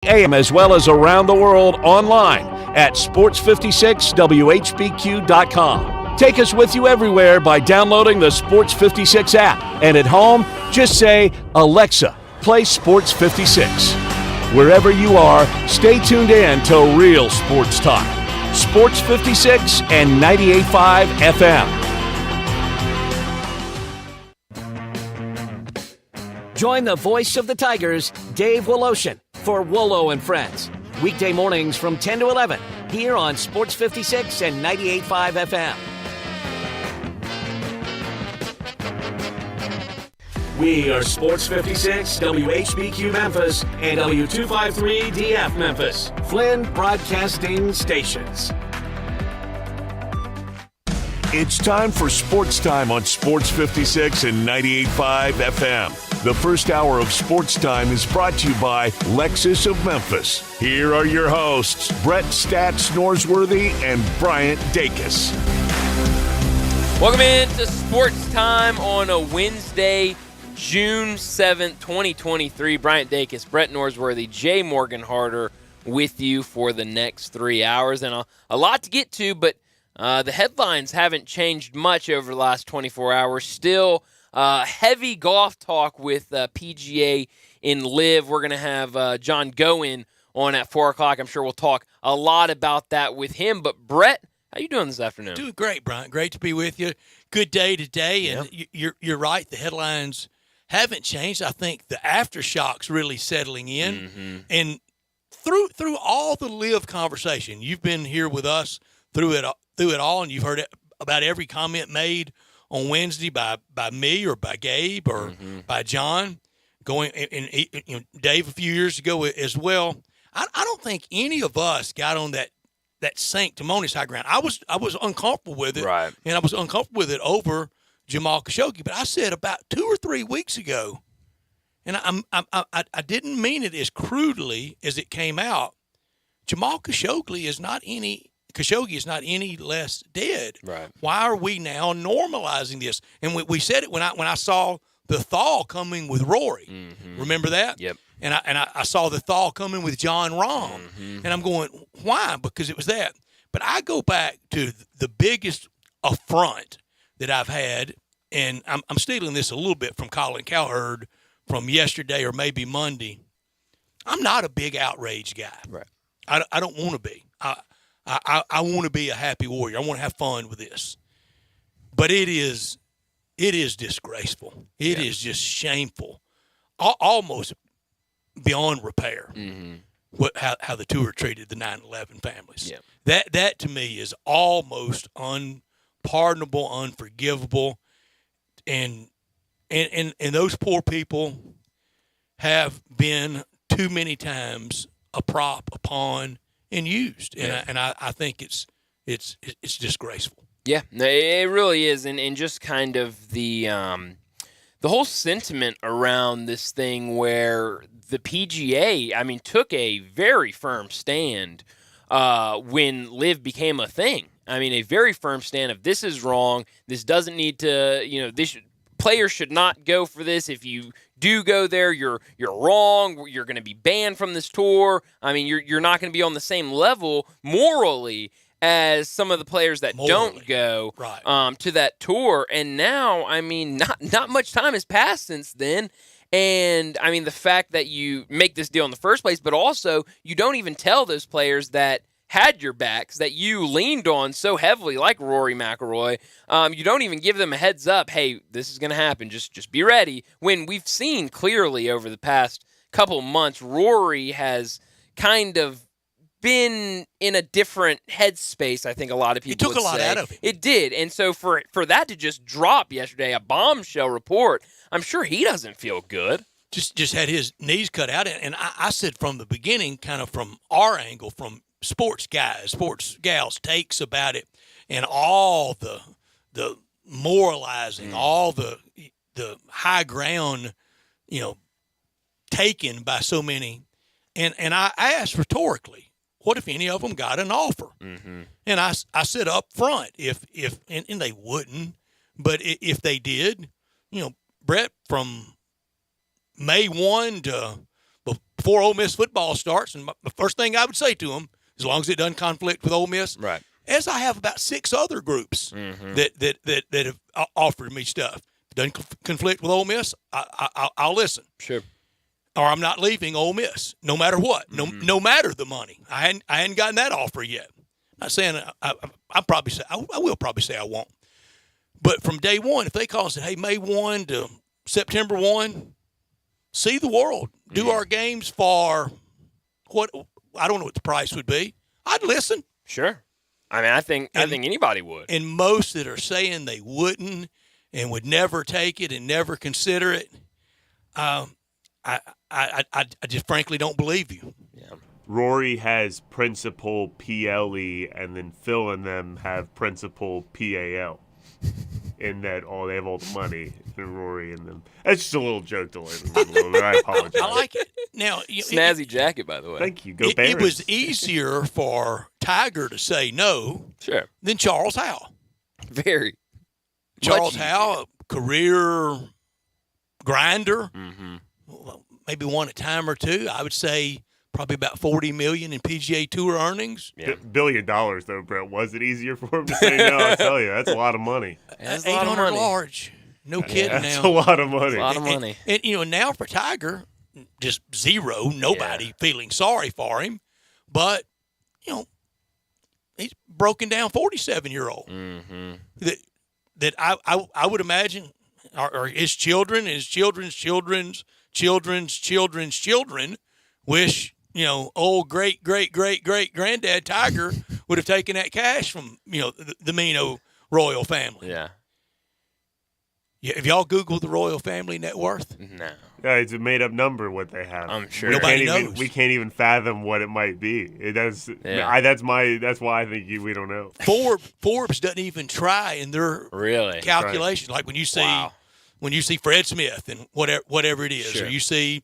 AM, as well as around the world online at sports56whbq.com. Take us with you everywhere by downloading the Sports 56 app. And at home, just say, Alexa, play Sports 56. Wherever you are, stay tuned in to real sports talk. Sports 56 and 98.5 FM. Join the voice of the Tigers, Dave Woloshin, for Wolo and Friends. Weekday mornings from 10 to 11, here on Sports 56 and 98.5 FM. We are Sports 56, WHBQ Memphis, and W253DF Memphis, Flynn Broadcasting Stations. It's time for Sportstime on Sports 56 and 98.5 FM. The first hour of Sportstime is brought to you by Lexus of Memphis. Here are your hosts, Brett Stats Norsworthy and Bryant Dacus. Welcome into Sportstime on a Wednesday, June 7th, 2023. Bryant Dacus, Brett Norsworthy, Jay Morgan Harder with you for the next 3 hours. And a lot to get to, but the headlines haven't changed much over the last 24 hours. Still heavy golf talk with PGA in Live. We're going to have John Goen on at 4 o'clock. I'm sure we'll talk a lot about that with him. But, Brett, how you doing this afternoon? Doing great, Bryant. Great to be with you. Good day today. And you're right. The headlines haven't changed. I think the aftershocks really settling in. Mm-hmm. And through all the Live conversation, you've been here with us through it all, and you've heard about every comment made on Wednesday by me or by Gabe or by John, and Dave a few years ago as well. I don't think any of us got on that sanctimonious high ground. I was uncomfortable with it, right? And I was uncomfortable with it over Jamal Khashoggi. But I said about 2 or 3 weeks ago, and I didn't mean it as crudely as it came out. Jamal Khashoggi is not any less dead. Right. Why are we now normalizing this? And we said it when I saw the thaw coming with Rory. Mm-hmm. Remember that? Yep. And I saw the thaw coming with John Rahm. Mm-hmm. And I'm going, why? Because it was that. But I go back to the biggest affront that I've had, and I'm stealing this a little bit from Colin Cowherd from yesterday or maybe Monday. I'm not a big outrage guy. Right. I don't want to be. I want to be a happy warrior. I want to have fun with this. But it is disgraceful. It is just shameful, almost beyond repair. Mm-hmm. How the tour treated the 9/11 families. Yeah. That to me is almost unpardonable, unforgivable, and those poor people have been too many times a prop upon and used, and I think it's disgraceful. Yeah, it really is, and just kind of the whole sentiment around this thing where the PGA, took a very firm stand when Live became a thing. A very firm stand of this is wrong. This doesn't need to, players should not go for this. If you do go there, you're wrong. You're going to be banned from this tour. You're not going to be on the same level morally as some of the players that don't go to that tour. And now, not much time has passed since then. And, the fact that you make this deal in the first place, but also you don't even tell those players that had your backs, that you leaned on so heavily, like Rory McIlroy. You don't even give them a heads up, hey, this is going to happen, just be ready. When we've seen clearly over the past couple months, Rory has kind of been in a different headspace, I think a lot of people would say. It took a lot out of him. It did. And so for that to just drop yesterday, a bombshell report, I'm sure he doesn't feel good. Just had his knees cut out. And I said from the beginning, kind of from our angle, from sports guys, sports gals takes about it, and all the moralizing, all the high ground, taken by so many. And I asked rhetorically, what if any of them got an offer? Mm-hmm. And I said up front, if and they wouldn't, but if they did, Brett, from May 1 to before Ole Miss football starts, and the first thing I would say to them, as long as it doesn't conflict with Ole Miss, Right. as I have about 6 other groups that have offered me stuff. If it doesn't conflict with Ole Miss, I'll listen. Sure. Or I'm not leaving Ole Miss, no matter what, no matter the money. I hadn't gotten that offer yet. I'm not saying I will probably say I won't. But from day one, if they call and say, hey, May 1 to September 1, see the world, do our games for what I don't know what the price would be. I'd listen. Sure. I mean, I think anybody would. And most that are saying they wouldn't and would never take it and never consider it, I just frankly don't believe you. Yeah. Rory has principal PLE, and then Phil and them have principal PAL. In that they have all the money, and Rory and them. That's just a little joke to leave a little bit. I apologize. I like it. Now, Snazzy jacket, by the way. Thank you. Go Bears. It was easier for Tiger to say no than Charles Howell. Very. Charles Howell, a career grinder, maybe won a time or two. I would say probably about $40 million in PGA Tour earnings. Yeah. $1 billion, though, Brett. Was it easier for him to say no? I tell you, that's a lot of money. That's a lot of 800 money. large. No kidding now. That's a lot of money. That's a lot of money. And now for Tiger, just zero, nobody feeling sorry for him. But, he's broken down 47-year-old. That I would imagine are his children, his children's children's children's children's children wish, old great granddad Tiger would have taken that cash from, the Mino royal family. Yeah. Have y'all Googled the royal family net worth? No. Yeah, it's a made-up number what they have. I'm sure. Nobody knows. We can't even fathom what it might be. It does. Yeah. That's why I think we don't know. Forbes doesn't even try in their calculations. Like when you see Fred Smith and whatever it is, or you see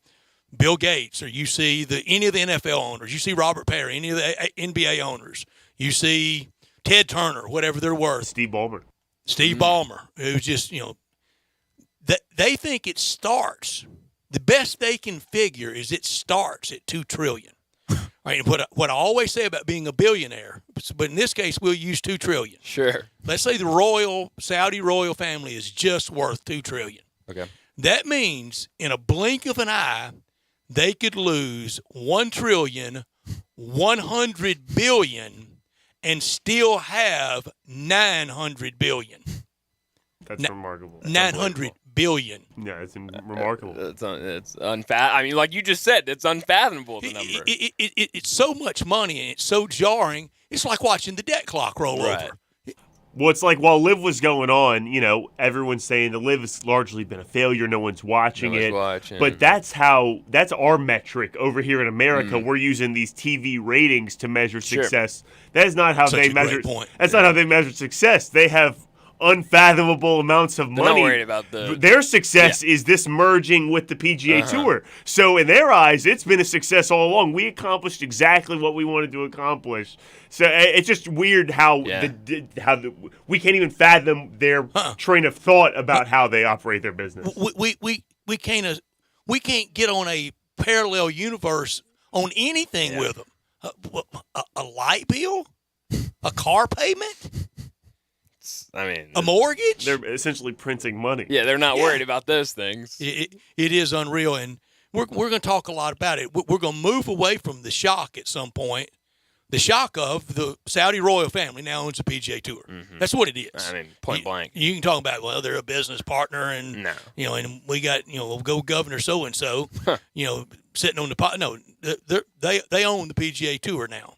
Bill Gates, or you see any of the NFL owners, you see Robert Perry, any of the NBA owners, you see Ted Turner, whatever they're worth. Steve Ballmer, who's just that they think it starts. The best they can figure is it starts at $2 trillion. Right, what I always say about being a billionaire, but in this case we'll use $2 trillion. Sure. Let's say the Saudi royal family is just worth $2 trillion. Okay. That means in a blink of an eye, they could lose $1 trillion, $100 billion, and still have $900 billion. That's remarkable. $900 billion. Yeah, it's remarkable. It's I mean, like you just said, it's unfathomable, the number. It's so much money, and it's so jarring. It's like watching the debt clock roll over. Well, it's like while Live was going on, everyone's saying the Live has largely been a failure. No one's watching it. But that's our metric over here in America. We're using these TV ratings to measure success. That is not how they measure. That's not how they measure success. They have unfathomable amounts of money. They're not worried about their success is this merging with the PGA Tour. So in their eyes, it's been a success all along. We accomplished exactly what we wanted to accomplish. So it's just weird how we can't even fathom their train of thought about how they operate their business. We can't get on a parallel universe on anything with them. A light bill, a car payment. I mean, a mortgage? They're essentially printing money. Yeah, they're not worried about those things. It is unreal, and we're going to talk a lot about it. We're going to move away from the shock at some point. The shock of the Saudi royal family now owns the PGA Tour. That's what it is. I mean, point blank. You can talk about, they're a business partner, and and we got we'll go Governor so and so, sitting on the pot. No, they own the PGA Tour now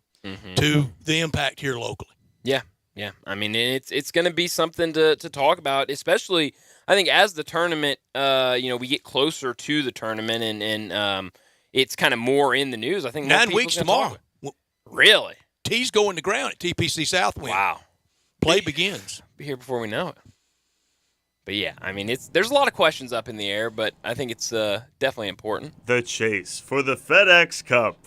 to the impact here locally. Yeah. Yeah, I mean, it's going to be something to talk about, especially, I think, as the tournament, we get closer to the tournament and it's kind of more in the news. I think 9 weeks tomorrow. Really? Tee's going to ground at TPC Southwind. Wow. Play begins. Be here before we know it. But, yeah, I mean, there's a lot of questions up in the air, but I think it's definitely important. The chase for the FedEx Cup.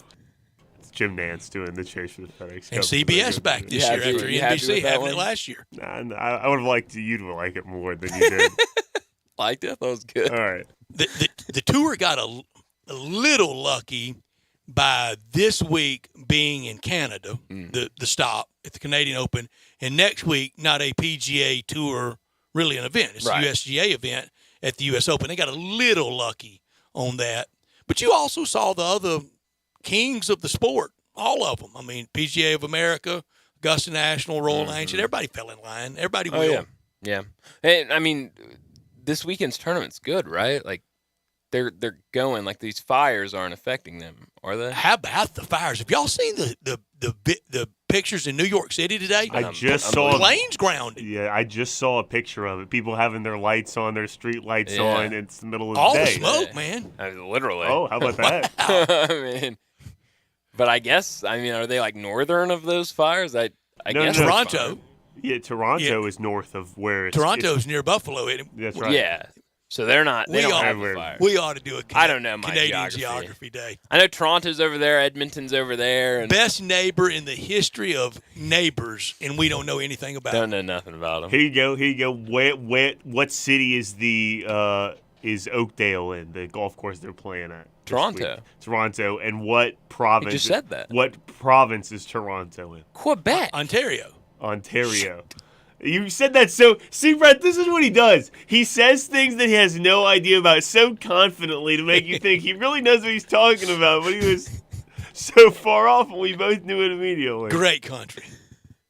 Jim Nance doing the chase for the FedEx Cup. And CBS back this year after NBC having it last year. Nah, I would have liked you to like it more than you did. Liked it? I thought it was good. All right. The tour got a a little lucky by this week being in Canada, the stop at the Canadian Open, and next week not a PGA Tour really an event. It's a USGA event at the U.S. Open. They got a little lucky on that. But you also saw the other kings of the sport, all of them. I mean, PGA of America, Augusta National, Royal Ancient, everybody fell in line. Everybody will. Yeah. Yeah. And, I mean, this weekend's tournament's good, right? Like, they're going, like, these fires aren't affecting them, are they? How about the fires? Have y'all seen the pictures in New York City today? I just saw planes grounded. Yeah, I just saw a picture of it. People having their lights on, their street lights on. It's the middle of all the day. The smoke, man. I mean, literally. Oh, how about that? I mean, but I guess, are they like northern of those fires? I guess Toronto. Yeah, Toronto is north of where it's. Toronto's near Buffalo. That's right. Yeah. So they're not. They don't have the fire. We ought to do a I don't know my Canadian geography day. I know Toronto's over there, Edmonton's over there. And best neighbor in the history of neighbors, and we don't know anything about Don't know nothing about them. Here you go. What city is is Oakdale in, the golf course they're playing at? Toronto. Toronto. And what province? You just said that. What province is Toronto in? Quebec. Ontario. You said that so. See, Brett, this is what he does. He says things that he has no idea about so confidently to make you think he really knows what he's talking about, but he was so far off and we both knew it immediately. Great country.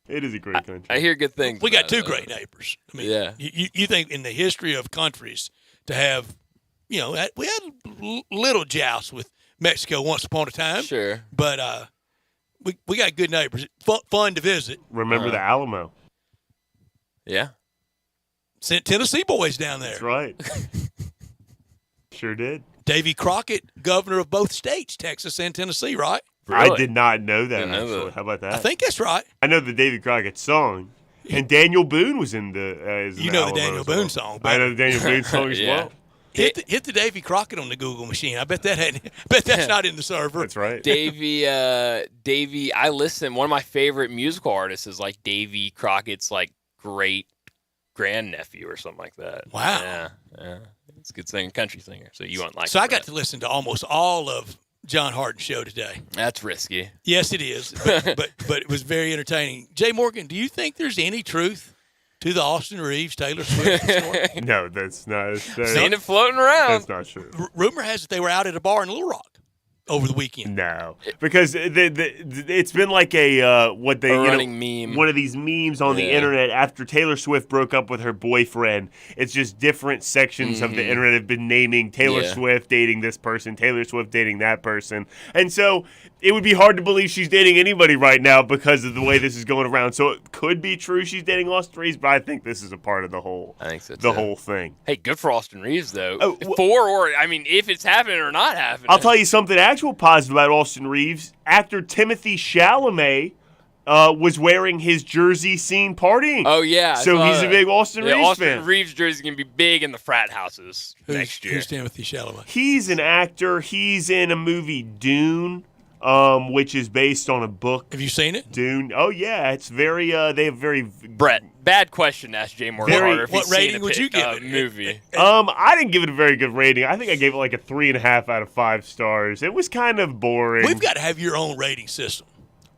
It is a great country. I hear good things. We got two great neighbors. I mean, yeah. You think in the history of countries to have, we had a little joust with Mexico once upon a time. Sure. But we got good neighbors. Fun to visit. Remember the Alamo. Yeah. Sent Tennessee boys down there. That's right. Sure did. Davy Crockett, governor of both states, Texas and Tennessee, right? Really? I did not know that, actually. How about that? I think that's right. I know the Davy Crockett song. And Daniel Boone was in the you know the Daniel Boone song. I know the Daniel Boone song as well. Hit the Davy Crockett on the Google machine. I bet that's not in the server. That's right. Davy, I listen. One of my favorite musical artists is like Davy Crockett's like great grandnephew or something like that. Wow. Yeah. It's a good singer, country singer. So you won't like. So I got to listen to almost all of John Harden's show today. That's risky. Yes, it is. But it was very entertaining. Jay Morgan, do you think there's any truth to the Austin Reeves Taylor Swift story? No, that's not. Seen it floating around. That's not true. Rumor has it they were out at a bar in Little Rock over the weekend. No, because it's been like a running meme. One of these memes on the internet after Taylor Swift broke up with her boyfriend. It's just different sections of the internet have been naming Taylor Swift dating this person, Taylor Swift dating that person, and so it would be hard to believe she's dating anybody right now because of the way this is going around. So it could be true she's dating Austin Reeves, but I think this is a part of the whole. I think so too. The whole thing. Hey, good for Austin Reeves though. If it's happening or not happening. I'll tell you something actual positive about Austin Reeves. Actor Timothy Chalamet was wearing his jersey seen partying. Oh, yeah. So he's a big Austin Reeves fan. Austin Reeves jersey is going to be big in the frat houses next year. Who's Timothy Chalamet? He's an actor. He's in a movie, Dune, which is based on a book. Have you seen it? Dune. Oh, yeah. It's very, they have very... Brett, bad question to ask Jay Morgan Harder. What rating would you give it? Movie. I didn't give it a very good rating. I think I gave it like a 3.5 out of 5 stars. It was kind of boring. We've got to have your own rating system.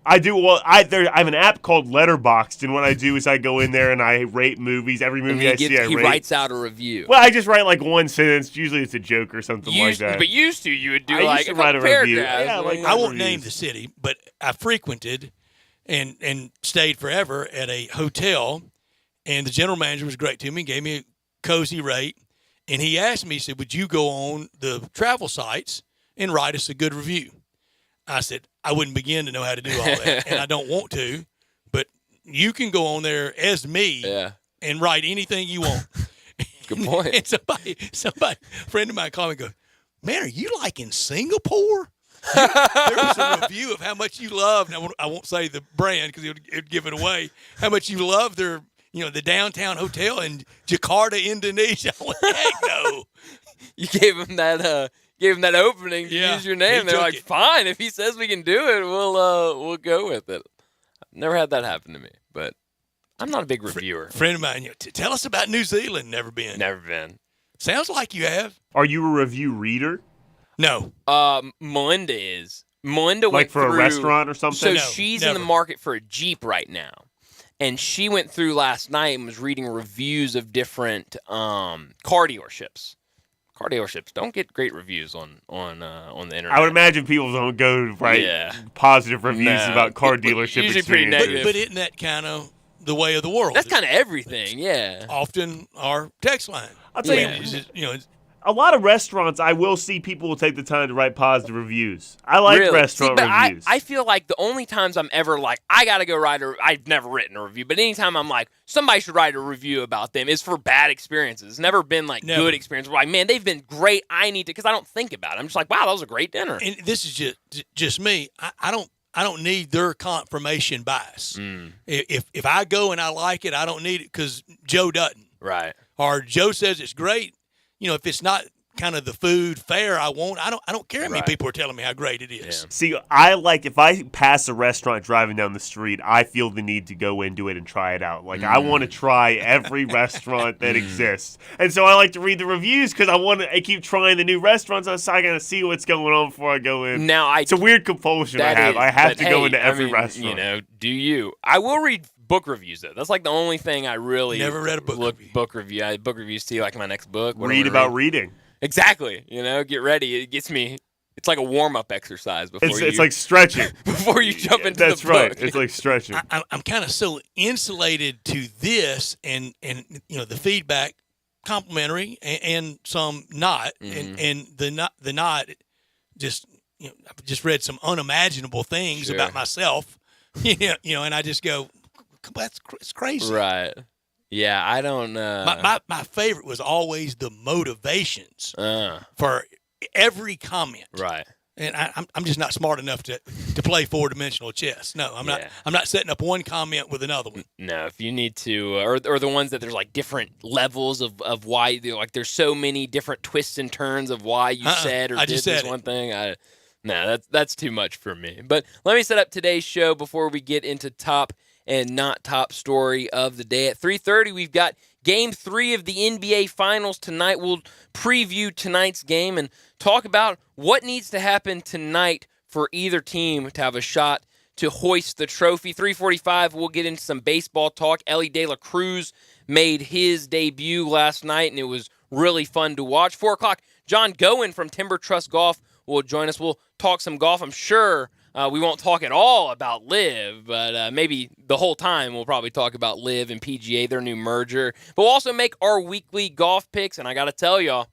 I do. Well, I have an app called Letterboxd, and what I do is I go in there and I rate movies. Every movie I see, I rate. He writes out a review. Well, I just write like one sentence. Usually it's a joke or something like that. But you would do like a write a review. Yeah, like I won't name the city, but I frequented and stayed forever at a hotel, and the general manager was great to me, gave me a cozy rate, and he asked me, he said, would you go on the travel sites and write us a good review? I said, I wouldn't begin to know how to do all that, and I don't want to, but you can go on there as me and write anything you want. Good point. And somebody, a friend of mine called me and goes, man, are you like in Singapore? There was a review of how much you love, and I won't say the brand because it would give it away, how much you love their, the downtown hotel in Jakarta, Indonesia. I went, heck no. You gave him that opening to use your name. They're like, fine, if he says we can do it, we'll go with it. Never had that happen to me, but I'm not a big reviewer. Friend of mine, tell us about New Zealand. Never been. Never been. Sounds like you have. Are you a review reader? No. Melinda is. Melinda went Like for through, a restaurant or something? So No, she's never. in the market for a Jeep right now. And she went through last night and was reading reviews of different car dealerships. Car dealerships don't get great reviews on the internet. I would imagine people don't go write positive reviews about car dealership usually pretty experiences. negative. But isn't that kind of the way of the world? That's kind of everything, yeah. Often our text line. I'll tell you, a lot of restaurants, I will see people will take the time to write positive reviews. I like restaurant reviews. I feel like the only times I'm ever like, I got to go write I've never written a review, but anytime I'm like, somebody should write a review about them is for bad experiences. It's never been like good experiences. We're like, man, they've been great. I need to, because I don't think about it. I'm just like, wow, that was a great dinner. And this is just me. I don't need their confirmation bias. If I go and I like it, I don't need it because Joe doesn't. Right. Or Joe says it's great. If it's not kind of the food fare I want, I don't care how many people are telling me how great it is. Yeah. See, I like if I pass a restaurant driving down the street, I feel the need to go into it and try it out. Like I want to try every restaurant that exists, and so I like to read the reviews because I keep trying the new restaurants. I gotta see what's going on before I go in. Now it's a weird compulsion I have. I have to go into every restaurant. Do you? I will read book reviews though. That's like the only thing I really never read a book review. Book reviews to like my next book. Read about reading. Exactly. Get ready. It gets me. It's like a warm-up exercise before it's like stretching before you jump into That's the book. right. It's like stretching. I'm kind of so insulated to this, and the feedback complimentary and some not, and the not just I've just read some unimaginable things about myself, and I just go, it's crazy, right? Yeah, I don't. My favorite was always the motivations for every comment. Right. And I'm just not smart enough to play 4-dimensional chess. No, I'm not. I'm not setting up one comment with another one. No, if you need to, or the ones that there's like different levels of why, like there's so many different twists and turns of why you said or did this one thing. No, that's too much for me. But let me set up today's show before we get into top and not top story of the day. At 3:30, we've got Game 3 of the NBA Finals tonight. We'll preview tonight's game and talk about what needs to happen tonight for either team to have a shot to hoist the trophy. 3:45, we'll get into some baseball talk. Ellie De La Cruz made his debut last night, and it was really fun to watch. 4 o'clock, John Goen from Timber Trust Golf will join us. We'll talk some golf. I'm sure we won't talk at all about LIV, but maybe the whole time we'll probably talk about LIV and PGA, their new merger. But we'll also make our weekly golf picks, and I got to tell y'all,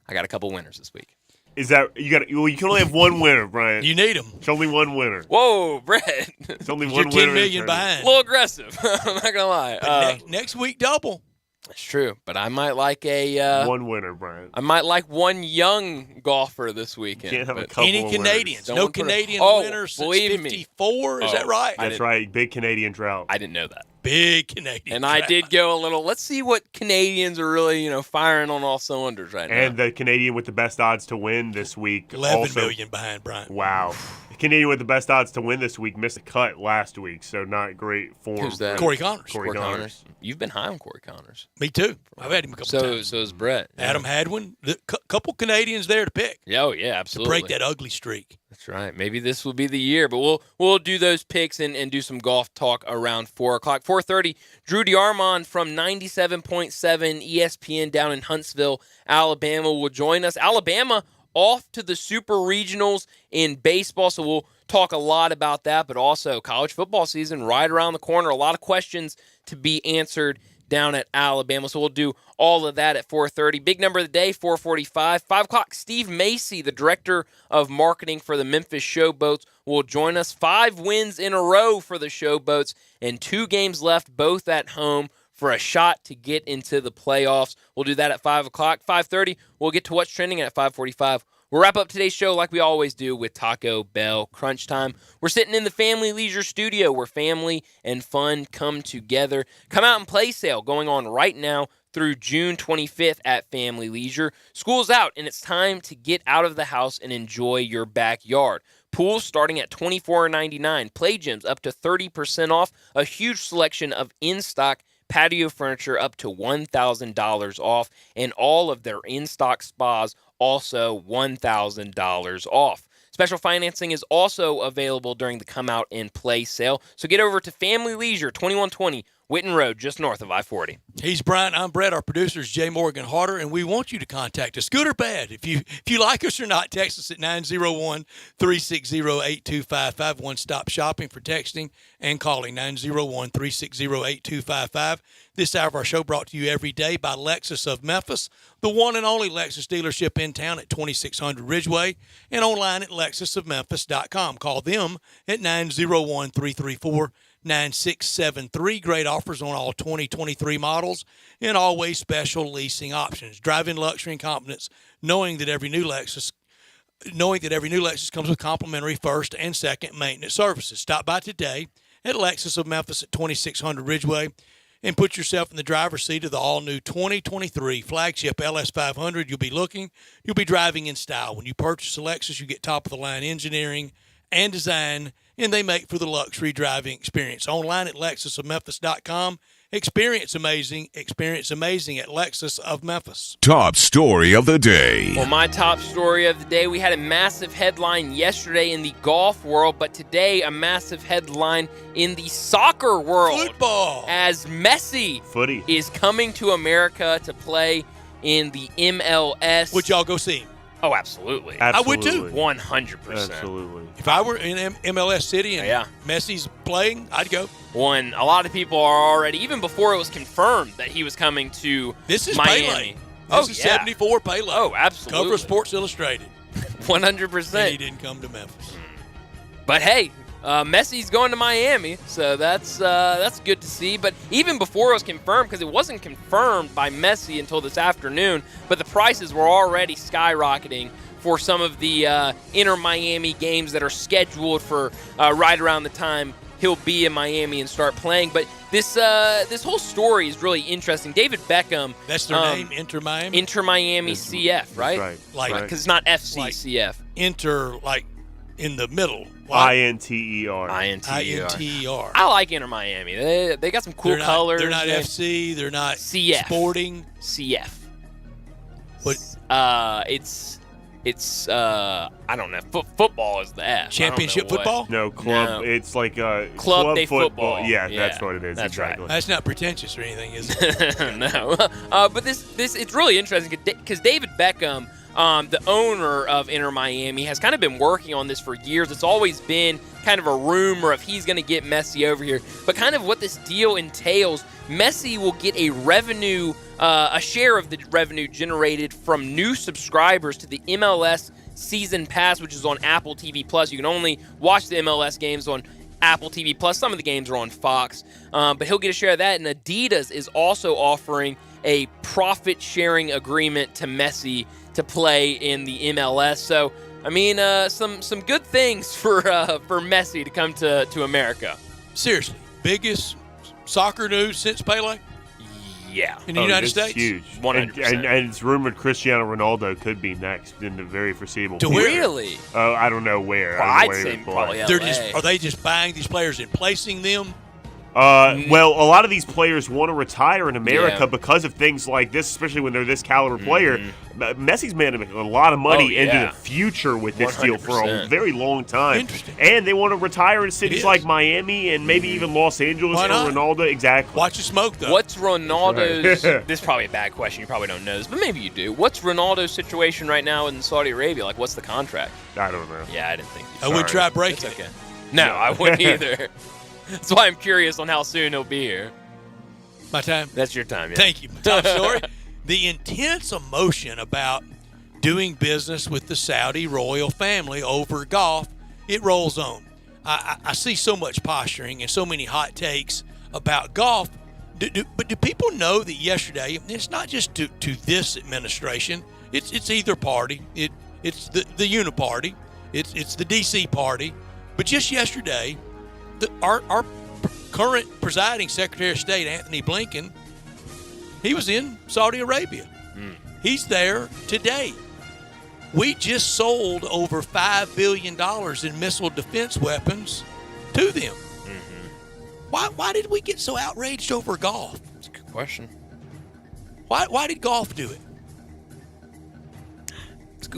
I got a couple winners this week. Is that you got? Well, you can only have one winner, Brian. You need them. It's only one winner. Whoa, Brett! It's only one You're winner. 10 million behind. A little aggressive. I'm not gonna lie. But next week double. That's true, but I might like one winner, Brian. I might like one young golfer this weekend. You can't have a couple Any of Canadians? winners. No Canadian winners since believe me. 54. Is that right? That's right. Big Canadian drought. I didn't know that. Big Canadian. And drought. I did go a little. Let's see what Canadians are really, firing on all cylinders right now. And the Canadian with the best odds to win this week. 11 million behind Brian. Wow. The Canadian with the best odds to win this week missed a cut last week, so not great form. Who's that? Corey Connors. Corey Connors. You've been high on Corey Connors. Me too. I've had him a couple times. So is Brett. Adam Hadwin. Couple Canadians there to pick. Oh yeah, absolutely. To break that ugly streak. That's right. Maybe this will be the year, but we'll do those picks and do some golf talk around 4 o'clock. 4:30, Drew DeArmond from 97.7 ESPN down in Huntsville, Alabama will join us. Alabama off to the Super Regionals in baseball, so we'll talk a lot about that, but also college football season right around the corner. A lot of questions to be answered down at Alabama, so we'll do all of that at 4:30. Big number of the day, 4:45. 5 o'clock, Steve Macy, the director of marketing for the Memphis Showboats, will join us. 5 wins in a row for the Showboats and 2 games left, both at home, for a shot to get into the playoffs. We'll do that at 5 o'clock. 5:30, we'll get to what's trending, and at 5:45, we'll wrap up today's show like we always do with Taco Bell Crunch Time. We're sitting in the Family Leisure Studio where family and fun come together. Come out and play sale going on right now through June 25th at Family Leisure. School's out, and it's time to get out of the house and enjoy your backyard. Pools starting at $24.99. Play gyms up to 30% off. A huge selection of in-stock patio furniture up to $1,000 off, and all of their in-stock spas also $1,000 off. Special financing is also available during the Come Out and Play sale. So get over to Family Leisure, 2120 Witten Road, just north of I-40. He's Brian. I'm Brett. Our producer is Jay Morgan Harder, and we want you to contact us, good or bad. If you like us or not, text us at 901-360-8255. One-stop shopping for texting and calling, 901-360-8255. This hour of our show brought to you every day by Lexus of Memphis, the one and only Lexus dealership in town at 2600 Ridgeway, and online at lexusofmemphis.com. Call them at 901-334-9673. Great offers on all 2023 models and always special leasing options. Drive in luxury and confidence, knowing that every new Lexus comes with complimentary first and second maintenance services. Stop by today at Lexus of Memphis at 2600 Ridgeway and put yourself in the driver's seat of the all-new 2023 flagship LS500. You'll be driving in style. When you purchase a Lexus, you get top-of-the-line engineering and design, and they make for the luxury driving experience. Online at lexusofmemphis.com. Experience amazing at Lexus of Memphis. Top story of the day. Well, my top story of the day, we had a massive headline yesterday in the golf world, but today a massive headline in the soccer world. Football. As Messi Footy. is coming to America to play in the MLS. Would y'all go see him? Oh, absolutely. I would too. 100%. Absolutely. If I were in MLS City and Messi's playing, I'd go. One, a lot of people are already, even before it was confirmed that he was coming to This is Miami. Pele. This is 74 Pele. Oh, absolutely. Cover of Sports Illustrated. 100%. And he didn't come to Memphis. But hey, Messi's going to Miami, so that's good to see. But even before it was confirmed, because it wasn't confirmed by Messi until this afternoon, but the prices were already skyrocketing for some of the Inter Miami games that are scheduled for right around the time he'll be in Miami and start playing. But this whole story is really interesting. David Beckham. That's their name, Inter Miami? Inter Miami CF, right? Right. Like, because it's not FC like CF. Inter, like in the middle. INTER. INTER. I like Inter Miami. They got some cool colors. They're not FC. They're not CF. Sporting. CF. What? It's I don't know. Football is the F. Championship football? No, club. No. It's like Club day football. football. Yeah, Yeah, that's what it is. that's exactly. right. That's not pretentious or anything, is it? No. But this it's really interesting because David Beckham, the owner of Inter Miami, has kind of been working on this for years. It's always been kind of a rumor if he's going to get Messi over here. But kind of what this deal entails, Messi will get a share of the revenue generated from new subscribers to the MLS Season Pass, which is on Apple TV+. You can only watch the MLS games on Apple TV+. Some of the games are on Fox. But he'll get a share of that. And Adidas is also offering a profit-sharing agreement to Messi to play in the MLS. So, I mean, some good things for Messi to come to America. Seriously. Biggest soccer news since Pele? Yeah. In the United States? Huge. 100%. And it's rumored Cristiano Ronaldo could be next in the very foreseeable future. Really? I don't know where. Well, I don't know I'd where say he would probably play. LA. Are they just buying these players and placing them? Well, a lot of these players want to retire in America Yeah. because of things like this, especially when they're this caliber player. Messi's made a lot of money into the future with this deal for a 100%. very long time. Interesting. And they want to retire in cities is. like Miami and maybe even Los Angeles Why or not? Ronaldo. Exactly. Watch the smoke, though. What's Ronaldo's... Right. This is probably a bad question. You probably don't know this, but maybe you do. What's Ronaldo's situation right now in Saudi Arabia? Like, what's the contract? I don't know. Yeah, I didn't think you I would try breaking It's it. okay. No, I wouldn't either. That's why I'm curious on how soon he'll be here. My time? That's your time, yeah. Thank you. Top story. The intense emotion about doing business with the Saudi royal family over golf, it rolls on. I see so much posturing and so many hot takes about golf. But do people know that yesterday, it's not just to this administration, it's either party. It's the uniparty. It's the D.C. party. But just yesterday, our current presiding Secretary of State, Anthony Blinken, he was in Saudi Arabia. He's there today. We just sold over $5 billion in missile defense weapons to them. Why did we get so outraged over golf? That's a good question. Why did golf do it?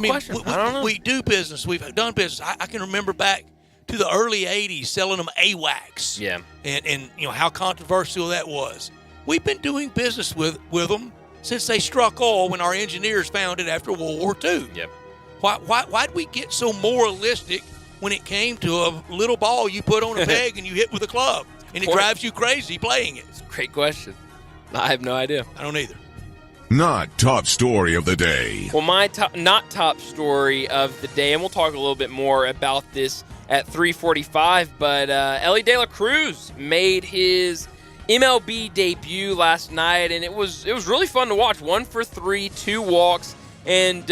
Good question. I don't know. We do business. We've done business. I can remember back to the early 80s selling them AWACS. Yeah. And how controversial that was. We've been doing business with them since they struck oil when our engineers found it after World War II. Yep. Why'd we get so moralistic when it came to a little ball you put on a peg and you hit with a club and it drives you crazy playing it? It's a great question. I have no idea. I don't either. Not top story of the day. Well, my not top story of the day, and we'll talk a little bit more about this at 3:45, but Elly De La Cruz made his MLB debut last night, and it was really fun to watch. 1 for 3, 2 walks, and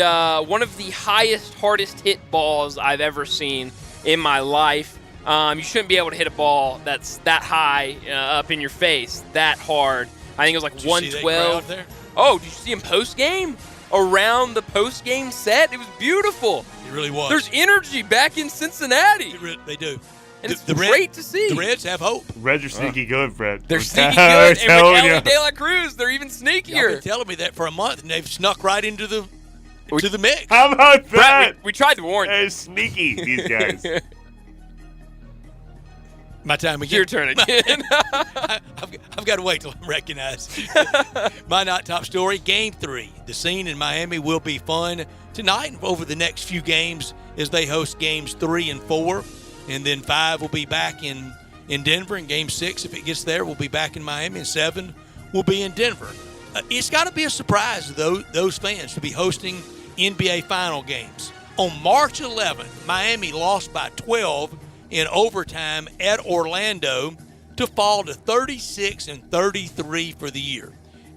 one of the hardest hit balls I've ever seen in my life. You shouldn't be able to hit a ball that's that high up in your face, that hard. I think it was like 112. Oh, did you see him post-game? Around the post-game set? It was beautiful. It really was. There's energy back in Cincinnati. They do. And it's great to see. The Reds have hope. Reds are sneaky good, Fred. They're sneaky good. And with Elly De La Cruz, they're even sneakier. Y'all been telling me that for a month, and they've snuck right into the mix. How about that? Brett, we tried to warn you. They're sneaky, these guys. My time again. Your turn again. I've got to wait till I'm recognized. My not top story, Game 3. The scene in Miami will be fun tonight and over the next few games as they host Games 3 and 4. And then 5 will be back in Denver. And Game 6, if it gets there, will be back in Miami. And 7 will be in Denver. It's got to be a surprise to those fans to be hosting NBA final games. On March 11th, Miami lost by 12 in overtime at Orlando to fall to 36-33 for the year.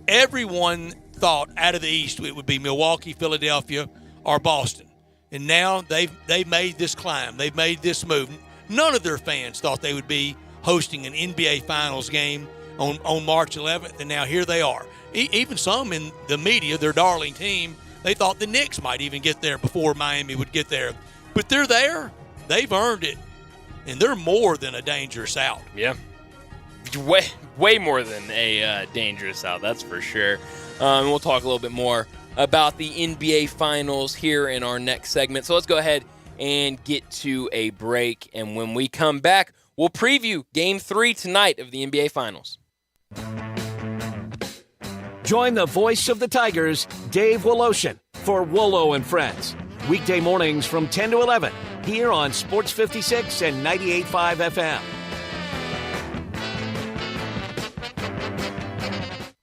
Everyone thought out of the East it would be Milwaukee, Philadelphia, or Boston. And now they've made this climb. They've made this move. None of their fans thought they would be hosting an NBA Finals game on March 11th, and now here they are. Even some in the media, their darling team, they thought the Knicks might even get there before Miami would get there. But they're there. They've earned it. And they're more than a dangerous out. Yeah. Way more than a dangerous out, that's for sure. We'll talk a little bit more about the NBA Finals here in our next segment. So let's go ahead and get to a break. And when we come back, we'll preview Game 3 tonight of the NBA Finals. Join the voice of the Tigers, Dave Woloshin, for Wolo and Friends. Weekday mornings from 10 to 11 here on Sports 56 and 98.5 FM.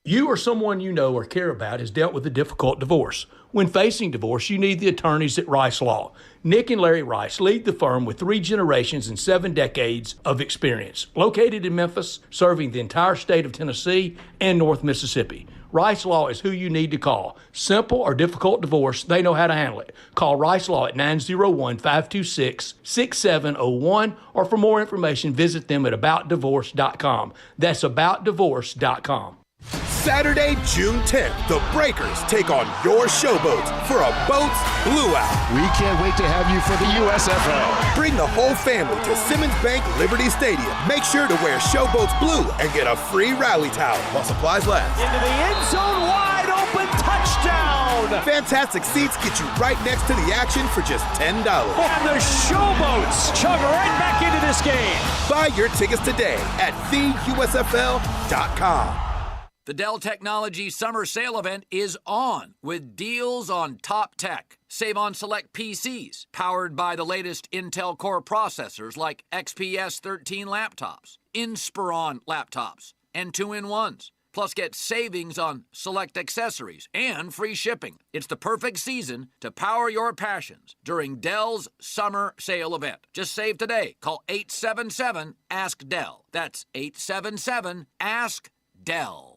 You or someone you know or care about has dealt with a difficult divorce. When facing divorce, you need the attorneys at Rice Law. Nick and Larry Rice lead the firm with 3 generations and 7 decades of experience. Located in Memphis, serving the entire state of Tennessee and North Mississippi. Rice Law is who you need to call. Simple or difficult divorce, they know how to handle it. Call Rice Law at 901-526-6701, or for more information, visit them at aboutdivorce.com. That's aboutdivorce.com. Saturday, June 10th, the Breakers take on your Showboats for a Boats Blue Out. We can't wait to have you for the USFL. Bring the whole family to Simmons Bank Liberty Stadium. Make sure to wear Showboats Blue and get a free rally towel while supplies last. Into the end zone, wide open, touchdown! Fantastic seats get you right next to the action for just $10. And the Showboats chug right back into this game. Buy your tickets today at theusfl.com. The Dell Technologies Summer Sale event is on with deals on top tech. Save on select PCs powered by the latest Intel Core processors like XPS 13 laptops, Inspiron laptops, and 2-in-1s. Plus get savings on select accessories and free shipping. It's the perfect season to power your passions during Dell's Summer Sale event. Just save today. Call 877-ASK-DELL. That's 877-ASK-DELL.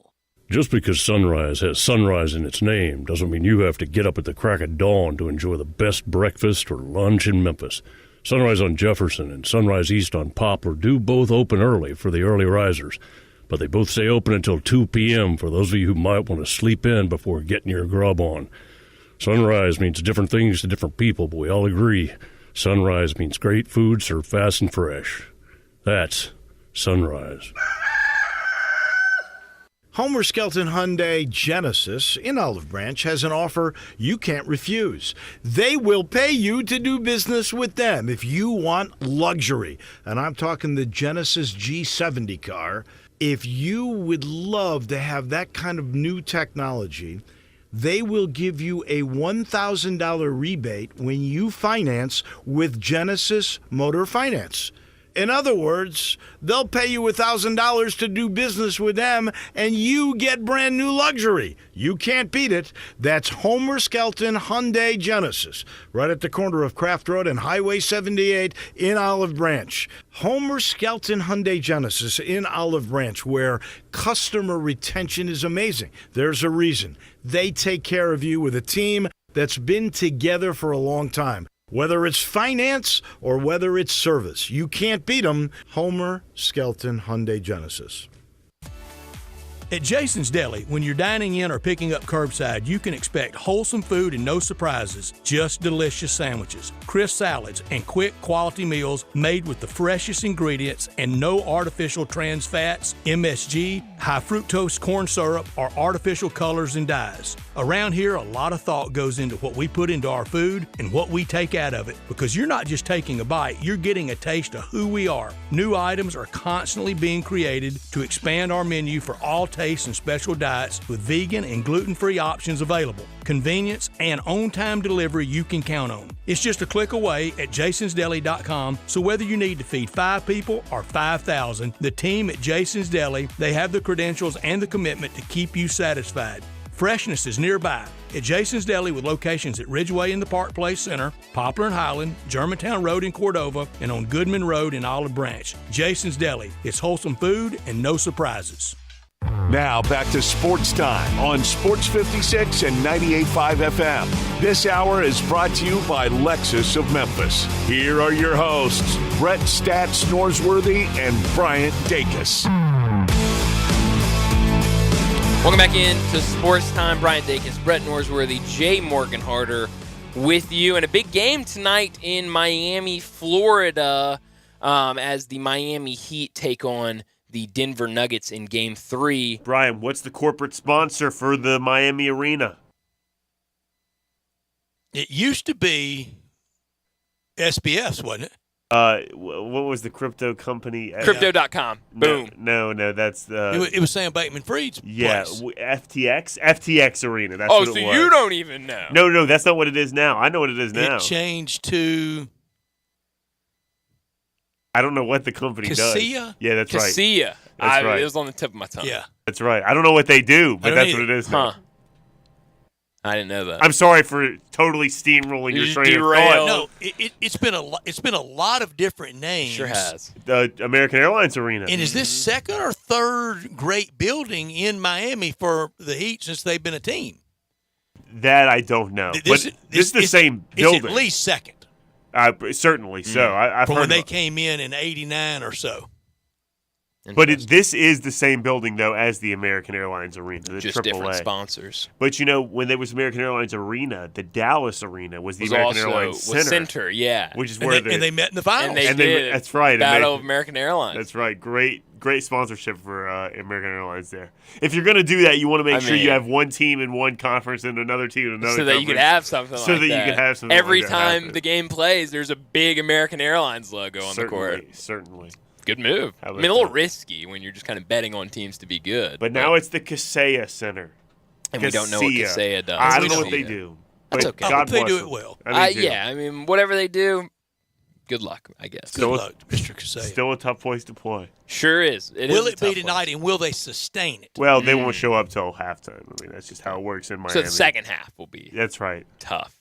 Just because Sunrise has sunrise in its name doesn't mean you have to get up at the crack of dawn to enjoy the best breakfast or lunch in Memphis. Sunrise on Jefferson and Sunrise East on Poplar do both open early for the early risers, but they both stay open until 2 p.m. for those of you who might want to sleep in before getting your grub on. Sunrise means different things to different people, but we all agree Sunrise means great food served fast and fresh. That's Sunrise. Homer Skelton Hyundai Genesis in Olive Branch has an offer you can't refuse. They will pay you to do business with them if you want luxury. And I'm talking the Genesis G70 car. If you would love to have that kind of new technology, they will give you a $1,000 rebate when you finance with Genesis Motor Finance. In other words, they'll pay you $1,000 to do business with them, and you get brand new luxury. You can't beat it. That's Homer Skelton Hyundai Genesis, right at the corner of Craft Road and Highway 78 in Olive Branch. Homer Skelton Hyundai Genesis in Olive Branch, where customer retention is amazing. There's a reason. They take care of you with a team that's been together for a long time. Whether it's finance or whether it's service, you can't beat them. Homer Skelton Hyundai Genesis. At Jason's Deli, when you're dining in or picking up curbside, you can expect wholesome food and no surprises, just delicious sandwiches, crisp salads, and quick quality meals made with the freshest ingredients and no artificial trans fats, MSG, high fructose corn syrup, or artificial colors and dyes. Around here, a lot of thought goes into what we put into our food and what we take out of it, because you're not just taking a bite, you're getting a taste of who we are. New items are constantly being created to expand our menu for all tastes and special diets with vegan and gluten-free options available. Convenience and on-time delivery you can count on. It's just a click away at jasonsdeli.com, so whether you need to feed 5 people or 5,000, the team at Jason's Deli, they have the credentials and the commitment to keep you satisfied. Freshness is nearby at Jason's Deli with locations at Ridgeway in the Park Place Center, Poplar and Highland, Germantown Road in Cordova, and on Goodman Road in Olive Branch. Jason's Deli. It's wholesome food and no surprises. Now back to Sports Time on Sports 56 and 98.5 FM. This hour is brought to you by Lexus of Memphis. Here are your hosts, Brett Stats Norsworthy and Bryant Dacus. Welcome back into Sports Time. Bryant Dacus, Brett Norsworthy, Jay Morgan-Harder with you. And a big game tonight in Miami, Florida, as the Miami Heat take on the Denver Nuggets in Game 3. Brian, what's the corporate sponsor for the Miami Arena? It used to be SBS, wasn't it? What was the crypto company? Crypto.com. Boom. No, that's the... It was Sam Bankman-Fried's place. FTX Arena. That's what it was. So you don't even know. No, that's not what it is now. I know what it is now. It changed to... I don't know what the company does. Casilla? Yeah, that's right. Casilla. That's right. It was on the tip of my tongue. Yeah. That's right. I don't know what they do, but that's what it is now. Huh. I didn't know that. I'm sorry for totally steamrolling your train of thought. No, it's been a lot of different names. Sure has. The American Airlines Arena. And is this second or third great building in Miami for the Heat since they've been a team? That I don't know. This is the same building. It's at least second. Certainly so. I've From heard when they came in '89 or so. But this is the same building, though, as the American Airlines Arena, the Just AAA. different sponsors. But, when there was American Airlines Arena, the Dallas Arena was the American Airlines Center. Yeah. Which is where and they met in the finals. And they did. That's right. Battle of American Airlines. That's right. Great sponsorship for American Airlines there. If you're going to do that, you want to make sure you have one team in one conference and another team in another so that you could have something like that. So that you could have something Every like that time happen. the game plays, there's a big American Airlines logo on the court. Certainly. Good move. I mean, a little risky when you're just kind of betting on teams to be good. But now it's the Kaseya Center. And we don't know what Kaseya does. I don't know what they do. That's okay. I hope they do it well. Yeah, I mean, whatever they do, good luck, I guess. Good luck, Mr. Kaseya. Still a tough place to play. Sure is. Will it be tonight, and will they sustain it? Well, they won't show up till halftime. I mean, that's just how it works in Miami. So the second half will be That's right. tough.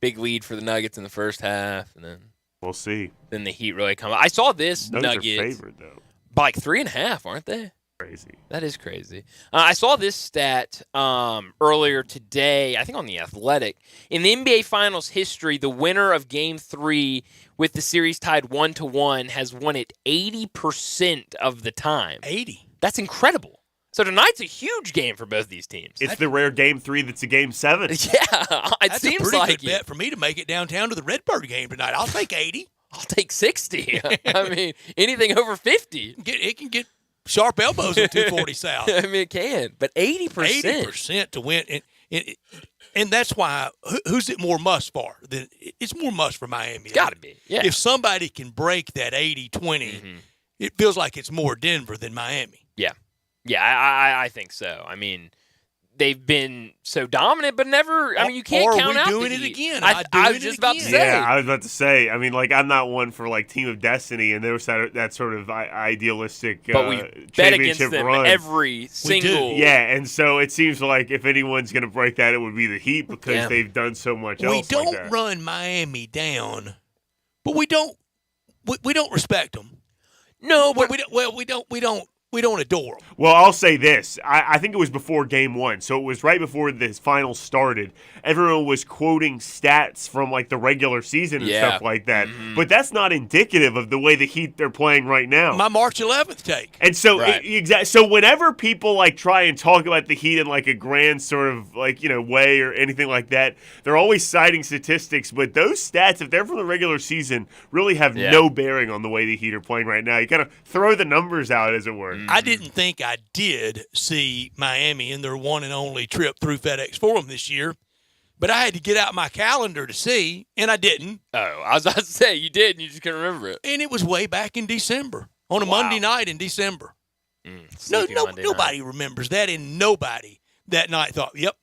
Big lead for the Nuggets in the first half, and then we'll see. Then the Heat really come. I saw this Nuggets Nuggets are favored, though. By like 3.5, aren't they? Crazy. That is crazy. I saw this stat earlier today, I think on The Athletic. In the NBA Finals history, the winner of Game 3 with the series tied 1-1 has won it 80% of the time. 80? That's incredible. So tonight's a huge game for both these teams. It's the rare Game 3 that's a Game 7. Yeah, it That's seems a pretty like good bet for me to make it downtown to the Redbird game tonight. I'll take 80. I'll take 60. I mean, anything over 50. It can get sharp elbows on 240 South. I mean, it can, but 80%. 80% to win. And that's why, who's it more must for? It's more must for Miami. It's got to be, yeah. If somebody can break that 80-20, it feels like it's more Denver than Miami. Yeah. Yeah, I think so. I mean, they've been so dominant, but never. I mean, you can't count out the Heat. Are we doing it again? I was just about to say. Yeah, I was about to say. I mean, like, I'm not one for like Team of Destiny, and there was that sort of idealistic but we bet against them run. every single. Yeah, and so it seems like if anyone's going to break that, it would be the Heat because they've done so much else. We don't like that. run Miami down, but we don't respect them. No, but we don't adore them. Well, I'll say this. I think it was before Game 1, so it was right before this finals started. Everyone was quoting stats from, like, the regular season and stuff like that. Mm-hmm. But that's not indicative of the way the Heat they're playing right now. My March 11th take. And so, so whenever people, like, try and talk about the Heat in, like, a grand sort of, like, way or anything like that, they're always citing statistics. But those stats, if they're from the regular season, really have no bearing on the way the Heat are playing right now. You kind of throw the numbers out, as it were. I didn't think I did see Miami in their one and only trip through FedEx Forum this year, but I had to get out my calendar to see, and I didn't. Oh, I was about to say, you did, and you just couldn't remember it. And it was way back in December, on a Monday night in December. Nobody remembers that, and nobody that night thought, yep,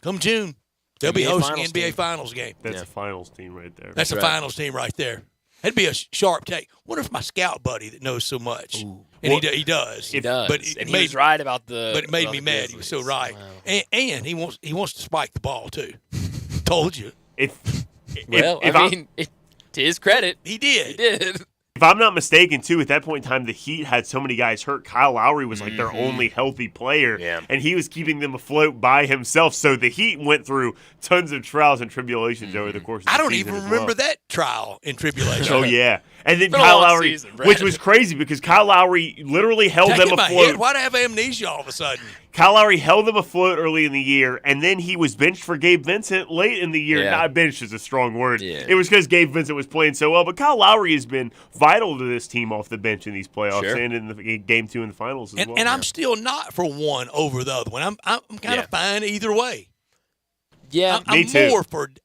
come June, they'll be hosting NBA Finals game. That's a finals team right there. That's a finals team right there. That'd be a sharp take. Wonder if my scout buddy that knows so much, and he does. He does. But he was right about the. But it made me mad. He was so right, and he wants to spike the ball too. Told you. To his credit, he did. He did. If I'm not mistaken, too, at that point in time, the Heat had so many guys hurt. Kyle Lowry was like their only healthy player, and he was keeping them afloat by himself. So the Heat went through tons of trials and tribulations over the course of the season. I don't even remember that trial and tribulation. Oh, yeah. And then Kyle Lowry, which was crazy because Kyle Lowry literally held them afloat. Why'd I have amnesia all of a sudden? Kyle Lowry held them afloat early in the year, and then he was benched for Gabe Vincent late in the year. Yeah. Not benched is a strong word. Yeah. It was because Gabe Vincent was playing so well, but Kyle Lowry has been vital to this team off the bench in these playoffs and in the Game 2 in the finals as well. And I'm still not for one over the other one. I'm kind of fine either way. Yeah, me too.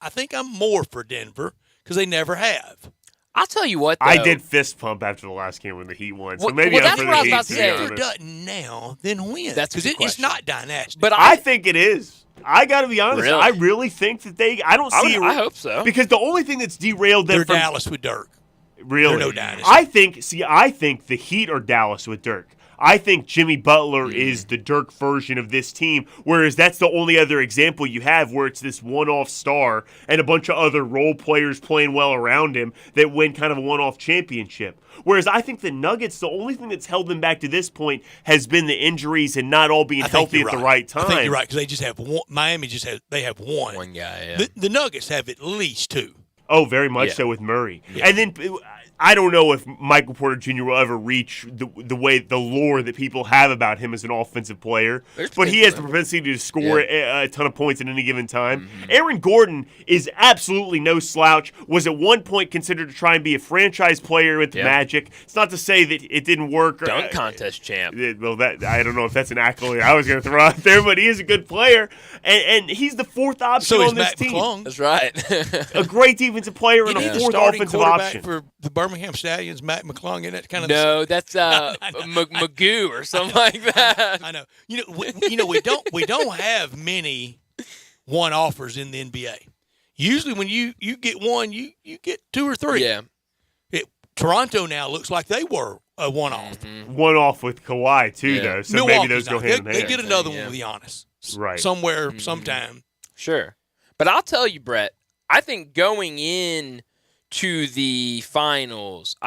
I think I'm more for Denver because they never have. I'll tell you what, though. I did fist pump after the last game when the Heat won, so maybe that's I'm what I for was the about Heat. to say. If it doesn't now, then when? That's because it's not dynastic. But I think it is. I got to be honest. Really? I really think that I don't see. I hope so. Because the only thing that's derailed them They're Dallas with Dirk. Really, They're no dynasty. I think the Heat are Dallas with Dirk. I think Jimmy Butler is the Dirk version of this team, whereas that's the only other example you have where it's this one-off star and a bunch of other role players playing well around him that win kind of a one-off championship. Whereas I think the Nuggets, the only thing that's held them back to this point has been the injuries and not all being healthy at the right time. I think you're right because they just have one. Miami they have one. One guy, yeah. The Nuggets have at least two. Oh, very much so with Murray. Yeah. And then I don't know if Michael Porter Jr. will ever reach the lore that people have about him as an offensive player. But he has the propensity to score a ton of points at any given time. Mm-hmm. Aaron Gordon is absolutely no slouch, was at one point considered to try and be a franchise player with the Magic. It's not to say that it didn't work. Dunk contest champ. Well, I don't know if that's an accolade I was going to throw out there, but he is a good player. And he's the fourth option on this team. McClung. That's right. A great defensive player and a fourth offensive option. For the Birmingham Stallions, Matt McClung, isn't that kind of that's Magoo or something like that. I know. We don't have many one offers in the NBA. Usually, when you get one, you get two or three. Yeah. Toronto now looks like they were a one off. Mm-hmm. One off with Kawhi too, though. So Milwaukee's maybe those go hand in hand. They get another one with Giannis, right? Somewhere, sometime. Sure, but I'll tell you, Brett. I think going in to the finals,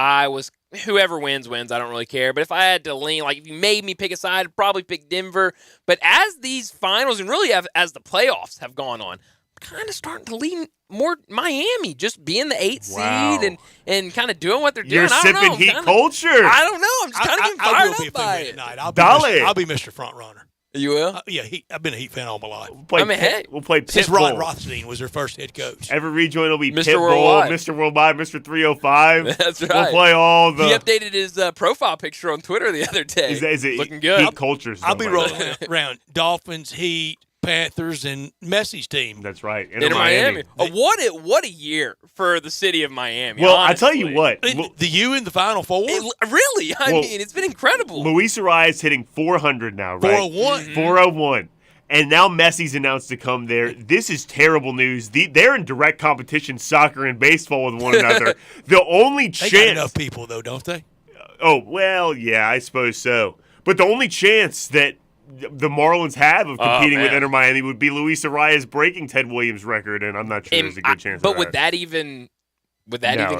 whoever wins. I don't really care. But if I had to lean, like if you made me pick a side, I'd probably pick Denver. But as these finals and really as the playoffs have gone on, I'm kind of starting to lean more Miami, just being the 8th seed and kind of doing what they're doing. You're sipping Heat culture. I don't know. I'm just kind of getting fired up by it. I'll be Mr. Front Runner. You will? Yeah, I've been a Heat fan all my life. We'll play Pitbull. Since Ron Rothstein was their first head coach. Every rejoin will be Mr. Pitbull, Worldwide. Mr. Worldwide, Mr. 305. That's right. We'll play all the. He updated his profile picture on Twitter the other day. Is it looking good? Heat cultures. I'll be rolling around Dolphins, Heat, Panthers, and Messi's team. That's right. Inter Miami. What a year for the city of Miami. Well, honestly. I tell you what. The U in the Final Four? Really? I mean, it's been incredible. Luis Arias hitting 400 now, right? 401. Mm-hmm. 401. And now Messi's announced to come there. This is terrible news. They're in direct competition, soccer and baseball, with one another. The only chance. They got enough people, though, don't they? Oh, well, yeah, I suppose so. But the only chance that the Marlins have of competing with Inter Miami would be Luis Arias breaking Ted Williams' record, and I'm not sure there's a good chance But of that. would that even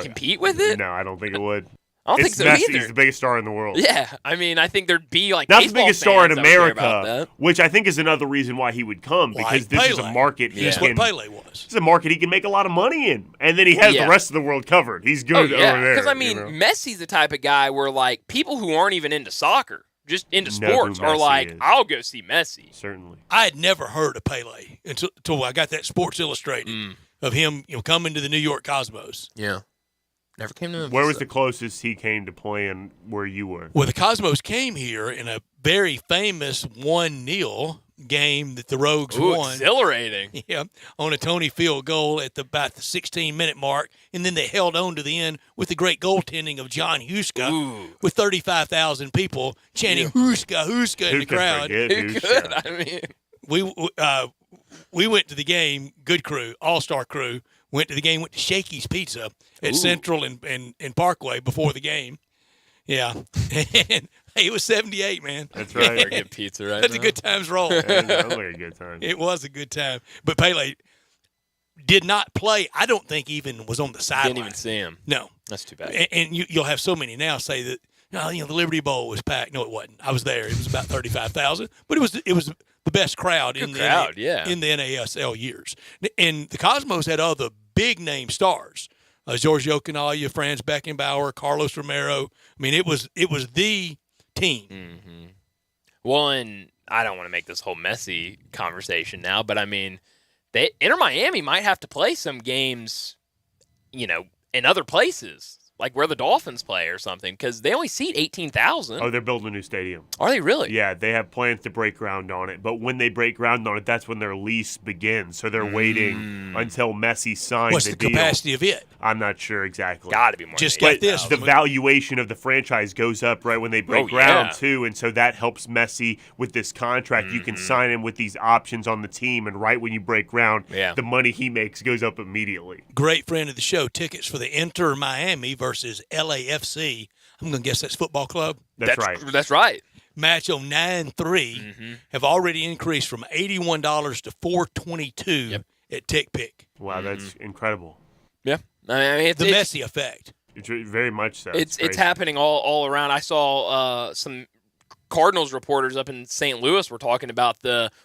compete with it? No, I don't think it would. I don't think so Messi. either. He's the biggest star in the world. Yeah, I mean, I think there'd be like not the baseball biggest star in fans that would care about America, that. which I think is another reason why he would come, because this is a market. That's what Pele was. This is a market he can make a lot of money in, and then he has the rest of the world covered. He's good over there. Because I mean, Messi's the type of guy where like people who aren't even into soccer, just into sports, are like, I'll go see Messi. Certainly. I had never heard of Pele until I got that Sports Illustrated of him, coming to the New York Cosmos. Yeah. Never came to Memphis. Where was the closest he came to playing where you were? Well, the Cosmos came here in a very famous 1-0 game that the Rogues won. Exhilarating. Yeah, on a Tony field goal at about the 16-minute mark, and then they held on to the end with the great goaltending of John Huska with 35,000 people chanting Huska, Huska in the crowd. Who could? I mean, we went to the game, good crew, all-star crew, went to Shakey's Pizza at Central and Parkway before the game. Yeah. And it was 78, man. That's right. Very good pizza right That's now. a good times roll. That was like a good time. It was a good time. But Pele did not play. I don't think even was on the sideline. Didn't even see him. No. That's too bad. And you'll have so many now say that, the Liberty Bowl was packed. No, it wasn't. I was there. It was about 35,000. But it was the best crowd in the NASL years. And the Cosmos had other big-name stars. Giorgio Canaglia, Franz Beckenbauer, Carlos Romero. I mean, it was the team. Mm-hmm. Well, and I don't want to make this whole Messi conversation now, but I mean, Inter Miami might have to play some games, in other places, like where the Dolphins play or something, because they only seat 18,000. Oh, they're building a new stadium. Are they really? Yeah, they have plans to break ground on it. But when they break ground on it, that's when their lease begins. So they're waiting until Messi signs What's the the deal. capacity of it? I'm not sure exactly. Got to be more. Just than like this. The valuation of the franchise goes up right when they break ground, too. And so that helps Messi with this contract. You can sign him with these options on the team. And right when you break ground, the money he makes goes up immediately. Great friend of the show, tickets for the Inter Miami versus LAFC. I'm going to guess that's football club. That's right. That's right. Match on 9-3 have already increased from $81 to $422 at TickPick. Wow, that's incredible. Yeah. I mean, it's the Messi effect. It's very much so. It's happening all around. I saw some Cardinals reporters up in St. Louis were talking about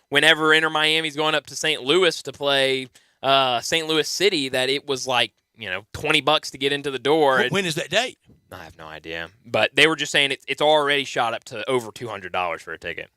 whenever Inter Miami's going up to St. Louis to play St. Louis City, that it was like, $20 to get into the door. When is that date? I have no idea. But they were just saying it's already shot up to over $200 for a ticket.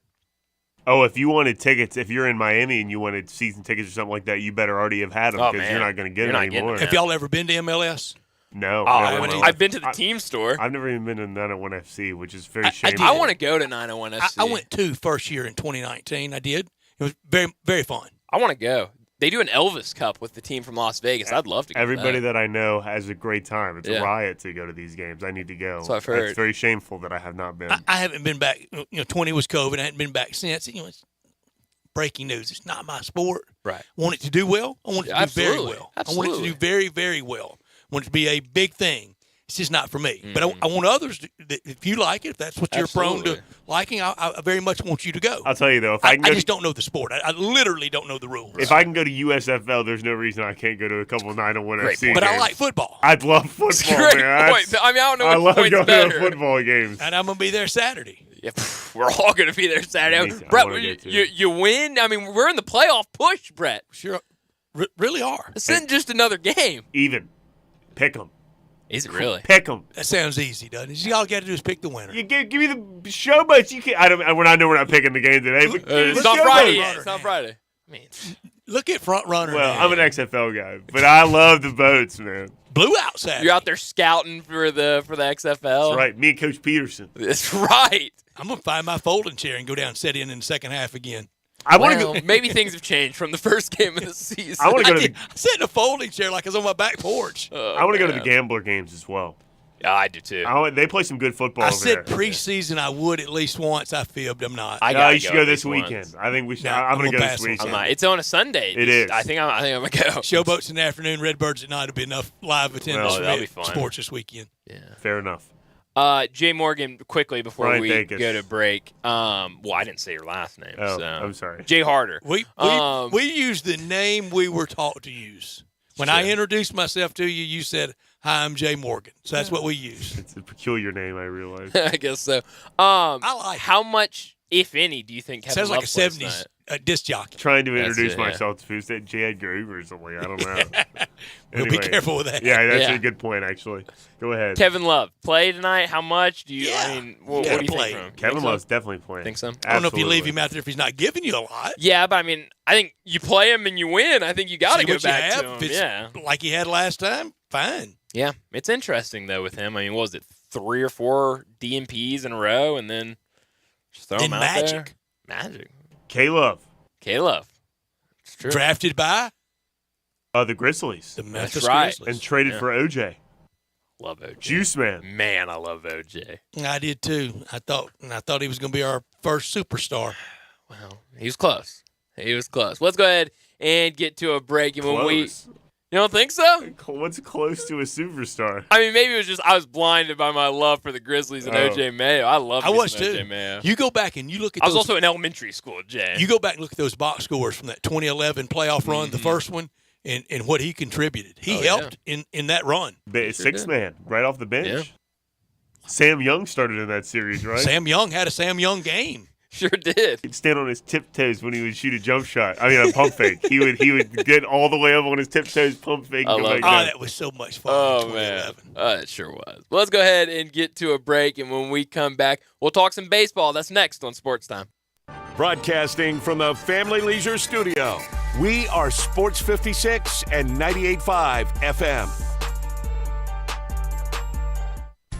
Oh, if you wanted tickets, if you're in Miami and you wanted season tickets or something like that, you better already have had them because you're not going to get it anymore. Have y'all ever been to MLS? No. I've been to the team store. I've never even been to 901 FC, which is very shameful. I want to go to 901 FC. I went to first year in 2019. I did. It was very, very fun. I want to go. They do an Elvis Cup with the team from Las Vegas. I'd love to go. Everybody that I know has a great time. It's a riot to go to these games. I need to go. So I've heard. It's very shameful that I have not been. I haven't been back. 20 was COVID. I hadn't been back since. It's breaking news. It's not my sport. Right. I want it to do well. I want it to do very well. Absolutely. I want it to do very, very well. I want it to be a big thing. It's just not for me. But I want others, if you like it, if that's what you're prone to liking, I very much want you to go. I'll tell you, though, if I just don't know the sport. I literally don't know the rules. If I can go to USFL, there's no reason I can't go to a couple of 901 FC But games. I like football. I'd love football, Great man. point. I mean, I don't know I what love point's going better. to football games. And I'm going to be there Saturday. Yeah, we're all going to be there Saturday. Brett, you win? I mean, we're in the playoff push, Brett. Sure. Really are. This isn't just another game. Even. Pick 'em. Is it really? Pick them. That sounds easy, doesn't it? All you got to do is pick the winner. You give me the showboats. You can. I know we're not picking the game today. But it's not Friday yet. It's not Friday. I mean, look at front runner. Well, I'm an XFL guy, but I love the boats, man. Blew out Saturday. You're out there scouting for the XFL. That's right. Me and Coach Peterson. That's right. I'm gonna find my folding chair and go down and sit in the second half again. I want to go. Maybe things have changed from the first game of the season. I want to go to I sit in a folding chair like I was on my back porch. I want to go to the Gambler games as well. Yeah, I do too. They play some good football. I over said there. Preseason I would at least once. I fibbed. I'm not. You should go this weekend. I think we should. I'm going to go this weekend. It's on a Sunday. It is. I think I'm going to go. Showboats in the afternoon, Redbirds at night will be enough live attendance for sports this weekend. Yeah. Fair enough. Jay Morgan, quickly before Brian we Dacus. go to break. I didn't say your last name. Oh, so. I'm sorry. Jay Harder. We used the name we were taught to use. When I introduced myself to you, you said, "Hi, I'm Jay Morgan." So that's what we use. It's a peculiar name, I realize. I guess so. I like how much, if any, do you think Kevin sounds Love like a plays 70s disc jockey? Trying to introduce myself to say J. Edgar Hoover or something. I don't know. We'll be careful with that. Yeah, that's a good point, actually. Go ahead. Kevin Love, play tonight? How much do you, what do you play. think from him? Kevin Love's definitely playing. Think so? I don't know if you leave him out there if he's not giving you a lot. Yeah, but I mean, I think you play him and you win. I think you got to go back to him. If it's like he had last time, fine. Yeah, it's interesting, though, with him. I mean, what was it, 3 or 4 DMPs in a row and then just throw him out there? Magic. K-Love. It's true. Drafted by? The Grizzlies. The Memphis Grizzlies. And traded for OJ. Love OJ. Juice Man. Man, I love OJ. I did too. I thought he was going to be our first superstar. Well, he was close. Let's go ahead and get to a break. And when you don't think so? What's close to a superstar? I mean, maybe it was just I was blinded by my love for the Grizzlies and OJ Mayo. I love OJ Mayo. You go back and you look at I was also in elementary school, Jay. You go back and look at those box scores from that 2011 playoff run, the first one, and what he contributed. He helped in that run. Sixth man, right off the bench. Yeah. Sam Young started in that series, right? Sam Young had a Sam Young game. Sure did. He'd stand on his tiptoes when he would shoot a jump shot. I mean, a pump fake. He would get all the way up on his tiptoes, pump fake. That was so much fun. Oh, man. It sure was. Well, let's go ahead and get to a break, and when we come back, we'll talk some baseball. That's next on Sports Time. Broadcasting from the Family Leisure Studio, we are Sports 56 and 98.5 FM.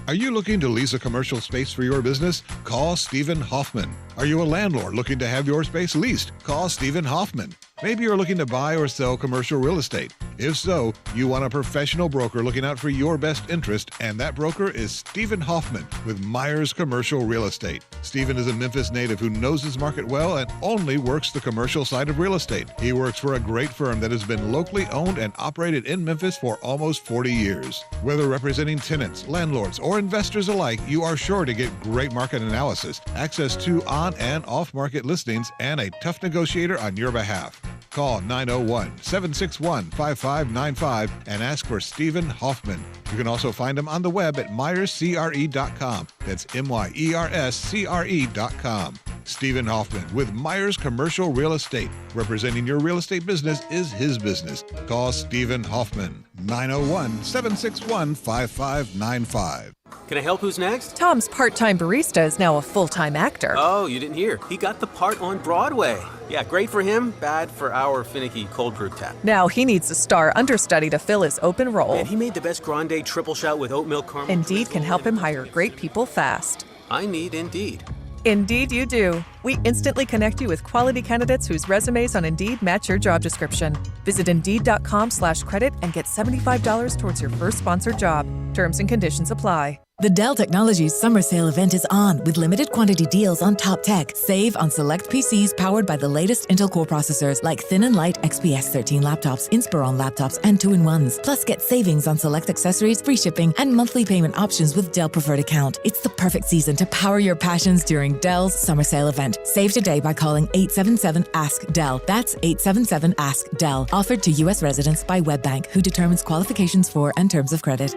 Are you looking to lease a commercial space for your business? Call Stephen Hoffman. Are you a landlord looking to have your space leased? Call Stephen Hoffman. Maybe you're looking to buy or sell commercial real estate. If so, you want a professional broker looking out for your best interest, and that broker is Stephen Hoffman with Myers Commercial Real Estate. Stephen is a Memphis native who knows his market well and only works the commercial side of real estate. He works for a great firm that has been locally owned and operated in Memphis for almost 40 years. Whether representing tenants, landlords, or investors alike, you are sure to get great market analysis, access to on and off-market listings, and a tough negotiator on your behalf. Call 901-761-5595 and ask for Stephen Hoffman. You can also find him on the web at MyersCRE.com. That's MYERSCRE.com. Stephen Hoffman with Myers Commercial Real Estate. Representing your real estate business is his business. Call Stephen Hoffman, 901-761-5595. Can I help? Who's next? Tom's part-time barista is now a full-time actor. Oh, you didn't hear. He got the part on Broadway. Yeah, great for him, bad for our finicky cold brew tap. Now he needs a star understudy to fill his open role. And he made the best grande triple shot with oat milk caramel. Indeed can help him hire great people fast. I need Indeed. Indeed you do. We instantly connect you with quality candidates whose resumes on Indeed match your job description. Visit Indeed.com/credit and get $75 towards your first sponsored job. Terms and conditions apply. The Dell Technologies Summer Sale event is on with limited quantity deals on top tech. Save on select PCs powered by the latest Intel Core processors like Thin and Light XPS 13 laptops, Inspiron laptops, and 2-in-1s. Plus, get savings on select accessories, free shipping, and monthly payment options with Dell Preferred Account. It's the perfect season to power your passions during Dell's Summer Sale event. Save today by calling 877-ASK-DELL. That's 877-ASK-DELL. Offered to U.S. residents by WebBank, who determines qualifications for and terms of credit.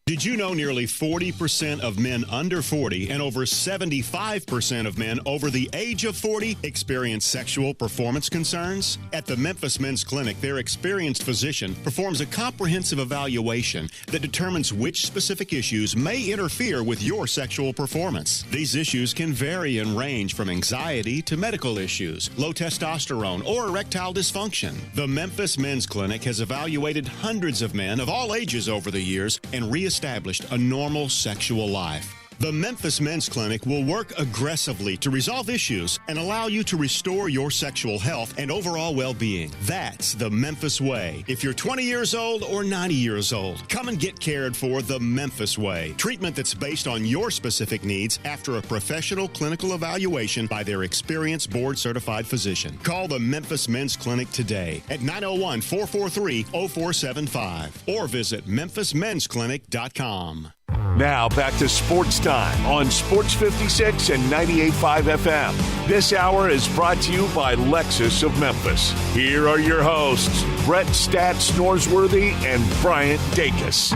Did Did you know nearly 40% of men under 40 and over 75% of men over the age of 40 experience sexual performance concerns? At the Memphis Men's Clinic, their experienced physician performs a comprehensive evaluation that determines which specific issues may interfere with your sexual performance. These issues can vary and range from anxiety to medical issues, low testosterone, or erectile dysfunction. The Memphis Men's Clinic has evaluated hundreds of men of all ages over the years and reestablished a normal sexual life. The Memphis Men's Clinic will work aggressively to resolve issues and allow you to restore your sexual health and overall well-being. That's the Memphis way. If you're 20 years old or 90 years old, come and get cared for the Memphis way. Treatment that's based on your specific needs after a professional clinical evaluation by their experienced board-certified physician. Call the Memphis Men's Clinic today at 901-443-0475 or visit memphismensclinic.com. Now back to Sports Time on Sports 56 and 98.5 FM. This hour is brought to you by Lexus of Memphis. Here are your hosts, Brett Stats Norsworthy and Bryant Dacus.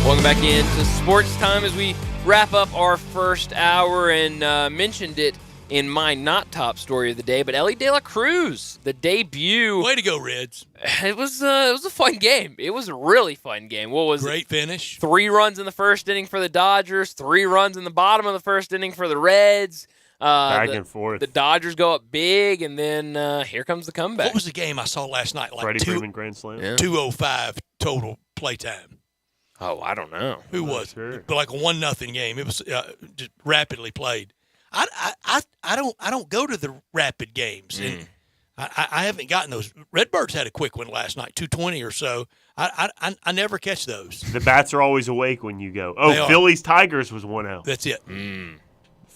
Welcome back into Sports Time as we wrap up our first hour, and mentioned it in my not top story of the day, but Ellie De La Cruz, the debut. Way to go, Reds. It was a fun game. It was a really fun game. What was Great finish. 3 runs in the first inning for the Dodgers, 3 runs in the bottom of the first inning for the Reds. Back and forth. The Dodgers go up big, and then here comes the comeback. What was the game I saw last night? Like Freddie Freeman Grand Slam. Yeah. 2:05 total playtime. Oh, I don't know. Who was it? But like a 1-0 game. It was just rapidly played. I don't go to the rapid games, and I haven't gotten those. Redbirds had a quick one last night, 220 or so. I never catch those. The bats are always awake when you go. Oh, Phillies Tigers was 1-0. That's it.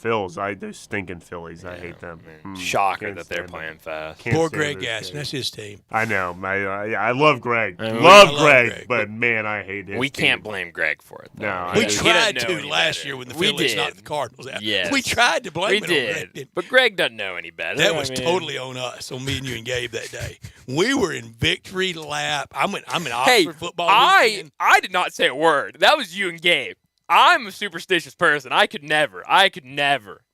Phils, those stinking Phillies. I hate them. Shocker that they're playing fast. Poor Greg Gaston. That's his team. I know. I love Greg. Love Greg, but man, I hate his We team. can't blame Greg for it, though. No, we tried to last year when the Phillies knocked the Cardinals out. Yes. We tried to blame it on Greg. But Greg doesn't know any better. That was totally on us, on me and you and Gabe that day. We were in victory lap. I'm in Oxford football weekend. I did not say a word. That was you and Gabe. I'm a superstitious person. I could never.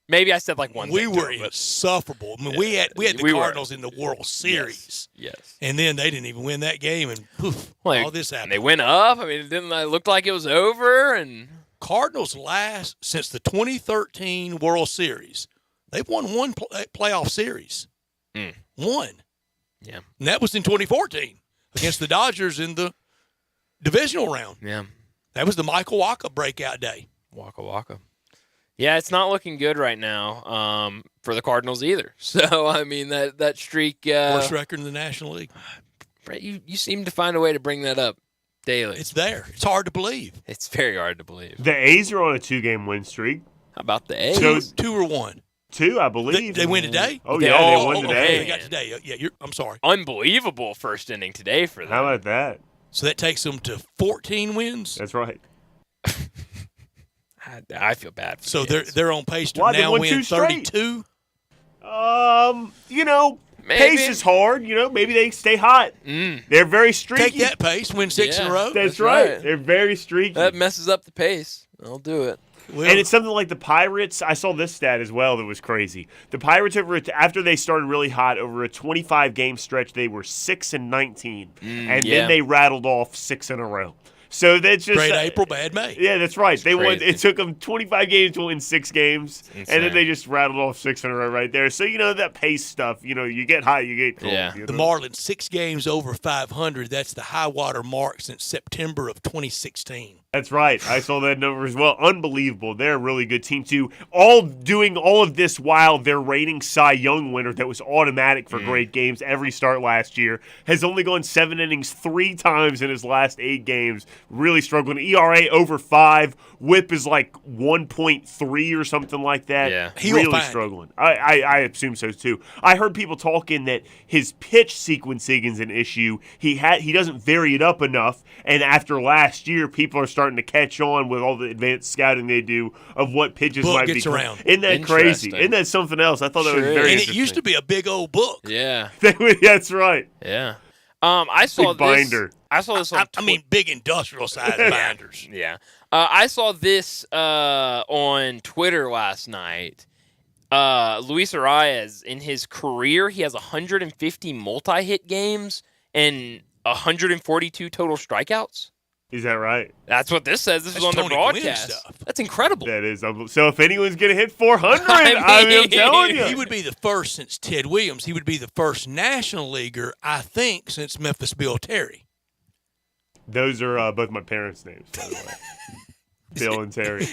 Maybe I said like one we thing. We were insufferable. I mean, we had the Cardinals in the World Series. Yes. And then they didn't even win that game, and poof, all this happened. And they went up. I mean, it didn't look like it was over. And Cardinals last since the 2013 World Series. They've won one playoff series. One. Yeah. And that was in 2014 against the Dodgers in the divisional round. Yeah. That was the Michael Wacha breakout day. Waka. Yeah, it's not looking good right now for the Cardinals either. So, I mean, that streak. Worst record in the National League. Brett, you seem to find a way to bring that up daily. It's there. It's hard to believe. It's very hard to believe. The A's are on a 2-game win streak. How about the A's? So, 2 or 1? 2, I believe. They win today? Oh, yeah, they won today. They got today. Yeah, I'm sorry. Unbelievable first inning today for them. How about that? So that takes them to 14 wins? That's right. I feel bad for So the they're on pace to Why, now won win 2 straight? 32? Pace is hard. Maybe they stay hot. They're very streaky. Take that pace, win 6 in a row. That's right. They're very streaky. That messes up the pace. I'll do it. And it's something like the Pirates. I saw this stat as well that was crazy. The Pirates, after they started really hot, over a 25-game stretch, they were 6-19. And then they rattled off 6 in a row. So that's just great April, bad May. Yeah, that's right. It's they won. crazy. It took them 25 games to win 6 games, and then they just rattled off 6 in a row right there. So that pace stuff. You get hot, you get cold. Yeah. The Marlins 6 games over 500. That's the high water mark since September of 2016. That's right. I saw that number as well. Unbelievable. They're a really good team, too. Doing all of this while their reigning Cy Young winner that was automatic for great games every start last year has only gone 7 innings 3 times in his last 8 games. Really struggling. ERA over 5. WHIP is like 1.3 or something like that. Yeah. Really struggling. I assume so, too. I heard people talking that his pitch sequencing is an issue. He doesn't vary it up enough, and after last year, people are starting to catch on with all the advanced scouting they do of what pitches book might gets be. around. Isn't that crazy? Isn't that something else? I thought that was very And interesting. it used to be a big old book. Yeah. That's right. Yeah. I saw Big binder. I saw this on big industrial size binders. Yeah. I saw this on Twitter last night. Luis Arias, in his career, he has 150 multi-hit games and 142 total strikeouts. Is that right? That's what this says. This is on the broadcast. That's incredible. That is. So if anyone's going to hit 400, I'm telling you. He would be the first since Ted Williams. He would be the first National Leaguer, I think, since Memphis Bill Terry. Those are both my parents' names, by the way. Bill and Terry.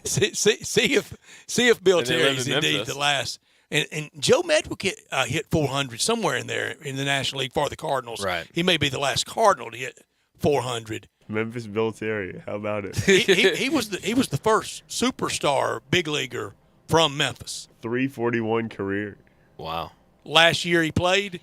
see if Bill Terry is indeed the last. And Joe Medwick hit 400 somewhere in there in the National League for the Cardinals. Right. He may be the last Cardinal to hit 400. Memphis Bill Terry. How about it? he was the first superstar big leaguer from Memphis. 341 career. Wow. Last year he played?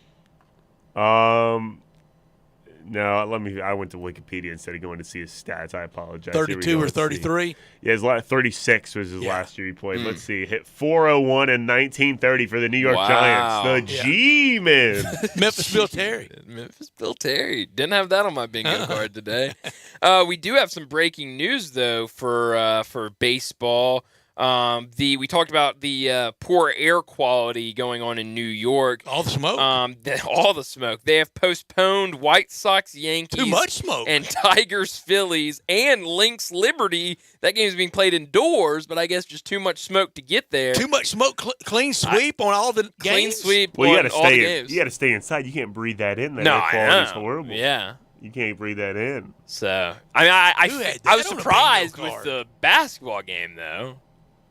No, I went to Wikipedia instead of going to see his stats. I apologize. 32 or 33? Yeah, his 36 was his last year he played. Let's see. Hit 401 in 1930 for the New York Giants. The G-Men. Memphis Bill Terry. Memphis Bill Terry. Didn't have that on my bingo card today. We do have some breaking news, though, for baseball. We talked about the poor air quality going on in New York. All the smoke. All the smoke. They have postponed White Sox Yankees. Too much smoke. And Tigers Phillies and Lynx Liberty. That game is being played indoors, but I guess just too much smoke to get there. Too much smoke. Clean sweep on all the games. Clean sweep. Well, on all the games. You got to stay inside. You can't breathe that in. That no, air quality is horrible. Yeah. You can't breathe that in. So I was surprised with the basketball game, though.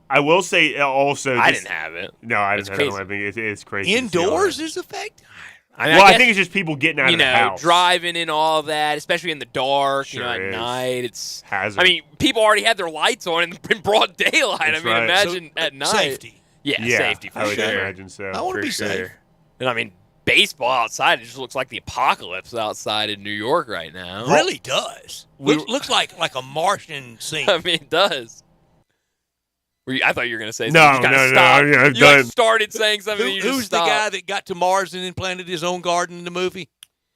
I will say also. I didn't have it. No, I didn't have it. It's crazy. Indoors is effective. I think it's just people getting out of the house. Driving and all that, especially in the dark, Sure at night. It's hazard. I mean, people already had their lights on in broad daylight. That's right. Imagine at night. Safety. Yeah, safety for I would sure. imagine so. I want to be safe. And I mean, baseball outside, it just looks like the apocalypse outside in New York right now. It really does. Looks like a Martian scene. I mean, it does. I thought you were going to say no. something. Yeah, you started saying something. Who's the guy that got to Mars and then planted his own garden in the movie?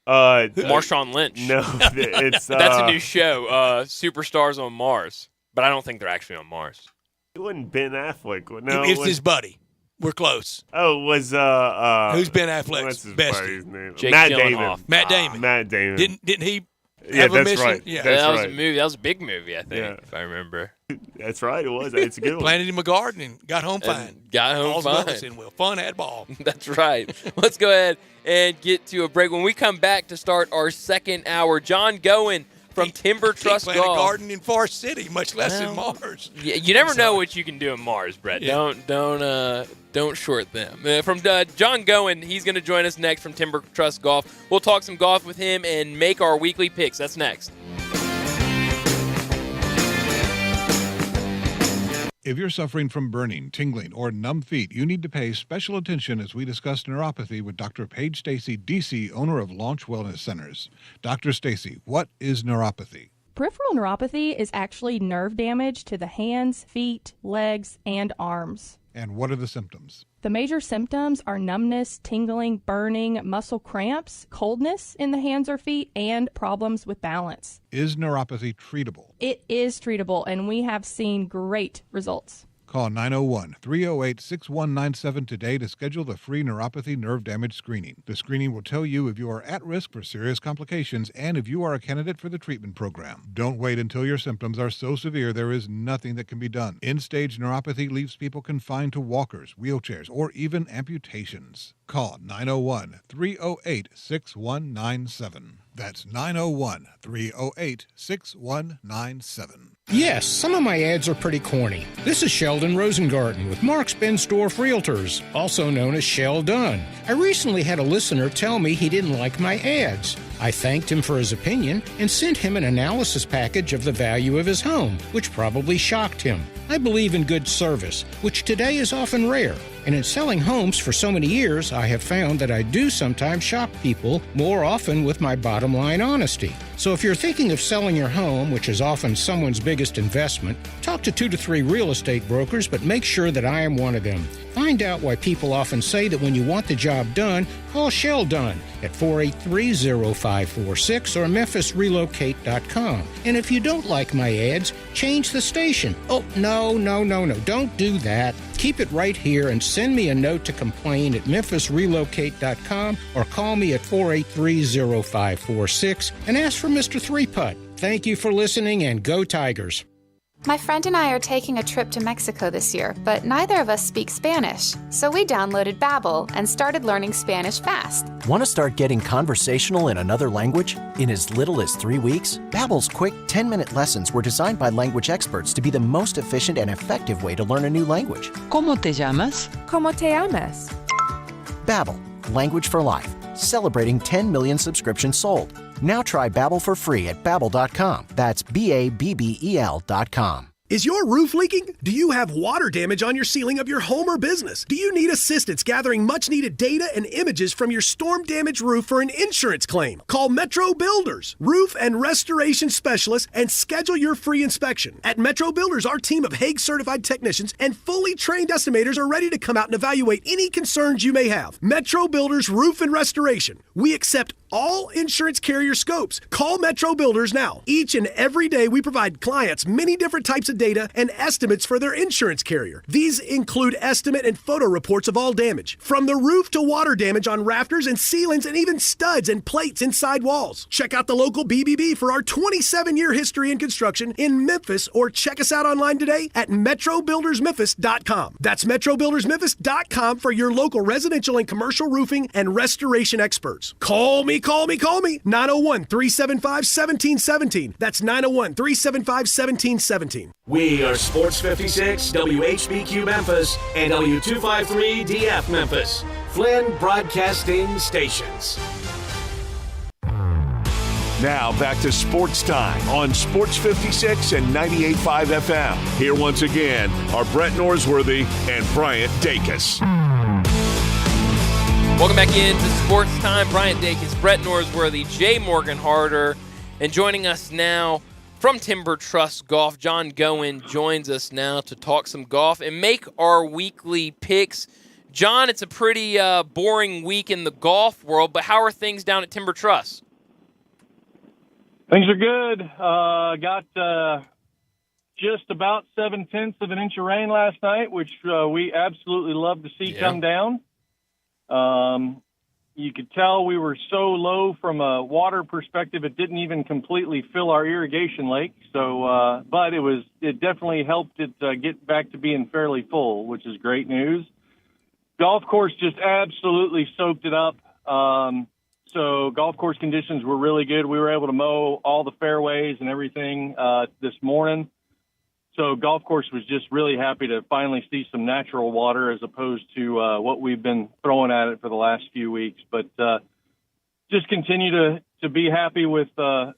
Marshawn Lynch. No, it's that's a new show. Superstars on Mars, but I don't think they're actually on Mars. It wasn't Ben Affleck. No, it's his buddy. We're close. Oh, it was who's Ben Affleck's what's his best? buddy's name? Jake Matt Gyllenhaal. Damon. Matt Damon. Didn't he? Yeah, have a that's mission? right. Yeah, that was a movie. That was a big movie, I think, if I remember. That's right. It was. It's a good one. Planted him a garden and got home fine. Got home fine. Fun had ball. That's right. Let's go ahead and get to a break. When we come back to start our second hour, John Goen from Timber Trust Golf. Golf. A garden in Forest City, much less in Mars. Yeah, you never know what you can do in Mars, Brett. Yeah. Don't short them. From John Goen, he's going to join us next from Timber Trust Golf. We'll talk some golf with him and make our weekly picks. That's next. If you're suffering from burning, tingling, or numb feet, you need to pay special attention as we discuss neuropathy with Dr. Paige Stacy, D.C., owner of Launch Wellness Centers. Dr. Stacy, what is neuropathy? Peripheral neuropathy is actually nerve damage to the hands, feet, legs, and arms. And what are the symptoms? The major symptoms are numbness, tingling, burning, muscle cramps, coldness in the hands or feet, and problems with balance. Is neuropathy treatable? It is treatable, and we have seen great results. Call 901-308-6197 today to schedule the free neuropathy nerve damage screening. The screening will tell you if you are at risk for serious complications and if you are a candidate for the treatment program. Don't wait until your symptoms are so severe there is nothing that can be done. End-stage neuropathy leaves people confined to walkers, wheelchairs, or even amputations. Call 901-308-6197. That's 901-308-6197. Yes, some of my ads are pretty corny. This is Sheldon Rosengarten with Mark's Bensdorf Realtors, also known as Shell Dunn. I recently had a listener tell me he didn't like my ads. I thanked him for his opinion and sent him an analysis package of the value of his home, which probably shocked him. I believe in good service, which today is often rare. And in selling homes for so many years, I have found that I do sometimes shock people more often with my bottom line honesty. So if you're thinking of selling your home, which is often someone's biggest investment, talk to 2 to 3 real estate brokers, but make sure that I am one of them. Find out why people often say that when you want the job done, call Shell Dunn at 483-0546 or memphisrelocate.com. And if you don't like my ads, change the station. Oh, no, don't do that. Keep it right here and send me a note to complain at memphisrelocate.com or call me at 483-0546 and ask for Mr. Three Putt. Thank you for listening, and go Tigers. My friend and I are taking a trip to Mexico this year, but neither of us speak Spanish. So we downloaded Babbel and started learning Spanish fast. Want to start getting conversational in another language? In as little as 3 weeks, Babbel's quick 10-minute lessons were designed by language experts to be the most efficient and effective way to learn a new language. ¿Cómo te llamas? ¿Cómo te llamas? Babbel, language for life. Celebrating 10 million subscriptions sold. Now try Babbel for free at Babbel.com. That's BABBEL.com. Is your roof leaking? Do you have water damage on your ceiling of your home or business? Do you need assistance gathering much-needed data and images from your storm-damaged roof for an insurance claim? Call Metro Builders, roof and restoration specialists, and schedule your free inspection. At Metro Builders, our team of Hague-certified technicians and fully trained estimators are ready to come out and evaluate any concerns you may have. Metro Builders Roof and Restoration. We accept all insurance carrier scopes. Call Metro Builders now. Each and every day, we provide clients many different types of data and estimates for their insurance carrier. These include estimate and photo reports of all damage, from the roof to water damage on rafters and ceilings and even studs and plates inside walls. Check out the local BBB for our 27-year history in construction in Memphis, or check us out online today at metrobuildersmemphis.com. That's metrobuildersmemphis.com for your local residential and commercial roofing and restoration experts. Call me. 901-375-1717. That's 901-375-1717. We are Sports 56, WHBQ Memphis, and W253DF Memphis. Flynn Broadcasting Stations. Now back to Sports Time on Sports 56 and 98.5 FM. Here once again are Brett Norsworthy and Bryant Dacus. Welcome back into Sports Time. Bryant Dacus, Brett Norsworthy, Jay Morgan Harder, and joining us now from Timber Trust Golf, John Goen joins us now to talk some golf and make our weekly picks. John, it's a pretty boring week in the golf world, but how are things down at Timber Trust? Things are good. Got just about 7/10 of an inch of rain last night, which we absolutely love to see come down. You could tell we were so low from a water perspective, it didn't even completely fill our irrigation lake. So, but it definitely helped it get back to being fairly full, which is great news. Golf course just absolutely soaked it up. So golf course conditions were really good. We were able to mow all the fairways and everything this morning. So golf course was just really happy to finally see some natural water as opposed to what we've been throwing at it for the last few weeks. But just continue to be happy with the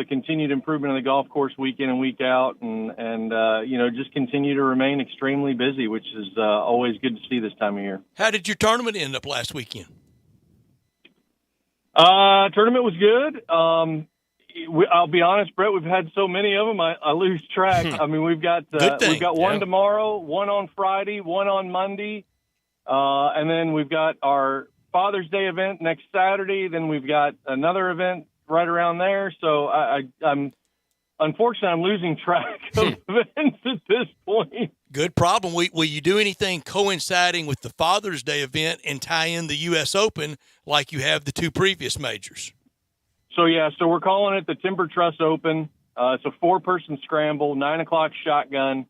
continued improvement of the golf course week in and week out, and just continue to remain extremely busy, which is always good to see this time of year. How did your tournament end up last weekend? Tournament was good. I'll be honest, Brett, we've had so many of them, I lose track. I mean, we've got one tomorrow, one on Friday, one on Monday, and then we've got our Father's Day event next Saturday. Then we've got another event right around there. So I'm losing track of events at this point. Good problem. Will you do anything coinciding with the Father's Day event and tie in the U.S. Open like you have the two previous majors? So we're calling it the Timber Trust Open. It's a 4-person scramble, 9 o'clock shotgun.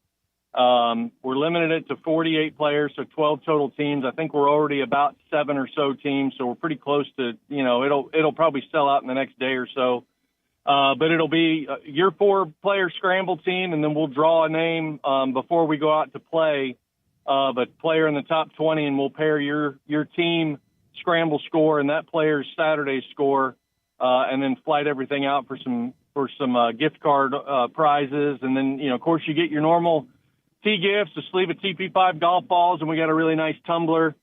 We're limited it to 48 players, so 12 total teams. I think we're already about 7 or so teams, so we're pretty close to, it'll probably sell out in the next day or so. But it'll be your 4-player scramble team, and then we'll draw a name before we go out to play, but player in the top 20, and we'll pair your team scramble score and that player's Saturday score. And then flight everything out for some gift card prizes. And then, of course, you get your normal tee gifts, a sleeve of TP5 golf balls, and we got a really nice tumbler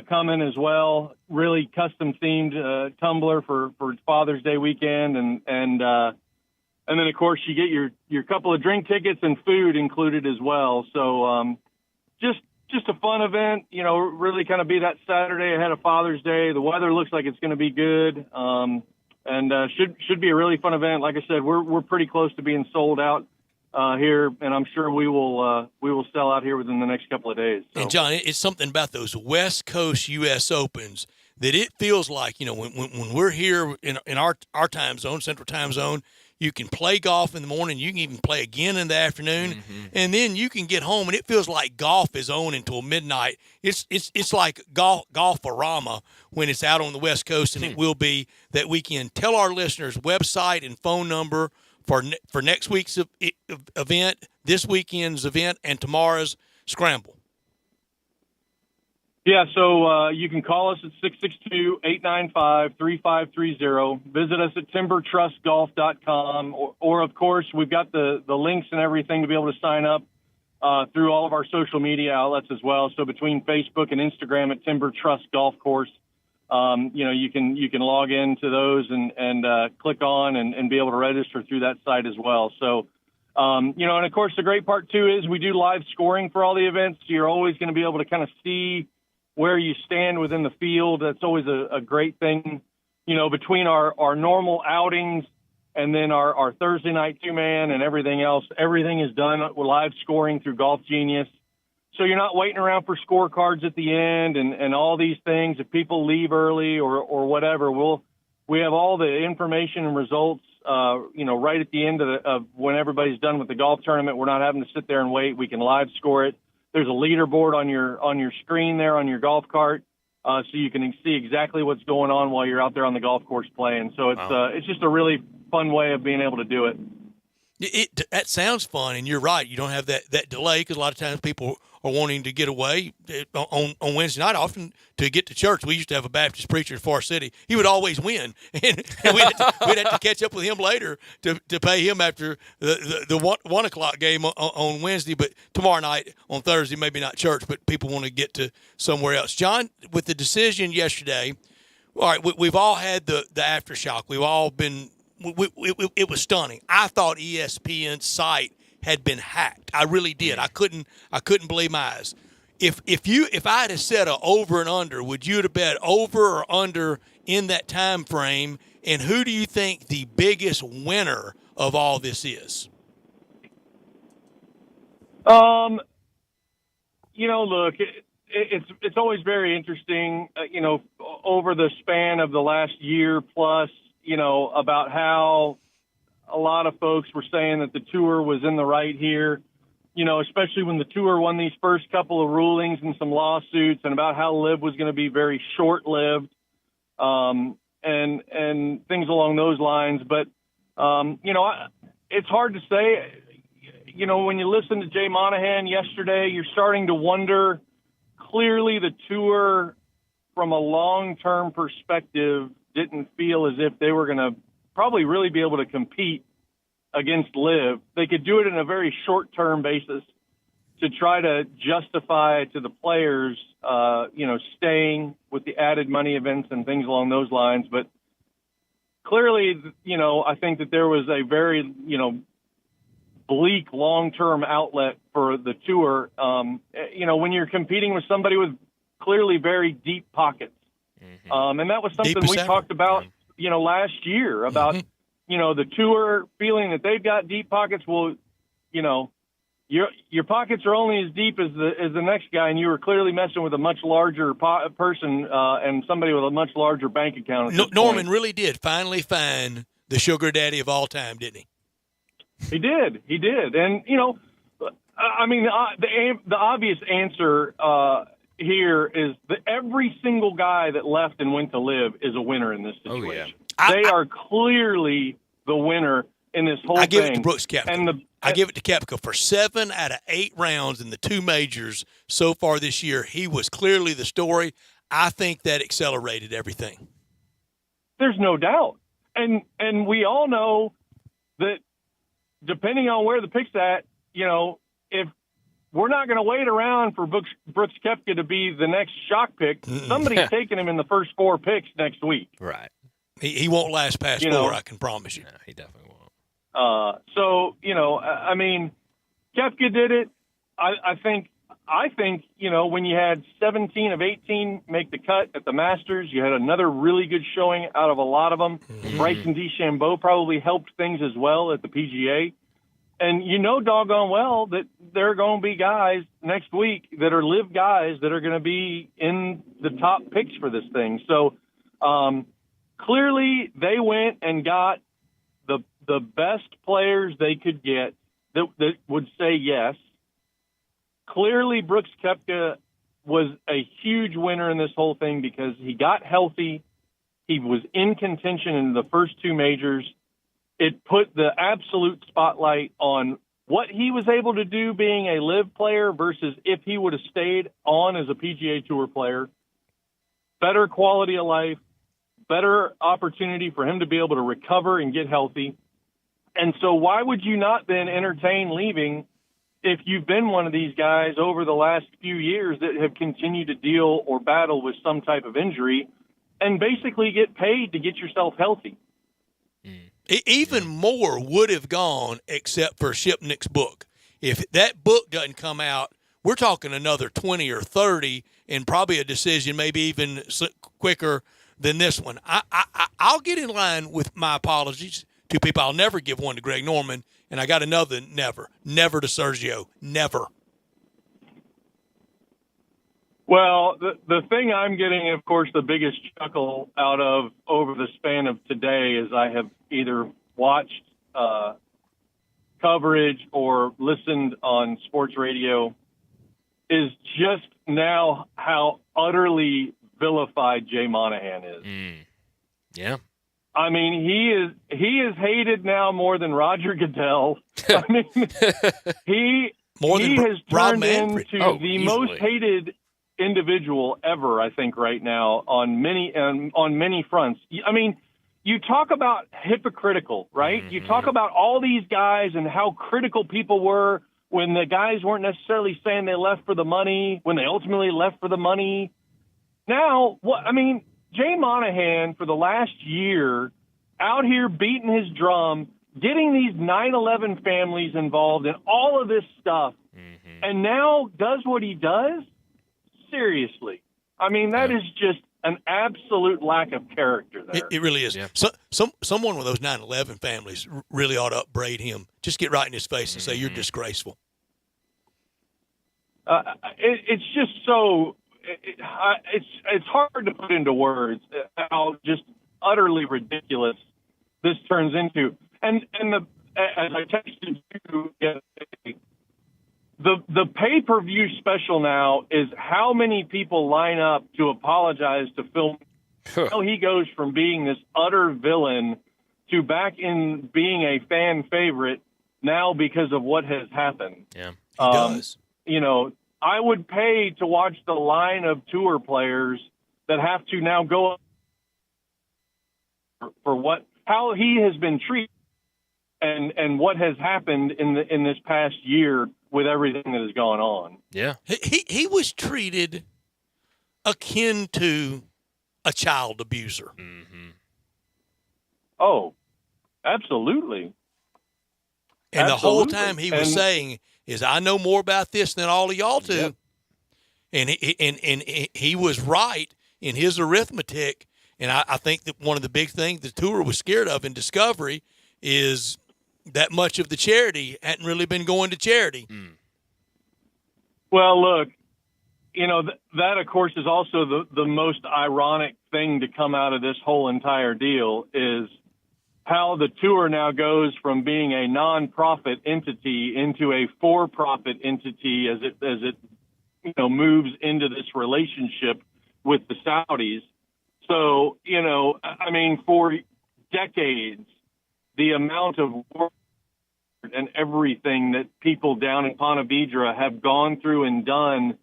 coming as well. Really custom themed tumbler for Father's Day weekend, and then of course you get your couple of drink tickets and food included as well. So just a fun event, really kind of be that Saturday ahead of Father's Day. The weather looks like it's going to be good, and should be a really fun event. Like I said, we're pretty close to being sold out here, and I'm sure we will sell out here within the next couple of days. So. And John, it's something about those West Coast U.S. Opens that it feels like, when we're here in our time zone, Central Time Zone, you can play golf in the morning. You can even play again in the afternoon, and then you can get home, and it feels like golf is on until midnight. It's like golf-a-rama when it's out on the West Coast, and it will be that weekend. Tell our listeners website and phone number for next week's event, this weekend's event, and tomorrow's scramble. Yeah, so you can call us at 662-895-3530. Visit us at timbertrustgolf.com. Or, of course, we've got the links and everything to be able to sign up through all of our social media outlets as well. So between Facebook and Instagram at Timber Trust Golf Course, you can log into those and click on and be able to register through that site as well. So, and, of course, the great part, too, is we do live scoring for all the events. So you're always going to be able to kind of see where you stand within the field. That's always a great thing, between our normal outings and then our Thursday night 2-man and everything else. Everything is done with live scoring through Golf Genius. So you're not waiting around for scorecards at the end and all these things. If people leave early or whatever, we have all the information and results, right at the end of when everybody's done with the golf tournament. We're not having to sit there and wait. We can live score it. There's a leaderboard on your screen there on your golf cart, so you can see exactly what's going on while you're out there on the golf course playing. So it's just a really fun way of being able to do it. That sounds fun, and you're right. You don't have that delay because a lot of times people are wanting to get away on Wednesday night. Often to get to church, we used to have a Baptist preacher in Far City. He would always win, and we'd have to catch up with him later to pay him after the 1 o'clock game on Wednesday. But tomorrow night on Thursday, maybe not church, but people want to get to somewhere else. John, with the decision yesterday, all right, we've all had the aftershock. We've all been. It was stunning. I thought ESPN's site had been hacked. I really did. I couldn't believe my eyes. If I had said a over and under, would you have bet over or under in that time frame? And who do you think the biggest winner of all this is? Look, it's always very interesting. Over the span of the last year plus. About how a lot of folks were saying that the tour was in the right here, especially when the tour won these first couple of rulings and some lawsuits, and about how LIV was going to be very short-lived, and things along those lines. But, it's hard to say. When you listen to Jay Monahan yesterday, you're starting to wonder, clearly the tour from a long-term perspective didn't feel as if they were going to probably really be able to compete against LIV. They could do it in a very short-term basis to try to justify to the players, staying with the added money events and things along those lines. But clearly, I think that there was a very, bleak long-term outlet for the tour. When you're competing with somebody with clearly very deep pockets. And that was something we talked about, last year about, the tour feeling that they've got deep pockets. Well, your pockets are only as deep as the next guy, and you were clearly messing with a much larger person and somebody with a much larger bank account. Norman really did finally find the sugar daddy of all time, didn't he? He did. And, the obvious answer here is that every single guy that left and went to LIV is a winner in this situation. Oh, yeah. They are clearly the winner in this whole thing. I give it to Brooks Koepka. I give it to Koepka for 7 out of 8 rounds in the 2 majors so far this year. He was clearly the story. I think that accelerated everything. There's no doubt. And we all know that depending on where the pick's at, if we're not going to wait around for Brooks Koepka to be the next shock pick. Somebody's taking him in the first 4 picks next week. Right. He won't last past 4, I can promise you. No, he definitely won't. So, I mean, Koepka did it. I think, when you had 17 of 18 make the cut at the Masters, you had another really good showing out of a lot of them. Bryson DeChambeau probably helped things as well at the PGA. And doggone well that there are going to be guys next week that are live guys that are going to be in the top picks for this thing. So clearly they went and got the best players they could get that would say yes. Clearly Brooks Koepka was a huge winner in this whole thing because he got healthy. He was in contention in the first 2 majors. It put the absolute spotlight on what he was able to do being a live player versus if he would have stayed on as a PGA Tour player. Better quality of life, better opportunity for him to be able to recover and get healthy. And so why would you not then entertain leaving if you've been one of these guys over the last few years that have continued to deal or battle with some type of injury and basically get paid to get yourself healthy? Even more would have gone except for Shipnick's book. If that book doesn't come out, we're talking another 20 or 30 and probably a decision maybe even quicker than this one. I'll get in line with my apologies to people. I'll never give one to Greg Norman, and I got another never. Never to Sergio. Never. Well, the thing I'm getting, of course, the biggest chuckle out of over the span of today is I have either watched coverage or listened on sports radio is just now how utterly vilified Jay Monahan is. Yeah. I mean, he is hated now more than Roger Goodell. I mean, he has turned into the most hated individual ever, I think, right now on many fronts. I mean, you talk about hypocritical, right? You talk about all these guys and how critical people were when the guys weren't necessarily saying they left for the money, when they ultimately left for the money. Now, Jay Monahan for the last year out here beating his drum, getting these 9/11 families involved in all of this stuff, and now does what he does? Seriously. I mean, that is just an absolute lack of character there. It really is. Yeah. Someone with those 9/11 families really ought to upbraid him. Just get right in his face and say, you're disgraceful. It's just so it's hard to put into words how just utterly ridiculous this turns into. And as I texted you yesterday, the pay-per-view special now is how many people line up to apologize to Phil. How he goes from being this utter villain to back in being a fan favorite now because of what has happened. Yeah, he does. I would pay to watch the line of tour players that have to now go up for how he has been treated and what has happened in this past year with everything that has gone on. Yeah. He was treated akin to a child abuser. Oh, absolutely. And the whole time he was saying is, I know more about this than all of y'all do. Yep. And he was right in his arithmetic. And I think that one of the big things the tour was scared of in Discovery is that much of the charity hadn't really been going to charity. Well, look, that, of course, is also the most ironic thing to come out of this whole entire deal is how the tour now goes from being a non-profit entity into a for-profit entity as it moves into this relationship with the Saudis. So, for decades, the amount of work and everything that people down in Ponte Vedra have gone through and done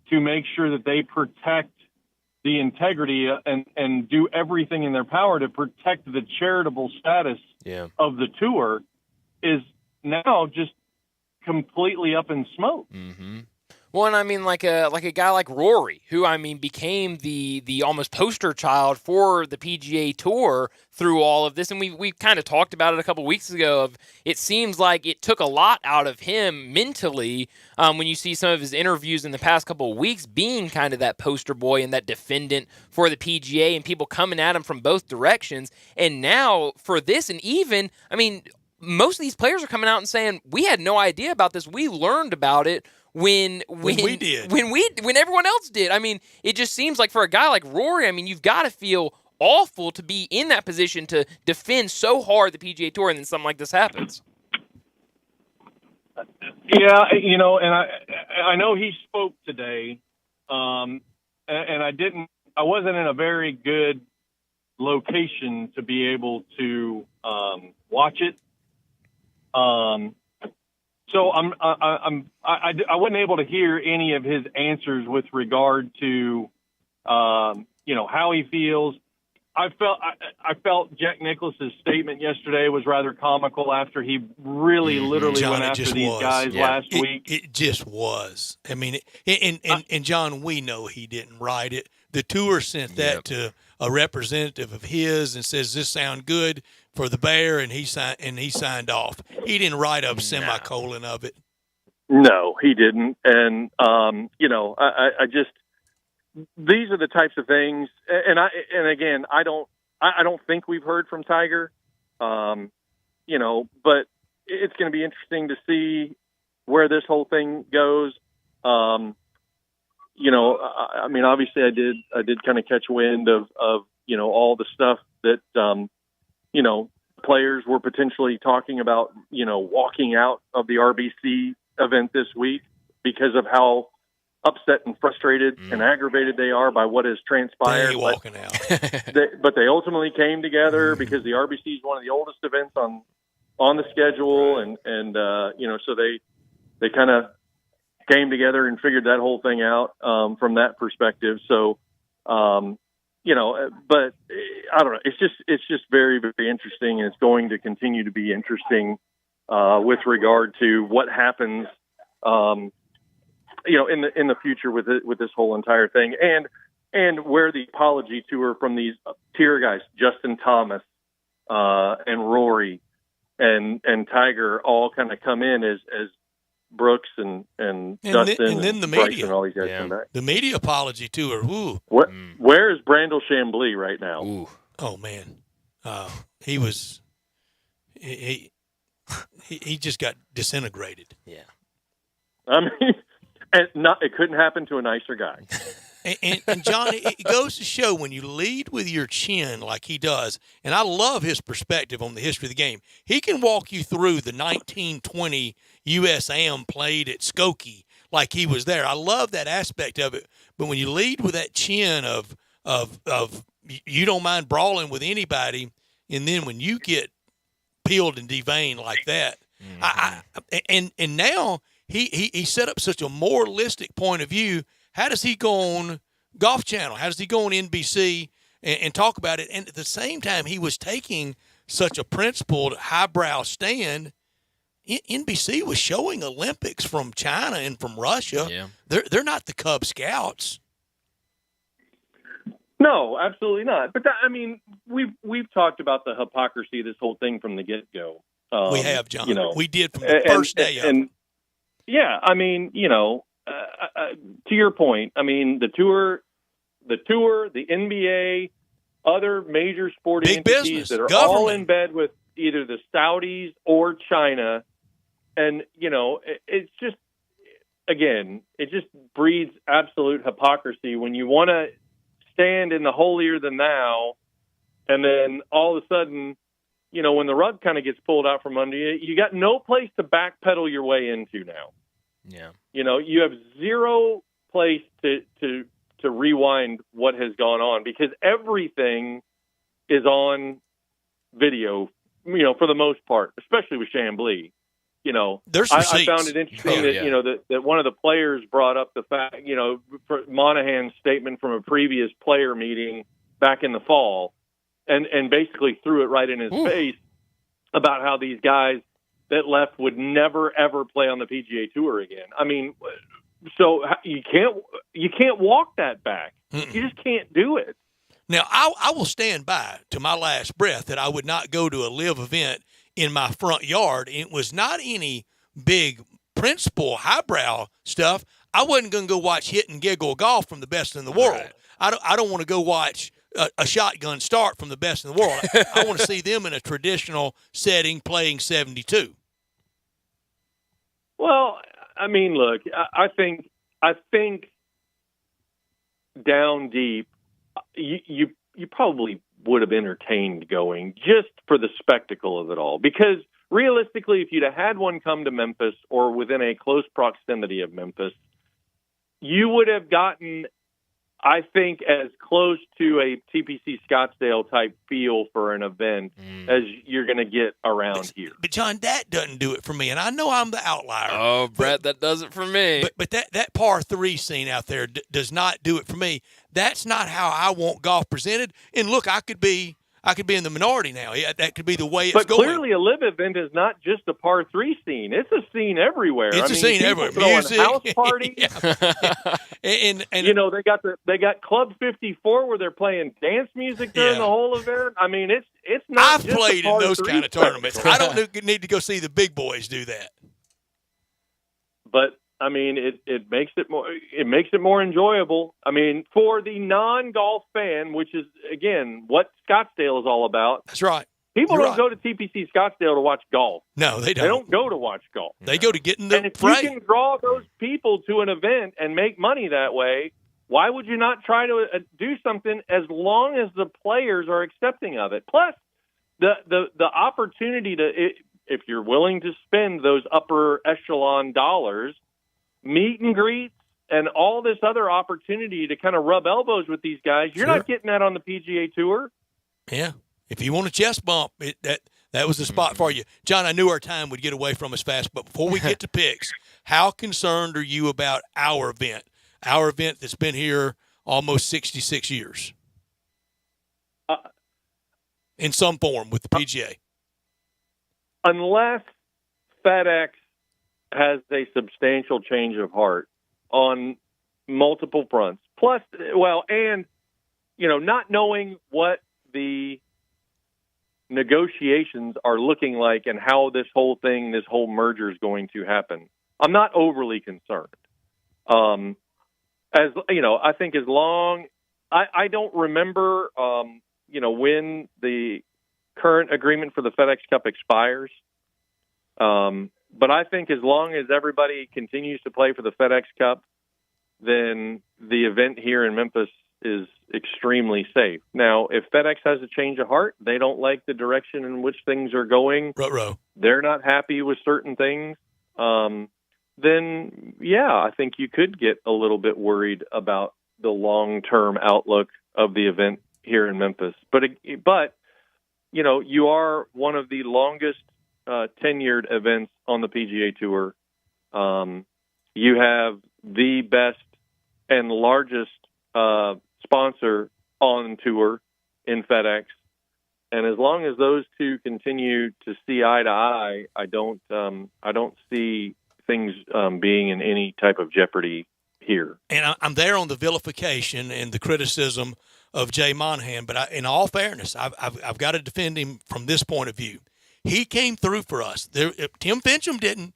to make sure that they protect the integrity and do everything in their power to protect the charitable status of the tour is now just completely up in smoke. Mm-hmm. Well, and I mean, like a guy like Rory, who became the almost poster child for the PGA Tour through all of this, and we kind of talked about it a couple weeks ago. Of it seems like it took a lot out of him mentally when you see some of his interviews in the past couple of weeks, being kind of that poster boy and that defendant for the PGA, and people coming at him from both directions. And now for this, and even most of these players are coming out and saying we had no idea about this. We learned about it when everyone else did. I mean, it just seems like for a guy like Rory, you've got to feel awful to be in that position to defend so hard the PGA Tour, and then something like this happens. Yeah, and I know he spoke today, and I wasn't in a very good location to be able to watch it. So I wasn't able to hear any of his answers with regard to, how he feels. I felt Jack Nicklaus's statement yesterday was rather comical after he really literally John, went after these guys last week. It just was. And John, we know he didn't write it. The tour sent that to a representative of his and says, "This sound good for the Bear," and he signed off. He didn't write a semicolon of it. No, he didn't. And I just, these are the types of things. And again, I don't think we've heard from Tiger. But it's going to be interesting to see where this whole thing goes. Obviously I did kind of catch wind of all the stuff that, players were potentially talking about, walking out of the RBC event this week because of how upset and frustrated and aggravated they are by what has transpired. They ain't walking out. But they ultimately came together because the RBC is one of the oldest events on the schedule. And so they kind of came together and figured that whole thing out from that perspective. So, but I don't know. It's just very, very interesting, and it's going to continue to be interesting with regard to what happens, in the future with this whole entire thing, and where the apology tour from these tier guys, Justin Thomas and Rory and Tiger, all kind of come in as Brooks and Dustin and then the Bryson media and all these guys come back. The media apology tour. Ooh. Where is Brandel Chambly right now? Ooh. Oh man, he was he just got disintegrated. Yeah. It couldn't happen to a nicer guy. And John, it goes to show when you lead with your chin like he does, and I love his perspective on the history of the game. He can walk you through the 1920 USAM played at Skokie like he was there. I love that aspect of it. But when you lead with that chin of you don't mind brawling with anybody, and then when you get peeled and deveined like that, and now he set up such a moralistic point of view. How does he go on Golf Channel? How does he go on NBC and talk about it? And at the same time, he was taking such a principled, highbrow stand. NBC was showing Olympics from China and from Russia. Yeah. They're not the Cub Scouts. No, absolutely not. But we've talked about the hypocrisy of this whole thing from the get-go. We have, John. We did from the first day of it. Yeah, to your point, the tour, the NBA, other major sporting big entities business, that are government. all in bed with either the Saudis or China. And, it's just, again, it just breeds absolute hypocrisy when you want to stand in the holier than thou, and then all of a sudden, when the rug kind of gets pulled out from under you, you got no place to backpedal your way into now. Yeah. You have zero place to rewind what has gone on because everything is on video, for the most part, especially with Chambly. There's I receipts. found it interesting that one of the players brought up the fact, for Monahan's statement from a previous player meeting back in the fall and basically threw it right in his face about how these guys that left would never ever play on the PGA Tour again. I mean, so you can't walk that back. Mm-mm. You just can't do it. Now, I will stand by to my last breath that I would not go to a live event in my front yard. It was not any big principal highbrow stuff. I wasn't going to go watch hit and giggle golf from the best in the world. Right. I don't want to go watch a shotgun start from the best in the world. I want to see them in a traditional setting playing 72. Well, I mean, look, I think down deep, you probably would have entertained going just for the spectacle of it all. Because realistically, if you'd have had one come to Memphis or within a close proximity of Memphis, you would have gotten, I think, as close to a TPC Scottsdale type feel for an event as you're going to get around here. But John, that doesn't do it for me, and I know I'm the outlier. Oh, Brett, that does it for me. But that par 3 scene out there does not do it for me. That's not how I want golf presented. And look, I could be in the minority now. Yeah, that could be the way it's going. But clearly, a live event is not just a par 3 scene. It's a scene everywhere. It's a scene everywhere. Music, house parties. and you know, they got Club 54 where they're playing dance music during the whole event. I mean, it's not. I've just played a par in those 3 kind of tournaments. I don't need to go see the big boys do that. But I mean, it makes it more enjoyable. I mean, for the non-golf fan, which is again what Scottsdale is all about. That's right. People don't go to TPC Scottsdale to watch golf. No, they don't. They don't go to watch golf. They go to get in the And if fray. you can draw those people to an event and make money that way, why would you not try to do something as long as the players are accepting of it? Plus, the opportunity to, if you're willing to spend those upper echelon dollars, meet and greets, and all this other opportunity to kind of rub elbows with these guys, you're not getting that on the PGA Tour. Yeah. If you want a chest bump, that was the spot for you. John, I knew our time would get away from us fast, but before we get to picks, how concerned are you about our event that's been here almost 66 years in some form with the PGA? Unless FedEx has a substantial change of heart on multiple fronts. Plus, and, not knowing what the negotiations are looking like and how this whole merger is going to happen, I'm not overly concerned. As you know, I think as long I don't remember, when the current agreement for the FedEx Cup expires. But I think as long as everybody continues to play for the FedEx Cup, then the event here in Memphis is extremely safe. Now, if FedEx has a change of heart, they don't like the direction in which things are going, they're not happy with certain things, then, I think you could get a little bit worried about the long-term outlook of the event here in Memphis. But you are one of the longest tenured events on the PGA Tour. You have the best and largest sponsor on tour in FedEx, and as long as those two continue to see eye to eye, I don't see things being in any type of jeopardy here. And I'm there on the vilification and the criticism of Jay Monahan, but in all fairness, I've got to defend him from this point of view. He came through for us. Tim Fincham didn't.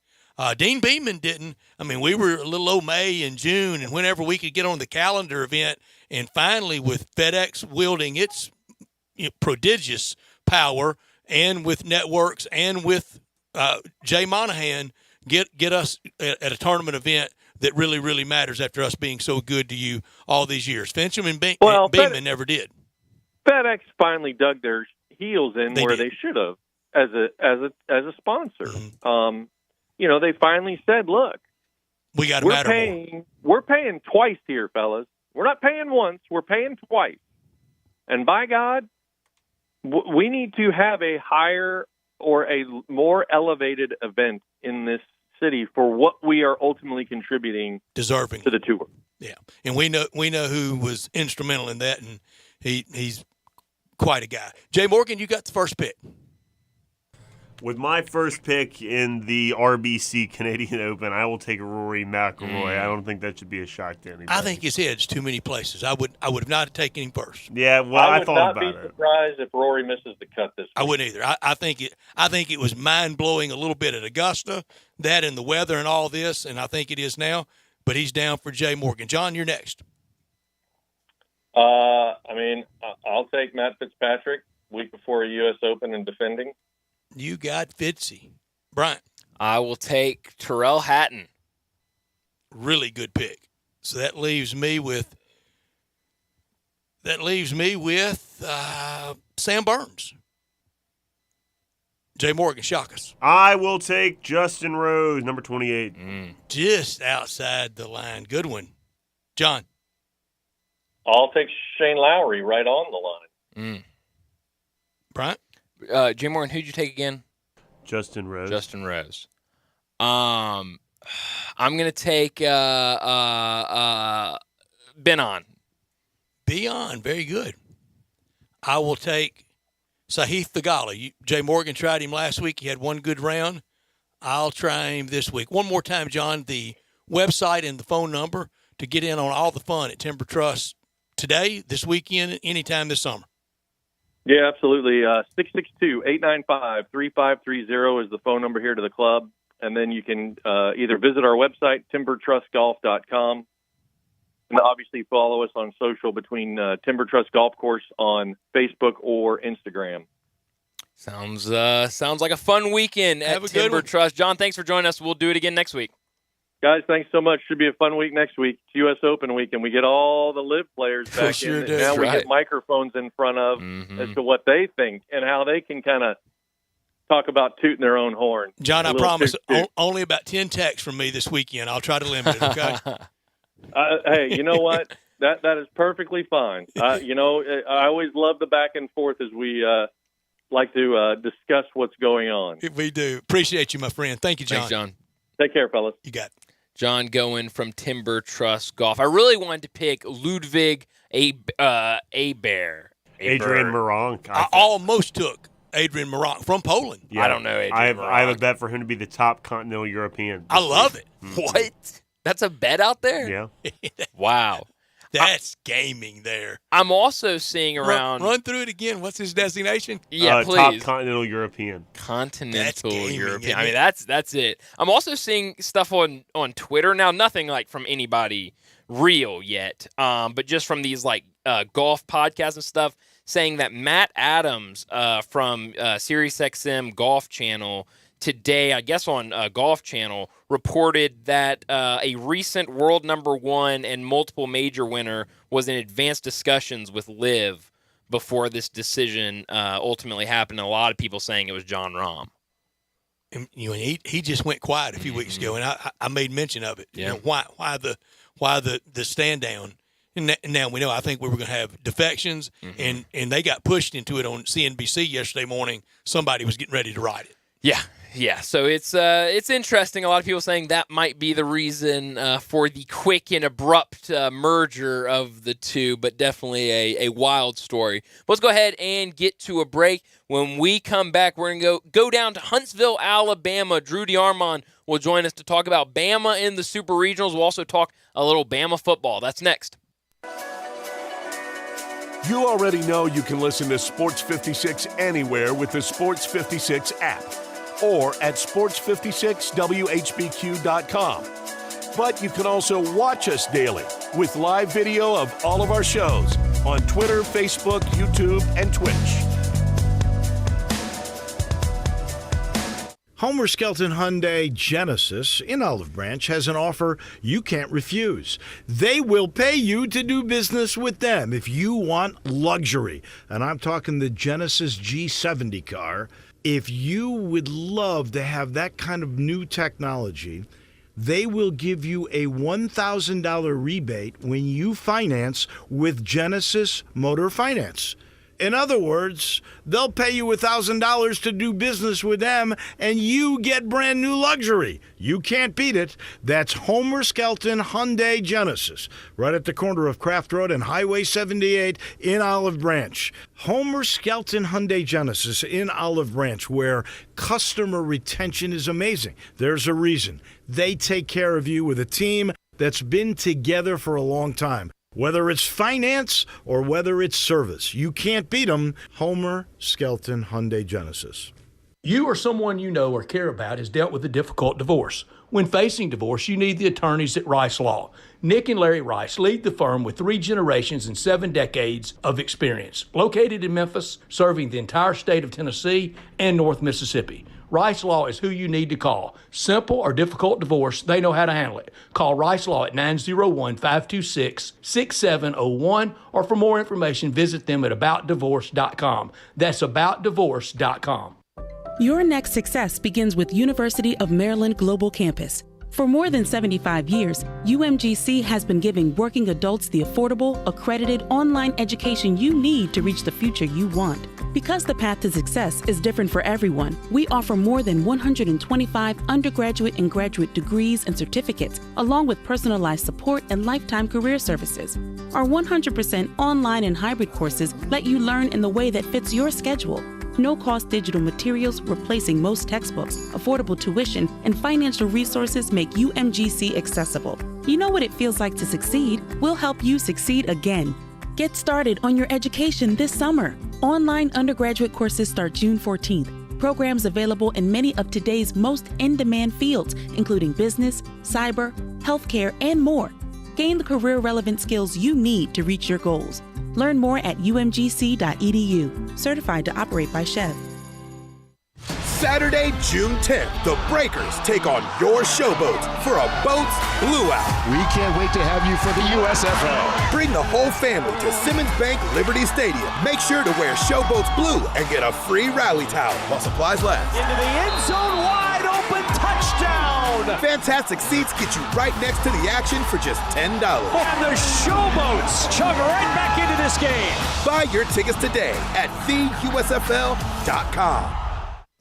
Dean Beeman didn't. I mean, we were a little old May and June, and whenever we could get on the calendar event, and finally with FedEx wielding its prodigious power, and with networks, and with Jay Monahan, get us at a tournament event that really, really matters after us being so good to you all these years. Fincham and Beeman never did. FedEx finally dug their heels in where they should have as a sponsor. Mm-hmm. They finally said, "Look, we got to matter more. We're paying twice here, fellas. We're not paying once. We're paying twice. And by God, we need to have a higher or a more elevated event in this city for what we are ultimately contributing, deserving to the tour." Yeah, and we know who was instrumental in that, and he's quite a guy. Jay Morgan, you got the first pick. With my first pick in the RBC Canadian Open, I will take Rory McIlroy. I don't think that should be a shock to anybody. I think his head's too many places. I would have not taken him first. Yeah, well, I thought about it. I would not be surprised if Rory misses the cut this week. I wouldn't either. I think it was mind-blowing a little bit at Augusta, that and the weather and all this, and I think it is now. But he's down for Jay Morgan. John, you're next. I'll take Matt Fitzpatrick, week before a U.S. Open and defending. You got Fitzy. Bryant. I will take Tyrrell Hatton. Really good pick. So that leaves me with Sam Burns. Jay Morgan, shock us. I will take Justin Rose, number 28. Just outside the line. Good one. John. I'll take Shane Lowry right on the line. Bryant? Jay Morgan, who'd you take again? Justin Rose. I'm going to take Ben-On. Ben-On, very good. I will take Sahith Theegala. Jay Morgan tried him last week. He had one good round. I'll try him this week. One more time, John, the website and the phone number to get in on all the fun at Timber Trust today, this weekend, anytime this summer. Yeah, absolutely. 662-895-3530 is the phone number here to the club. And then you can either visit our website, timbertrustgolf.com, and obviously follow us on social between Timber Trust Golf Course on Facebook or Instagram. Sounds like a fun weekend at Timber Trust. John, thanks for joining us. We'll do it again next week. Guys, thanks so much. Should be a fun week next week. It's U.S. Open week, and we get all the live players back in. And now we get microphones in front of as to what they think and how they can kind of talk about tooting their own horn. John, I promise, only about 10 texts from me this weekend. I'll try to limit it, okay? Hey, you know what? That is perfectly fine. I always love the back and forth as we like to discuss what's going on. We do. Appreciate you, my friend. Thank you, John. Thanks, John. Take care, fellas. You got it. John going from Timber Trust Golf. I really wanted to pick Ludwig Adrian Meronk. I almost took Adrian Meronk from Poland. Yeah, I don't know Adrian I have a bet for him to be the top continental European. I love it. What? That's a bet out there? Yeah. Wow. That's gaming there. I'm also seeing around. Run through it again. What's his designation? Yeah, please. Top continental European. Continental gaming, European. I mean, that's it. I'm also seeing stuff on Twitter now. Nothing like from anybody real yet, but just from these like golf podcasts and stuff, saying that Matt Adams from SiriusXM Golf Channel today, I guess on Golf Channel, reported that a recent world #1 and multiple major winner was in advanced discussions with Liv before this decision ultimately happened. And a lot of people saying it was Jon Rahm. And, he just went quiet a few weeks ago, and I made mention of it. Yeah. Why the stand down? And now we know. I think we were going to have defections, and they got pushed into it on CNBC yesterday morning. Somebody was getting ready to write it. Yeah. So it's interesting. A lot of people saying that might be the reason for the quick and abrupt merger of the two, but definitely a wild story. Let's go ahead and get to a break. When we come back, we're going to go down to Huntsville, Alabama. Drew DeArmond will join us to talk about Bama in the Super Regionals. We'll also talk a little Bama football. That's next. You already know you can listen to Sports 56 anywhere with the Sports 56 app, or at sports56whbq.com. But you can also watch us daily with live video of all of our shows on Twitter, Facebook, YouTube, and Twitch. Homer Skelton Hyundai Genesis in Olive Branch has an offer you can't refuse. They will pay you to do business with them if you want luxury. And I'm talking the Genesis G70 car. If you would love to have that kind of new technology, they will give you a $1,000 rebate when you finance with Genesis Motor Finance. In other words, they'll pay you $1,000 to do business with them, and you get brand new luxury. You can't beat it. That's Homer Skelton Hyundai Genesis, right at the corner of Craft Road and Highway 78 in Olive Branch. Homer Skelton Hyundai Genesis in Olive Branch, where customer retention is amazing. There's a reason. They take care of you with a team that's been together for a long time. Whether it's finance or whether it's service, you can't beat them. Homer Skelton Hyundai Genesis. You or someone you know or care about has dealt with a difficult divorce. When facing divorce, you need the attorneys at Rice Law. Nick and Larry Rice lead the firm with 3 generations and 7 decades of experience. Located in Memphis, serving the entire state of Tennessee and North Mississippi. Rice Law is who you need to call. Simple or difficult divorce, they know how to handle it. Call Rice Law at 901-526-6701, or for more information, visit them at aboutdivorce.com. That's aboutdivorce.com. Your next success begins with University of Maryland Global Campus. For more than 75 years, UMGC has been giving working adults the affordable, accredited online education you need to reach the future you want. Because the path to success is different for everyone, we offer more than 125 undergraduate and graduate degrees and certificates, along with personalized support and lifetime career services. Our 100% online and hybrid courses let you learn in the way that fits your schedule. No-cost digital materials replacing most textbooks, affordable tuition, and financial resources make UMGC accessible. You know what it feels like to succeed. We'll help you succeed again. Get started on your education this summer. Online undergraduate courses start June 14th. Programs available in many of today's most in-demand fields, including business, cyber, healthcare, and more. Gain the career-relevant skills you need to reach your goals. Learn more at umgc.edu. Certified to operate by Chev. Saturday, June 10th, the Breakers take on your Showboats for a boats blue-out. We can't wait to have you for the USFL. Bring the whole family to Simmons Bank Liberty Stadium. Make sure to wear Showboats blue and get a free rally towel while supplies last. Into the end zone, wide open, touchdown! Fantastic seats get you right next to the action for just $10. And the Showboats chug right back into this game. Buy your tickets today at theusfl.com.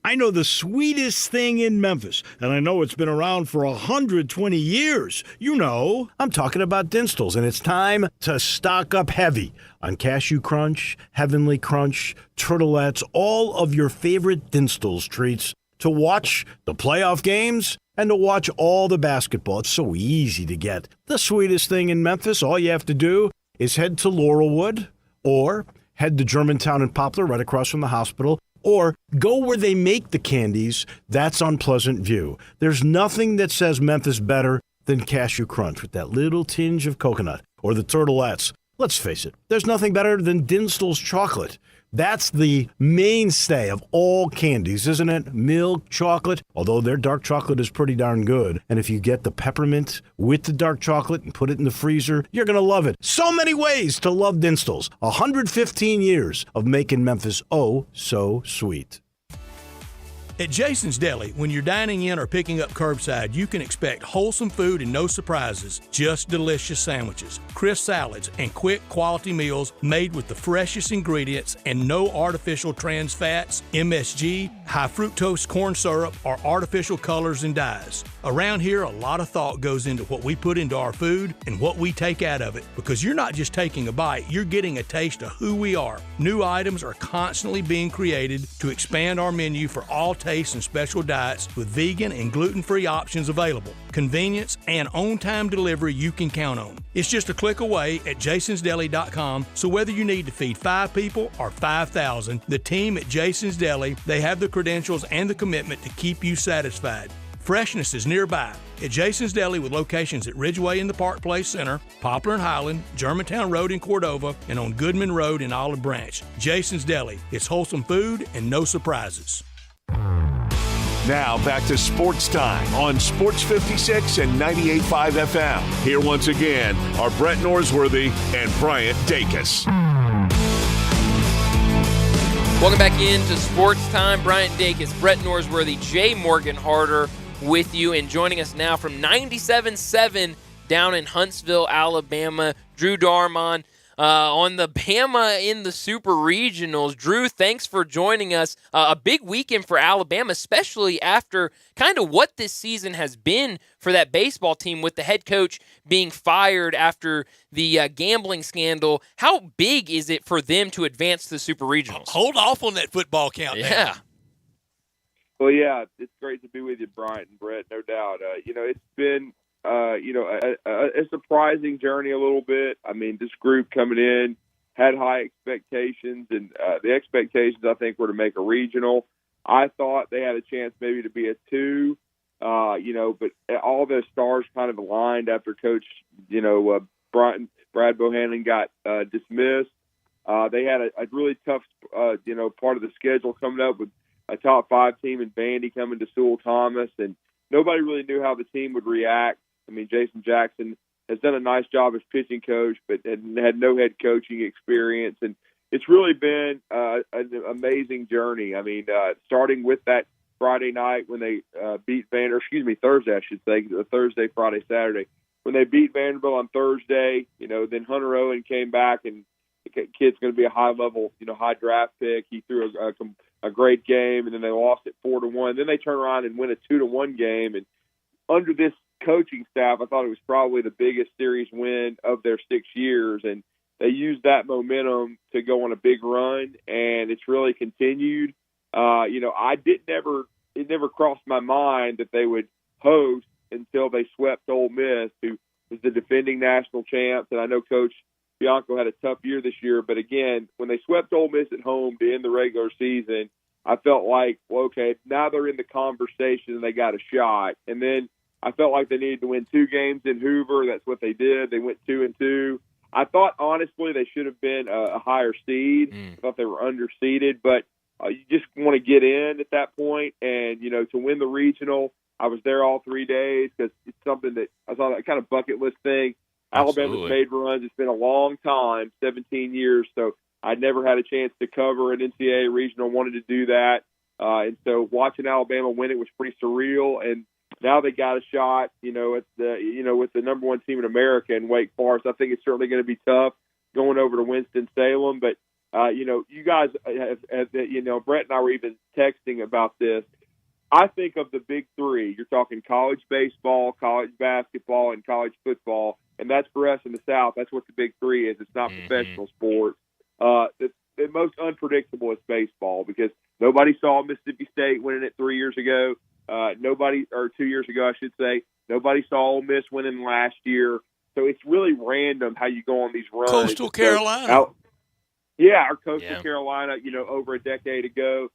I know the sweetest thing in Memphis, and I know it's been around for 120 years. You know, I'm talking about Dinstall's, and it's time to stock up heavy on Cashew Crunch, Heavenly Crunch, Turtlettes, all of your favorite Dinstall's treats to watch the playoff games and to watch all the basketball. It's so easy to get. The sweetest thing in Memphis, all you have to do is head to Laurelwood or head to Germantown and Poplar right across from the hospital, or go where they make the candies. That's on Pleasant View. There's nothing that says Memphis better than Cashew Crunch with that little tinge of coconut, or the Turtlettes. Let's face it, there's nothing better than Dinstall's chocolate. That's the mainstay of all candies, isn't it? Milk chocolate, although their dark chocolate is pretty darn good. And if you get the peppermint with the dark chocolate and put it in the freezer, you're going to love it. So many ways to love Dinstall's. 115 years of making Memphis oh so sweet. At Jason's Deli, when you're dining in or picking up curbside, you can expect wholesome food and no surprises, just delicious sandwiches, crisp salads, and quick quality meals made with the freshest ingredients and no artificial trans fats, MSG, high fructose corn syrup, or artificial colors and dyes. Around here, a lot of thought goes into what we put into our food and what we take out of it, because you're not just taking a bite, you're getting a taste of who we are. New items are constantly being created to expand our menu for all tastes and special diets, with vegan and gluten-free options available. Convenience and on-time delivery you can count on. It's just a click away at jasonsdeli.com, so whether you need to feed 5 people or 5,000, the team at Jason's Deli, they have the credentials and the commitment to keep you satisfied. Freshness is nearby at Jason's Deli, with locations at Ridgeway in the Park Place Center, Poplar and Highland, Germantown Road in Cordova, and on Goodman Road in Olive Branch. Jason's Deli. It's wholesome food and no surprises. Now back to Sports Time on Sports 56 and 98.5 FM. Here once again are Brett Norsworthy and Bryant Dacus. Welcome back into Sports Time. Bryant Dacus, Brett Norsworthy, Jay Morgan Harder with you, and joining us now from 97.7 down in Huntsville, Alabama, Drew Darmon. on the Bama in the Super Regionals. Drew, thanks for joining us. A big weekend for Alabama, especially after kind of what this season has been for that baseball team with the head coach being fired after the gambling scandal. How big is it for them to advance to the Super Regionals? Hold off on that football countdown. Yeah. Well, yeah, it's great to be with you, Bryant and Brett, no doubt. It's been, a surprising journey a little bit. I mean, this group coming in had high expectations, and the expectations, I think, were to make a regional. I thought they had a chance maybe to be a 2, but all the stars kind of aligned after Coach, Brad Bohannon got dismissed. They had a really tough, part of the schedule coming up with a top 5 team in Vandy coming to Sewell Thomas, and nobody really knew how the team would react. I mean, Jason Jackson has done a nice job as pitching coach, but had no head coaching experience, and it's really been an amazing journey. I mean, starting with that Friday night when they beat Thursday, I should say, Thursday, Friday, Saturday, when they beat Vanderbilt on Thursday. Then Hunter Owen came back, and the kid's going to be a high-level, high draft pick. He threw a great game, and then they lost it 4-1. Then they turn around and win a 2-1 game. And under this coaching staff, I thought it was probably the biggest series win of their 6 years. And they used that momentum to go on a big run, and it's really continued. It never crossed my mind that they would host until they swept Ole Miss, who was the defending national champs. And I know Coach Bianco had a tough year this year, but again, when they swept Ole Miss at home to end the regular season, I felt like, well, okay, now they're in the conversation and they got a shot. And then I felt like they needed to win 2 games in Hoover. That's what they did. They went 2-2. I thought, honestly, they should have been a higher seed. I thought they were underseeded, but you just want to get in at that point. And, to win the regional, I was there all 3 days because it's something that I saw, that kind of bucket list thing. Alabama's made runs. It's been a long time, 17 years. So I'd never had a chance to cover an NCAA regional, wanted to do that. And so watching Alabama win it was pretty surreal. And now they got a shot, with the number 1 team in America in Wake Forest. I think it's certainly going to be tough going over to Winston-Salem. But, you guys have Brett and I were even texting about this. I think of the big 3. You're talking college baseball, college basketball, and college football. And that's for us in the South. That's what the big 3 is. It's not professional sports. The most unpredictable is baseball because nobody saw Mississippi State winning it 3 years ago. 2 years ago, I should say. Nobody saw Ole Miss winning last year. So it's really random how you go on these runs. Coastal Carolina. Our Coastal Carolina, over a decade ago.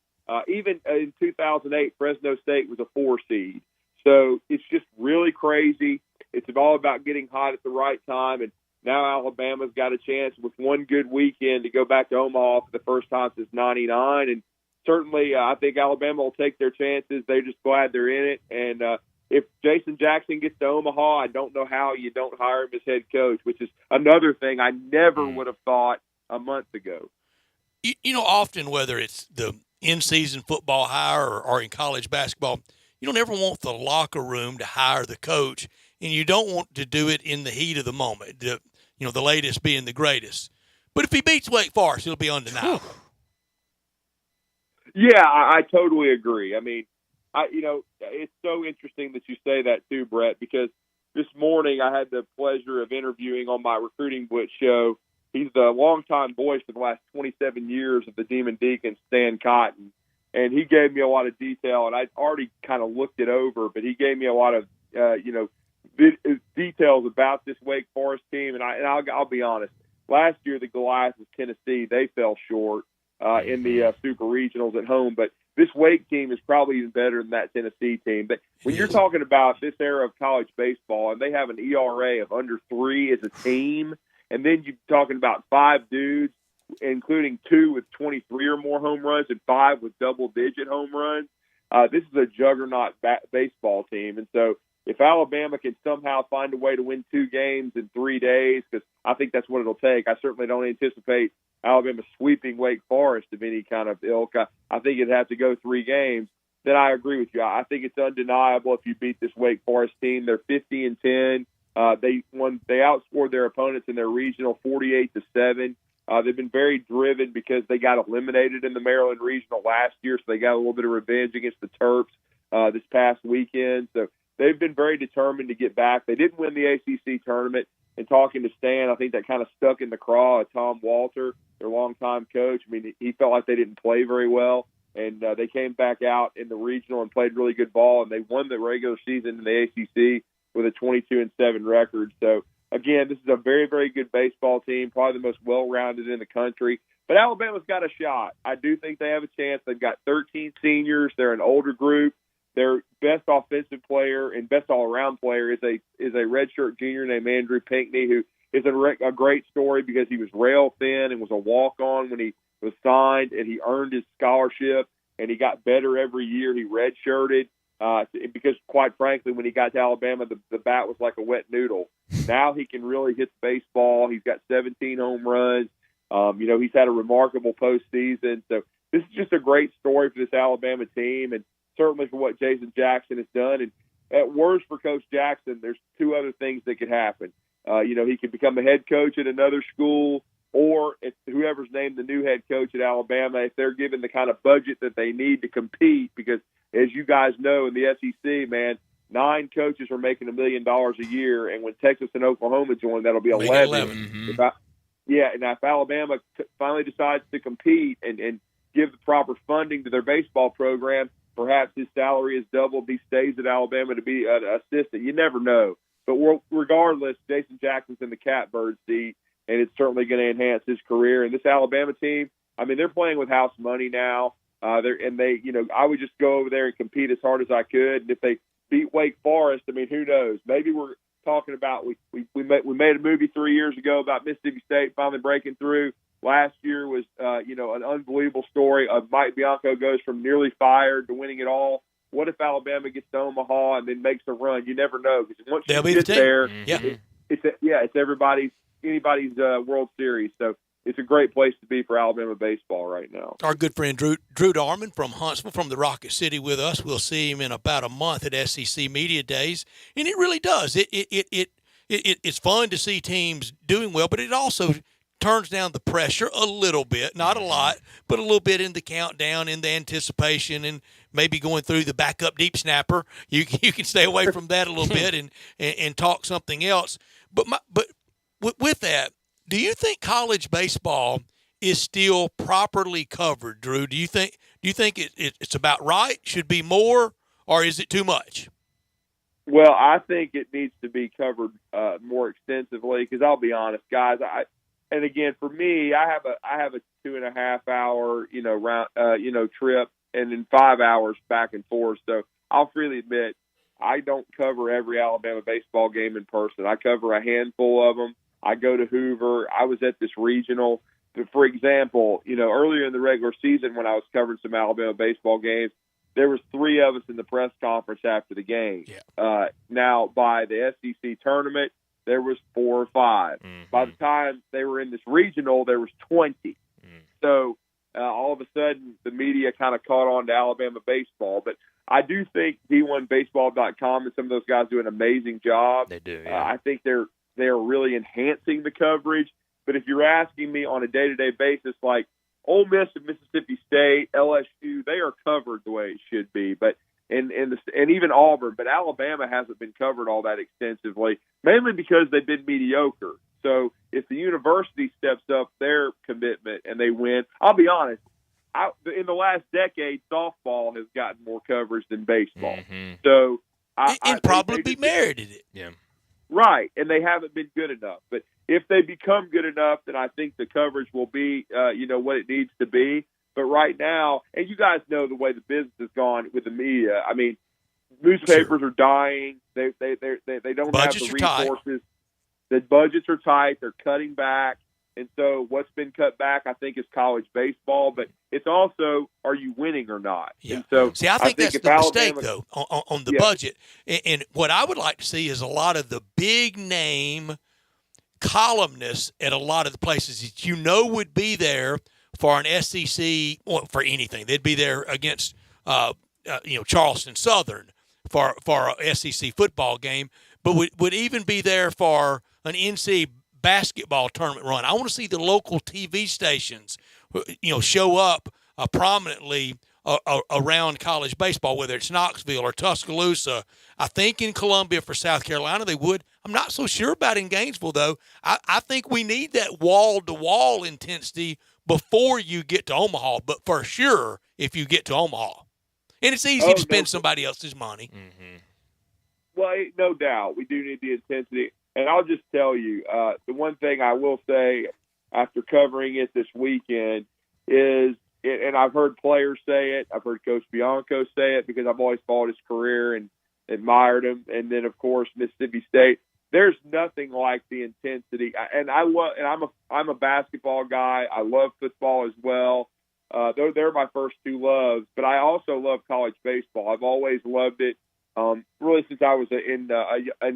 Even in 2008, Fresno State was a 4 seed. So it's just really crazy. It's all about getting hot at the right time. And now Alabama's got a chance with one good weekend to go back to Omaha for the first time since '99. And certainly I think Alabama will take their chances. They're just glad they're in it. And if Jason Jackson gets to Omaha, I don't know how you don't hire him as head coach, which is another thing I never would have thought a month ago. Often whether it's the in-season football hire or in college basketball, you don't ever want the locker room to hire the coach, and you don't want to do it in the heat of the moment, the latest being the greatest. But if he beats Wake Forest, it'll be undeniable. Yeah, I totally agree. I mean, it's so interesting that you say that too, Brett, because this morning I had the pleasure of interviewing on my Recruiting Blitz show. He's the longtime voice for the last 27 years of the Demon Deacons, Stan Cotton. And he gave me a lot of detail, and I'd already kind of looked it over, but he gave me a lot of, details about this Wake Forest team. And I'll be honest, last year the Goliaths of Tennessee, they fell short in the Super Regionals at home. But this Wake team is probably even better than that Tennessee team. But when you're talking about this era of college baseball, and they have an ERA of under 3 as a team, and then you're talking about 5 dudes, including 2 with 23 or more home runs and 5 with double-digit home runs. This is a juggernaut baseball team. And so if Alabama can somehow find a way to win 2 games in 3 days, because I think that's what it'll take, I certainly don't anticipate Alabama sweeping Wake Forest of any kind of ilk. I think it'd have to go 3 games. Then I agree with you. I think it's undeniable if you beat this Wake Forest team. They're 50-10. They outscored their opponents in their regional 48-7. They've been very driven because they got eliminated in the Maryland regional last year, so they got a little bit of revenge against the Terps this past weekend. So they've been very determined to get back. They didn't win the ACC tournament. And talking to Stan, I think that kind of stuck in the craw of Tom Walter, their longtime coach. I mean, he felt like they didn't play very well, and they came back out in the regional and played really good ball, and they won the regular season in the ACC with a 22-7 record. So, again, this is a very, very good baseball team, probably the most well-rounded in the country. But Alabama's got a shot. I do think they have a chance. They've got 13 seniors. They're an older group. Their best offensive player and best all-around player is a redshirt junior named Andrew Pinckney, who is a great story because he was rail thin and was a walk-on when he was signed, and he earned his scholarship, and he got better every year. He redshirted because, quite frankly, when he got to Alabama, the bat was like a wet noodle. Now he can really hit the baseball. He's got 17 home runs. He's had a remarkable postseason. So this is just a great story for this Alabama team, and certainly for what Jason Jackson has done. And at worst for Coach Jackson, there's two other things that could happen. He could become a head coach at another school, or if whoever's named the new head coach at Alabama, if they're given the kind of budget that they need to compete, because as you guys know in the SEC, man, 9 coaches are making $1 million a year, and when Texas and Oklahoma join, that'll be 11. Mm-hmm. If Alabama finally decides to compete and give the proper funding to their baseball program, perhaps his salary is doubled. He stays at Alabama to be an assistant. You never know. But regardless, Jason Jackson's in the catbird seat, and it's certainly going to enhance his career. And this Alabama team, I mean, they're playing with house money now. I would just go over there and compete as hard as I could. And if they beat Wake Forest, I mean, who knows? Maybe we're talking about we made a movie 3 years ago about Mississippi State finally breaking through. Last year was, an unbelievable story of Mike Bianco goes from nearly fired to winning it all. What if Alabama gets to Omaha and then makes a run? You never know, because once you get there, it's anybody's World Series. So it's a great place to be for Alabama baseball right now. Our good friend Drew Darman from Huntsville, from the Rocket City, with us. We'll see him in about a month at SEC Media Days, and it really does. It's fun to see teams doing well, but it also turns down the pressure a little bit, not a lot, but a little bit in the countdown, in the anticipation, and maybe going through the backup deep snapper. You can stay away from that a little bit and talk something else. But with that, do you think college baseball is still properly covered, Drew? Do you think it's about right? Should be more, or is it too much? Well, I think it needs to be covered more extensively, because I'll be honest, guys, and again, for me, I have a 2.5 hour, trip, and then 5 hours back and forth. So I'll freely admit I don't cover every Alabama baseball game in person. I cover a handful of them. I go to Hoover. I was at this regional. For example, earlier in the regular season when I was covering some Alabama baseball games, there was 3 of us in the press conference after the game. Yeah. Now, by the SEC tournament, there was 4 or 5. Mm-hmm. By the time they were in this regional, there was 20. Mm-hmm. So all of a sudden, the media kind of caught on to Alabama baseball. But I do think D1Baseball.com and some of those guys do an amazing job. They do, yeah. I think they're really enhancing the coverage. But if you're asking me on a day-to-day basis, like Ole Miss and Mississippi State, LSU, they are covered the way it should be. But and even Auburn, but Alabama hasn't been covered all that extensively, mainly because they've been mediocre. So if the university steps up their commitment and they win, I'll be honest, in the last decade, softball has gotten more coverage than baseball. Mm-hmm. So I probably merited it. Yeah. Right, and they haven't been good enough. But if they become good enough, then I think the coverage will be, what it needs to be. But right now, and you guys know the way the business has gone with the media. I mean, newspapers are dying. They don't budgets have the resources. The budgets are tight. They're cutting back. And so what's been cut back, I think, is college baseball. But it's also, are you winning or not? Yeah. And so see, I think that's the mistake, though, on the yeah. budget. And what I would like to see is a lot of the big-name columnists at a lot of the places that would be there for an SEC, or for anything. They'd be there against, Charleston Southern for a SEC football game. but would even be there for an NCAA basketball tournament run. I want to see the local TV stations, show up prominently around college baseball, whether it's Knoxville or Tuscaloosa. I think in Columbia for South Carolina they would. I'm not so sure about in Gainesville, though. I think we need that wall-to-wall intensity before you get to Omaha, but for sure if you get to Omaha. And it's easy to spend somebody else's money. Mm-hmm. Well, no doubt. We do need the intensity. And I'll just tell you, the one thing I will say after covering it this weekend is, and I've heard players say it, I've heard Coach Bianco say it because I've always followed his career and admired him. And then, of course, Mississippi State. There's nothing like the intensity. And I'm a basketball guy. I love football as well. They're my first two loves. But I also love college baseball. I've always loved it. Really since I was in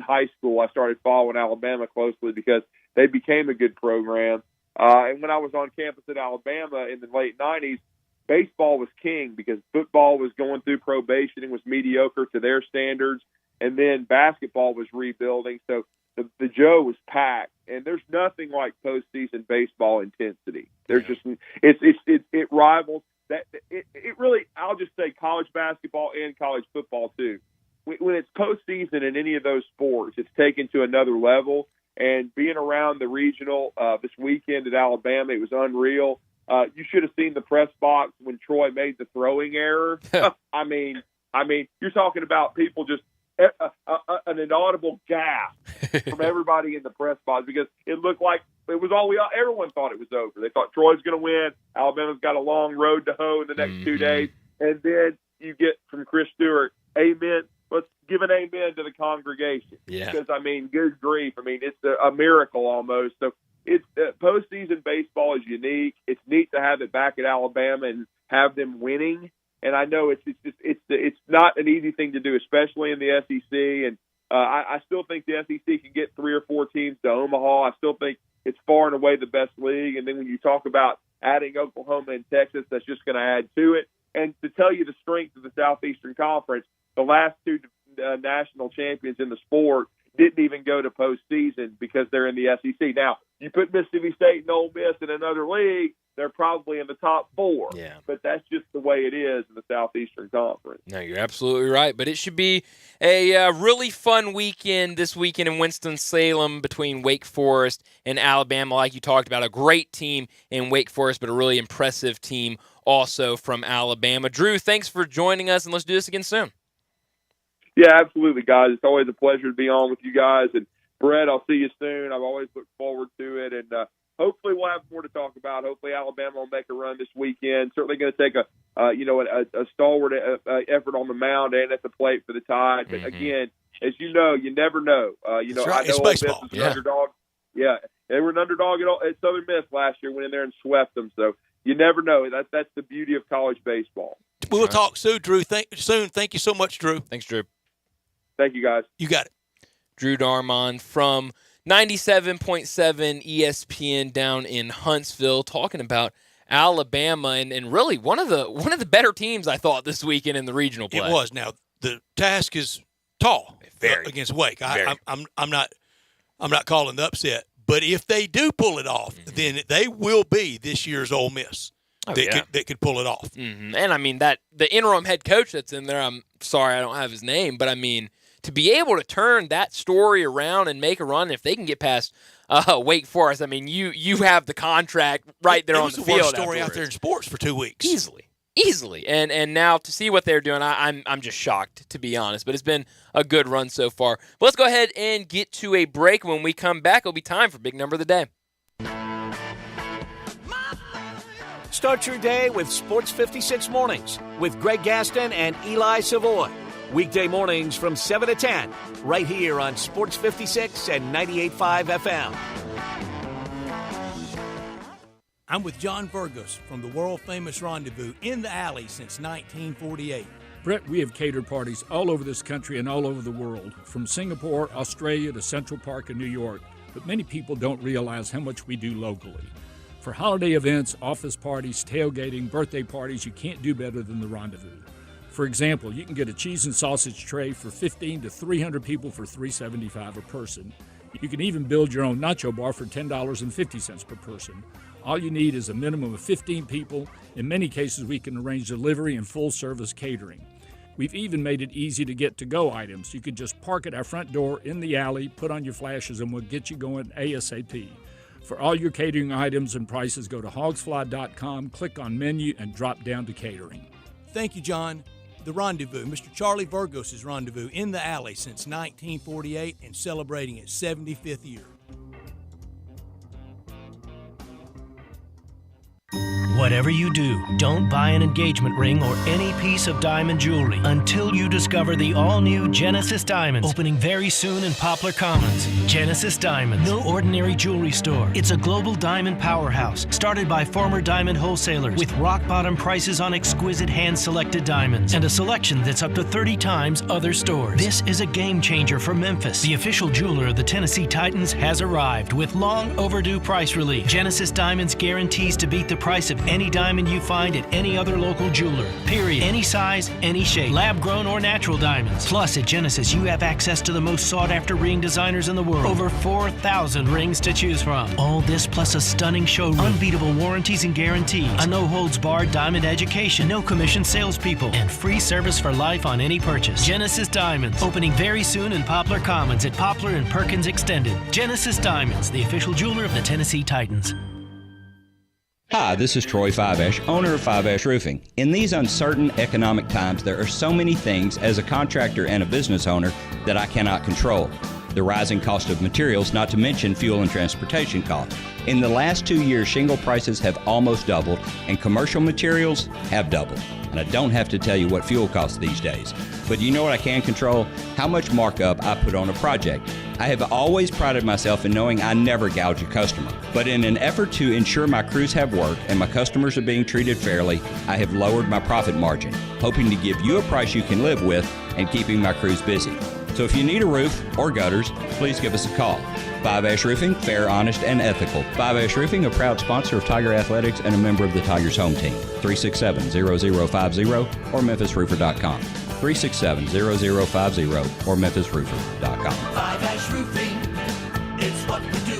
high school, I started following Alabama closely because they became a good program. And when I was on campus at Alabama in the late 90s, baseball was king because football was going through probation and was mediocre to their standards. And then basketball was rebuilding. So the Joe was packed. And there's nothing like postseason baseball intensity. There's just it rivals that. It really, I'll just say college basketball and college football too. When it's postseason in any of those sports, it's taken to another level. And being around the regional this weekend at Alabama, it was unreal. You should have seen the press box when Troy made the throwing error. I mean, you're talking about people just an inaudible gasp from everybody in the press box because it looked like it was everyone thought it was over. They thought Troy's going to win. Alabama's got a long road to hoe in the next 2 days. And then you get from Chris Stewart, amen. Let's give an amen to the congregation. Yeah. Because, good grief. It's a miracle almost. So it's postseason baseball is unique. It's neat to have it back at Alabama and have them winning. And I know it's not an easy thing to do, especially in the SEC. And I still think the SEC can get 3 or 4 teams to Omaha. I still think it's far and away the best league. And then when you talk about adding Oklahoma and Texas, that's just going to add to it. And to tell you the strength of the Southeastern Conference, the last 2 national champions in the sport didn't even go to postseason because they're in the SEC. Now, you put Mississippi State and Ole Miss in another league, they're probably in the top 4. Yeah. But that's just the way it is in the Southeastern Conference. No, you're absolutely right. But it should be a really fun weekend this weekend in Winston-Salem between Wake Forest and Alabama. Like you talked about, a great team in Wake Forest, but a really impressive team also from Alabama. Drew, thanks for joining us, and let's do this again soon. Yeah, absolutely, guys. It's always a pleasure to be on with you guys. And, Brett, I'll see you soon. I've always looked forward to it. And hopefully we'll have more to talk about. Hopefully Alabama will make a run this weekend. Certainly going to take a stalwart effort on the mound and at the plate for the Tide. But, again, as you know, you never know. Right. I know Ole Miss was an underdog. Yeah, they were an underdog at Southern Miss last year, went in there and swept them. So you never know. That's the beauty of college baseball. We'll talk soon, Drew. Soon. Thank you so much, Drew. Thanks, Drew. Thank you, guys. You got it. Drew Darmon from 97.7 ESPN down in Huntsville talking about Alabama and really one of the better teams I thought this weekend in the regional play. It was. Now the task is tall against Wake. I'm not calling the upset, but if they do pull it off, then they will be this year's Ole Miss. That could pull it off. Mm-hmm. And that the interim head coach that's in there, I'm sorry I don't have his name, but to be able to turn that story around and make a run, if they can get past Wake Forest, you have the contract right there on the field. It was the worst story out there in sports for 2 weeks. Easily. And now to see what they're doing, I'm just shocked, to be honest. But it's been a good run so far. But let's go ahead and get to a break. When we come back, it'll be time for Big Number of the Day. Start your day with Sports 56 Mornings with Greg Gaston and Eli Savoy. Weekday mornings from 7 to 10, right here on Sports 56 and 98.5 FM. I'm with John Burgos from the world-famous Rendezvous in the Alley since 1948. Brett, we have catered parties all over this country and all over the world, from Singapore, Australia to Central Park in New York. But many people don't realize how much we do locally. For holiday events, office parties, tailgating, birthday parties, you can't do better than the Rendezvous. For example, you can get a cheese and sausage tray for 15 to 300 people for $3.75 a person. You can even build your own nacho bar for $10.50 per person. All you need is a minimum of 15 people. In many cases, we can arrange delivery and full-service catering. We've even made it easy to get to-go items. You can just park at our front door in the alley, put on your flashes, and we'll get you going ASAP. For all your catering items and prices, go to hogsfly.com, click on menu, and drop down to catering. Thank you, John. The Rendezvous, Mr. Charlie Virgos' Rendezvous in the alley since 1948 and celebrating its 75th year. Whatever you do, don't buy an engagement ring or any piece of diamond jewelry until you discover the all-new Genesis Diamonds, opening very soon in Poplar Commons. Genesis Diamonds, no ordinary jewelry store. It's a global diamond powerhouse, started by former diamond wholesalers with rock-bottom prices on exquisite hand-selected diamonds and a selection that's up to 30 times other stores. This is a game changer for Memphis. The official jeweler of the Tennessee Titans has arrived with long overdue price relief. Genesis Diamonds guarantees to beat the price of any diamond you find at any other local jeweler. Period. Any size, any shape. Lab-grown or natural diamonds. Plus, at Genesis, you have access to the most sought-after ring designers in the world. Over 4,000 rings to choose from. All this plus a stunning showroom. Unbeatable warranties and guarantees. A no-holds-barred diamond education. No commission salespeople. And free service for life on any purchase. Genesis Diamonds. Opening very soon in Poplar Commons at Poplar and Perkins Extended. Genesis Diamonds, the official jeweler of the Tennessee Titans. Hi, this is Troy Fiveash, owner of Fiveash Roofing. In these uncertain economic times, there are so many things as a contractor and a business owner that I cannot control. The rising cost of materials, not to mention fuel and transportation costs. In the last 2 years, shingle prices have almost doubled and commercial materials have doubled. And I don't have to tell you what fuel costs these days. But you know what I can control? How much markup I put on a project. I have always prided myself in knowing I never gouge a customer. But in an effort to ensure my crews have work and my customers are being treated fairly, I have lowered my profit margin, hoping to give you a price you can live with and keeping my crews busy. So if you need a roof or gutters, please give us a call. Fiveash Roofing, fair, honest, and ethical. Fiveash Roofing, a proud sponsor of Tiger Athletics and a member of the Tigers home team. 367-0050 or memphisroofer.com. 367-0050 or memphisroofer.com. Fiveash Roofing, it's what we do.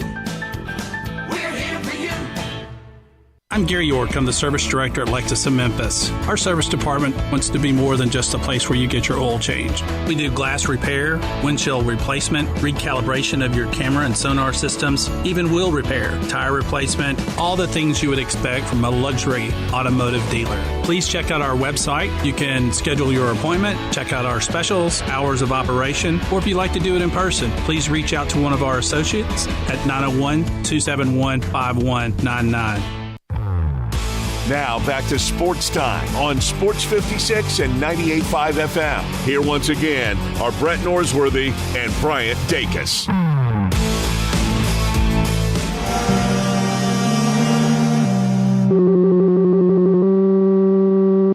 We're here for you. I'm Gary York. I'm the service director at Lexus of Memphis. Our service department wants to be more than just a place where you get your oil changed. We do glass repair, windshield replacement, recalibration of your camera and sonar systems, even wheel repair, tire replacement, all the things you would expect from a luxury automotive dealer. Please check out our website. You can schedule your appointment, check out our specials, hours of operation, or if you'd like to do it in person, please reach out to one of our associates at 901-271-5199. Now back to Sports Time on Sports 56 and 98.5 FM. Here once again are Brett Norsworthy and Bryant Dacus.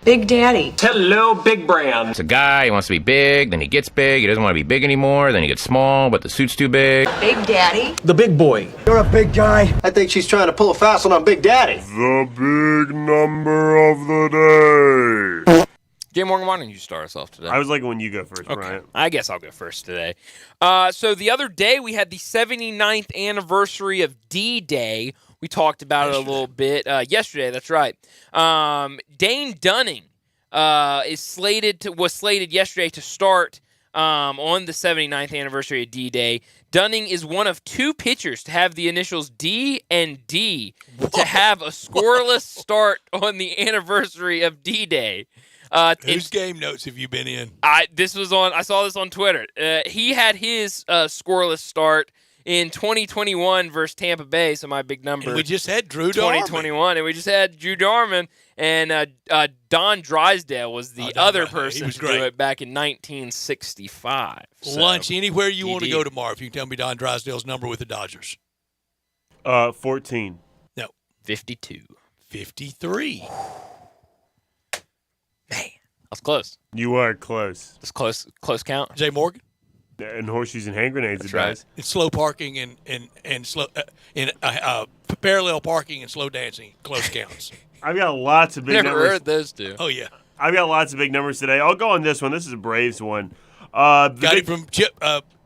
Big Daddy. Hello, Big Brand. It's a guy, he wants to be big, then he gets big, he doesn't want to be big anymore, then he gets small, but the suit's too big. Big Daddy. The big boy. You're a big guy. I think she's trying to pull a fast one on Big Daddy. The big number of the day. Jay Morgan, why don't you start us off today? I was like when you go first, okay. Brian. I guess I'll go first today. So the other day, we had the 79th anniversary of D-Day. We talked about it a little bit yesterday. That's right. Dane Dunning was slated yesterday to start on the 79th anniversary of D-Day. Dunning is one of two pitchers to have the initials D and D to have a scoreless start on the anniversary of D-Day. Whose game notes have you been in? I saw this on Twitter. He had his scoreless start in 2021 versus Tampa Bay, so my big number. And we just had Drew Darman. 2021, and we just had Drew Darman, and Don Drysdale was the other person to do it back in 1965. So, lunch anywhere you want to go tomorrow. If you can tell me Don Drysdale's number with the Dodgers. 14. No. 52. 53. Man, I was close. You are close. It's close count. Jay Morgan. And horseshoes and hand grenades. That's right. It's slow parking and slow parallel parking and slow dancing. Close counts. I've got lots of big numbers. Never heard those two. Oh yeah. I've got lots of big numbers today. I'll go on this one. This is a Braves one. Got it from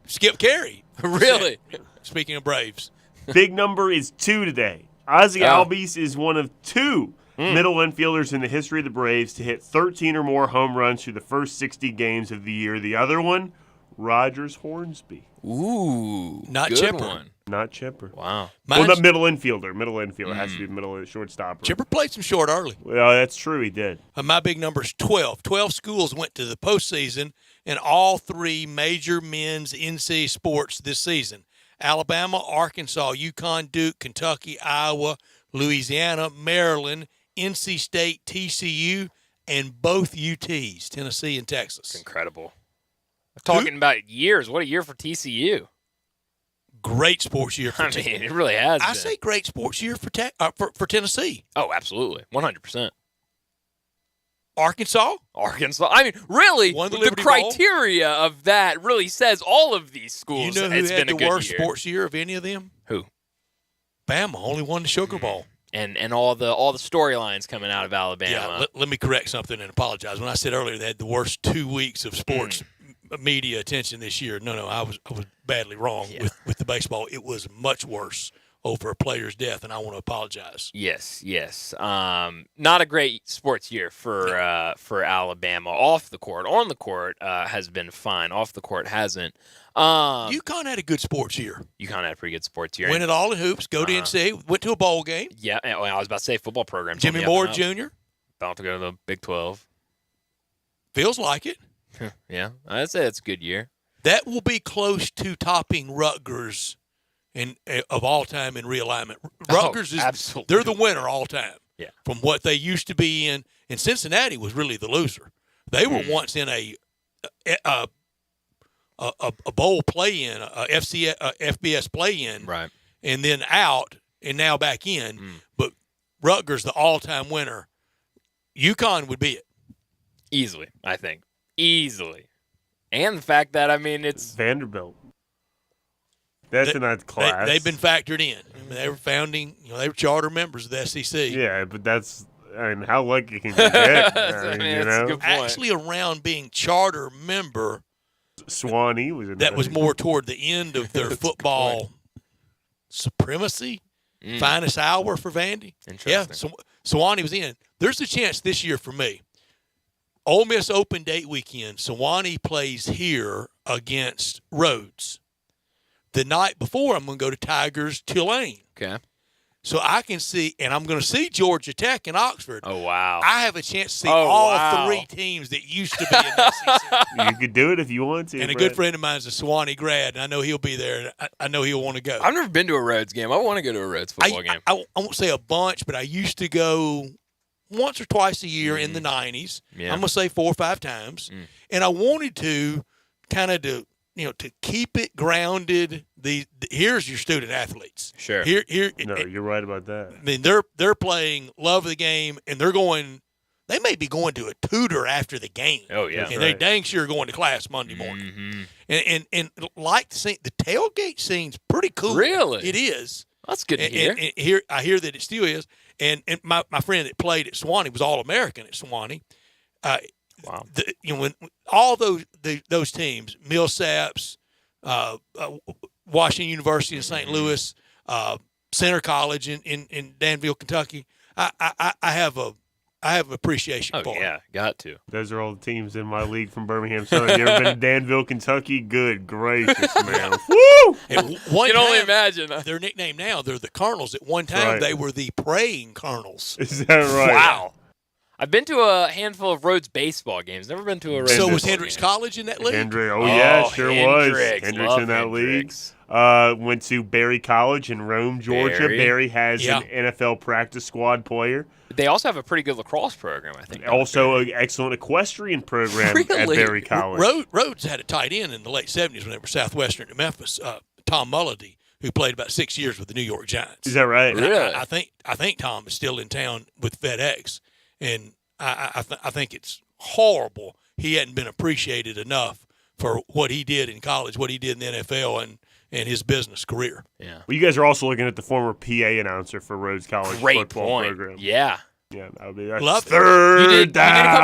Skip Carey. Really? Speaking of Braves. Big number is 2 today. Ozzie Albies is one of 2 middle infielders in the history of the Braves to hit 13 or more home runs through the first 60 games of the year. The other one, Rogers Hornsby. Ooh, not good Chipper. One. Not Chipper. Wow. Well, not middle infielder. Middle infielder has to be middle shortstopper. Chipper played some short early. Well, that's true. He did. My big number is 12. 12 schools went to the postseason in all 3 major men's NCAA sports this season. Alabama, Arkansas, UConn, Duke, Kentucky, Iowa, Louisiana, Maryland, NC State, TCU, and both UTs, Tennessee and Texas. Incredible. Talking about years. What a year for TCU. Great sports year for Tennessee. It really has been. I say great sports year for Tennessee. Oh, absolutely. 100%. Arkansas? I mean, really, the criteria of that really says all of these schools. You know who it's had been the a good worst year. sports year of any of them? Who? Bama only won the Sugar Bowl. And all the storylines coming out of Alabama. Yeah, let me correct something and apologize. When I said earlier they had the worst 2 weeks of sports media attention this year, no, I was badly wrong with the baseball. It was much worse over a player's death, and I want to apologize. Yes. Not a great sports year for Alabama. Off the court, on the court has been fine. Off the court hasn't. UConn had a good sports year. UConn had a pretty good sports year. Win it all in hoops. Go to NCAA. Went to a bowl game. Yeah, I was about to say football program. Jimmy Moore Jr. About to go to the Big 12. Feels like it. Yeah, I'd say it's a good year. That will be close to topping Rutgers of all time in realignment. Rutgers is absolutely. They're the winner all time. Yeah. From what they used to be in, and Cincinnati was really the loser. They were once in a bowl play-in, a FBS play-in, right, and then out, and now back in. But Rutgers, the all-time winner. UConn would be it easily. I think easily, and the fact that it's Vanderbilt. That's in that class. They've been factored in. They were founding, they were charter members of the SEC. Yeah, but how lucky can you get? That's a good point. Actually, around being charter member, Swanee was in that was more toward the end of their football supremacy. Finest hour for Vandy. Interesting. Yeah, so Swanee was in. There's a chance this year for me. Ole Miss open date weekend. Swanee plays here against Rhodes. The night before, I'm going to go to Tigers Tulane. Okay. So I can see, and I'm going to see Georgia Tech and Oxford. Oh, wow. I have a chance to see all 3 teams that used to be in the SEC. You could do it if you want to. And a good friend of mine is a Swanee grad, and I know he'll be there, and I know he'll want to go. I've never been to a Rhodes game. I want to go to a Rhodes football game. I won't say a bunch, but I used to go once or twice a year in the 90s. Yeah. I'm going to say 4 or 5 times. And I wanted to kind of to keep it grounded. Here's your student athletes. Sure. No, you're right about that. I mean, they're playing love of the game, and they may be going to a tutor after the game. Oh, yeah. And they dang sure going to class Monday morning. And like to see, the tailgate scene's pretty cool. Really? It is. That's good to hear. And I hear that it still is. And my friend that played at Swanee was All-American at Swanee. Wow. When all those teams, Millsaps, Washington University in St. Louis, Center College in Danville, Kentucky, I have an appreciation for. Oh yeah, got to. Those are all the teams in my league from Birmingham. Southern. You ever been to Danville, Kentucky? Good gracious, man! Woo! You can only imagine. Their nickname now, they're the Colonels. At one time, they were the Praying Colonels. Is that right? Wow. I've been to a handful of Rhodes baseball games. Never been to a Rhodes. So was Hendricks College in that league? Sure was. Hendricks in that Hendricks. league. Went to Berry College in Rome, Georgia. Berry has an NFL practice squad player. They also have a pretty good lacrosse program, I think. Also, an excellent equestrian program at Berry College. Rhodes had a tight end in the late 70s when they were Southwestern in Memphis, Tom Mulledy, who played about 6 years with the New York Giants. Is that right? Really? I think Tom is still in town with FedEx, and I think it's horrible he hadn't been appreciated enough for what he did in college, what he did in the NFL, and his business career. Yeah. Well, you guys are also looking at the former PA announcer for Rhodes College football program. Yeah. Yeah, that would be our Love it. third You did a couple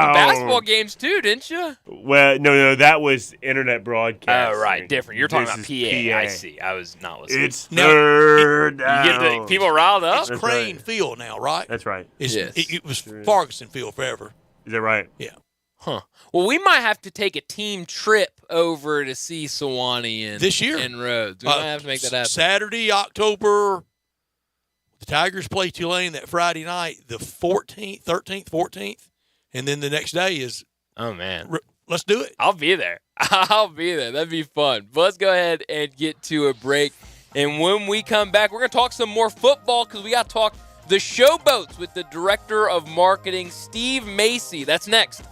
down. basketball games too, didn't you? Well, no, that was internet broadcast. Oh, right, different. You're talking This about is PA. I see. I was not listening. It's third down. You get the people riled up? It's Crane Field now, right? That's right. It was Ferguson Field forever. Is that right? Yeah. Huh. Well, we might have to take a team trip over to see Sewanee This year. and Rhodes. We might have to make that happen. Saturday, October. The Tigers play Tulane that Friday night, the 14th, 13th, 14th. And then the next day is. Oh, man. Let's do it. I'll be there. I'll be there. That'd be fun. But let's go ahead and get to a break. And when we come back, we're going to talk some more football because we got to talk the Showboats with the Director of Marketing, Steve Macy. That's next.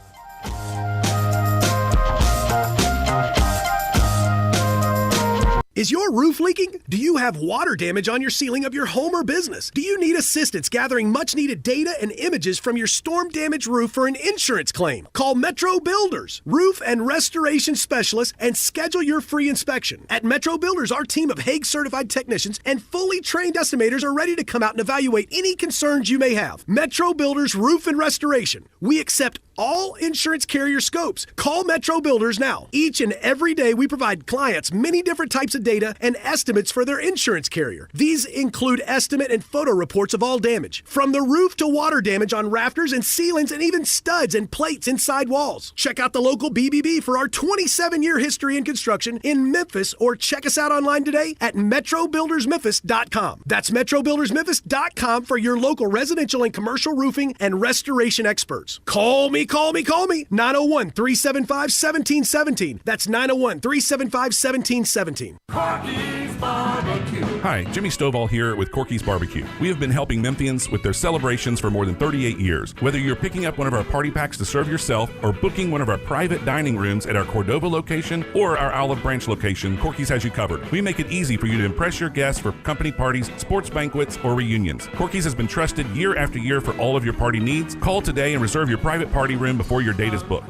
Is your roof leaking? Do you have water damage on your ceiling of your home or business? Do you need assistance gathering much-needed data and images from your storm-damaged roof for an insurance claim? Call Metro Builders, roof and restoration specialists, and schedule your free inspection. At Metro Builders, our team of Hague-certified technicians and fully trained estimators are ready to come out and evaluate any concerns you may have. Metro Builders Roof and Restoration. We accept all insurance carrier scopes. Call Metro Builders now. Each and every day, we provide clients many different types of data and estimates for their insurance carrier. These include estimate and photo reports of all damage, from the roof to water damage on rafters and ceilings and even studs and plates inside walls. Check out the local BBB for our 27-year history in construction in Memphis, or check us out online today at metrobuildersmemphis.com. That's metrobuildersmemphis.com for your local residential and commercial roofing and restoration experts. Call me. 901-375-1717. That's 901-375-1717. Corky's Barbecue. Hi, Jimmy Stovall here with Corky's Barbecue. We have been helping Memphians with their celebrations for more than 38 years. Whether you're picking up one of our party packs to serve yourself or booking one of our private dining rooms at our Cordova location or our Olive Branch location, Corky's has you covered. We make it easy for you to impress your guests for company parties, sports banquets, or reunions. Corky's has been trusted year after year for all of your party needs. Call today and reserve your private party room before your date is booked.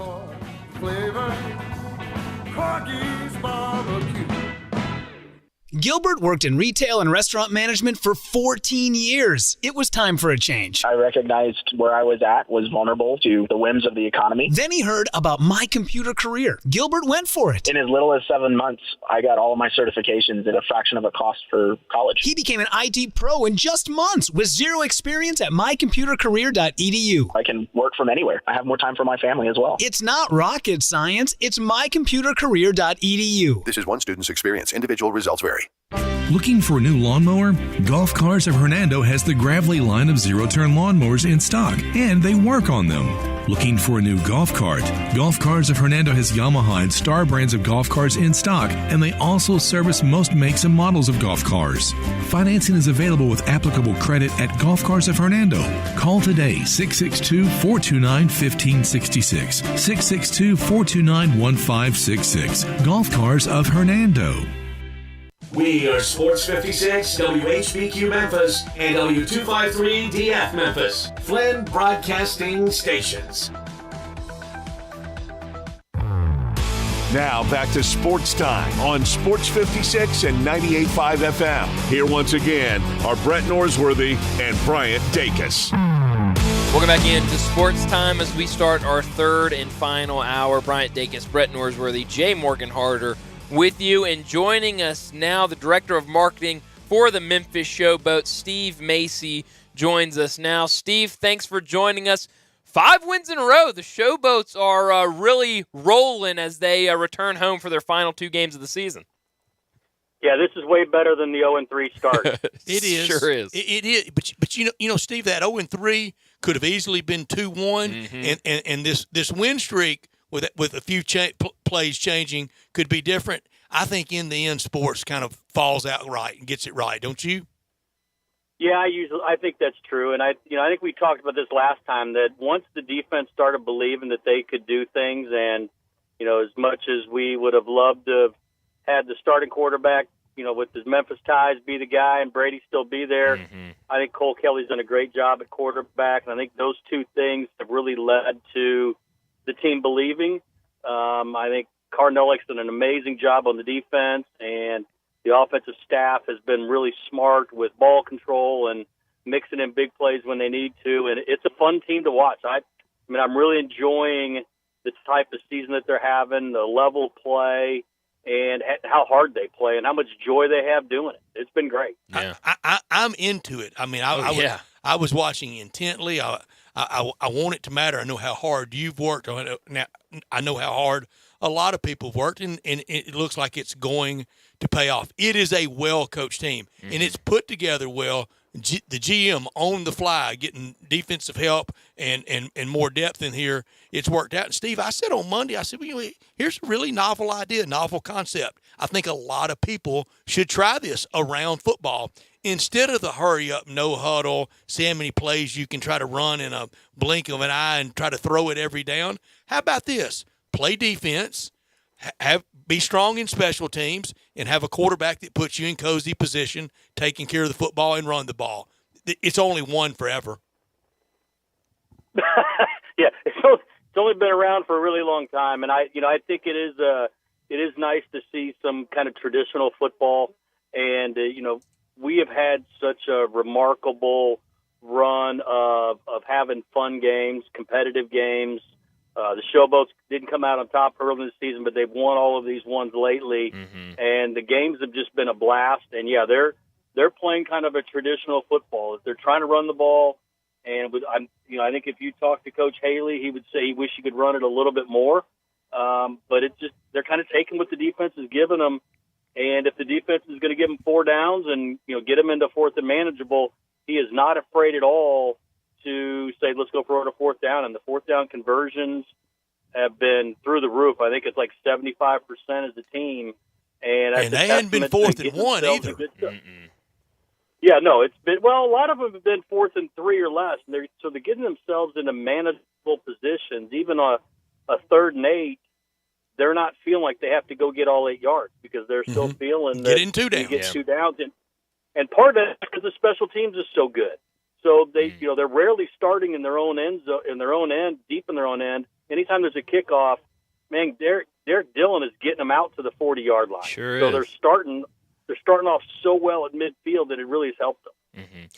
Flavor, Corky's Barbecue. Gilbert worked in retail and restaurant management for 14 years. It was time for a change. I recognized where I was at was vulnerable to the whims of the economy. Then he heard about My Computer Career. Gilbert went for it. In as little as 7 months, I got all of my certifications at a fraction of a cost for college. He became an IT pro in just months with zero experience at mycomputercareer.edu. I can work from anywhere. I have more time for my family as well. It's not rocket science. It's mycomputercareer.edu. This is one student's experience. Individual results vary. Looking for a new lawnmower? Golf Cars of Hernando has the Gravely line of zero-turn lawnmowers in stock, and they work on them. Looking for a new golf cart? Golf Cars of Hernando has Yamaha and Star brands of golf carts in stock, and they also service most makes and models of golf cars. Financing is available with applicable credit at Golf Cars of Hernando. Call today, 662-429-1566, 662-429-1566. Golf Cars of Hernando. We are Sports 56, WHBQ Memphis, and W253DF Memphis, Flynn Broadcasting Stations. Now back to Sports Time on Sports 56 and 98.5 FM. Here once again are Brett Norsworthy and Bryant Dacus. Welcome back into Sports Time as we start our third and final hour. Bryant Dacus, Brett Norsworthy, Jay Morgan Harder with you, and joining us now, the Director of Marketing for the Memphis Showboat, Steve Macy, joins us now. Steve, thanks for joining us. 5 wins in a row. The Showboats are really rolling as they return home for their final 2 games of the season. Yeah, this is way better than the 0-3 start. It is. Sure is. It is. But you know, Steve, that 0-3 could have easily been 2-1, and this win streak with a few plays changing could be different. I think in the end, sports kind of falls out right and gets it right, don't you? Yeah, I think that's true, and I think we talked about this last time, that once the defense started believing that they could do things, and as much as we would have loved to have had the starting quarterback, with his Memphis ties, be the guy, and Brady still be there. I think Cole Kelly's done a great job at quarterback, and I think those 2 things have really led to the team believing. I think Cardinelli's done an amazing job on the defense, and the offensive staff has been really smart with ball control and mixing in big plays when they need to, and it's a fun team to watch. I mean, I'm really enjoying the type of season that they're having, the level of play, and how hard they play, and how much joy they have doing it. It's been great. Yeah. I'm into it. I mean, I was watching intently. I want it to matter. I know how hard you've worked. Now, I know how hard a lot of people have worked, and it looks like it's going to pay off. It is a well-coached team, and it's put together well. The GM on the fly, getting defensive help and more depth in here. It's worked out. And, Steve, I said on Monday, I said, well, here's a really novel idea, novel concept. I think a lot of people should try this around football. Instead of the hurry-up, no huddle, see how many plays you can try to run in a blink of an eye and try to throw it every down, how about this? Play defense, be strong in special teams, and have a quarterback that puts you in cozy position, taking care of the football and run the ball. It's only one forever. Yeah, it's only been around for a really long time, and I think it is nice to see some kind of traditional football, and we have had such a remarkable run of having fun games, competitive games. The Showboats didn't come out on top early in the season, but they've won all of these ones lately, and the games have just been a blast. And yeah, they're playing kind of a traditional football. They're trying to run the ball, and I think if you talk to Coach Haley, he would say he wished he could run it a little bit more. But it's just they're kind of taking what the defense is giving them, and if the defense is going to give them 4 downs and get them into 4th and manageable, he is not afraid at all to say, let's go for it a 4th down. And the 4th down conversions have been through the roof. I think it's like 75% as a team. And they hadn't been 4th and 1 either. Yeah, no, it's been, a lot of them have been 4th and 3 or less. And they're getting themselves into manageable positions. Even a 3rd and 8, they're not feeling like they have to go get all 8 yards because they're still feeling that get in 2 downs. You get 2 downs. And part of that is because the special teams is so good. So they're rarely starting in their own end, deep in their own end. Anytime there's a kickoff, man, Derek Dillon is getting them out to the 40-yard line. Sure so is. they're starting off so well at midfield that it really has helped them.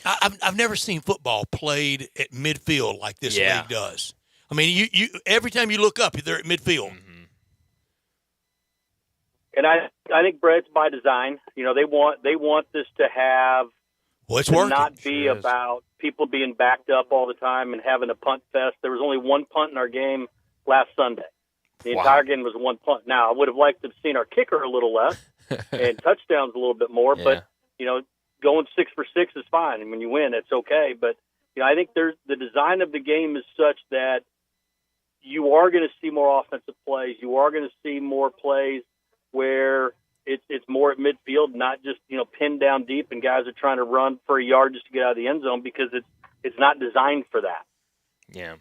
I've never seen football played at midfield like this league does. I mean, you every time you look up, they're at midfield. And I think, Brett, it's by design. They want this to have not be about people being backed up all the time and having a punt fest. There was only one punt in our game last Sunday. The entire game was one punt. Now, I would have liked to have seen our kicker a little less and touchdowns a little bit more, but going 6 for 6 is fine. And when you win, it's okay. But I think the design of the game is such that you are going to see more offensive plays. You are going to see more plays where it's more at midfield, not just pinned down deep and guys are trying to run for a yard just to get out of the end zone because it's not designed for that. Yeah.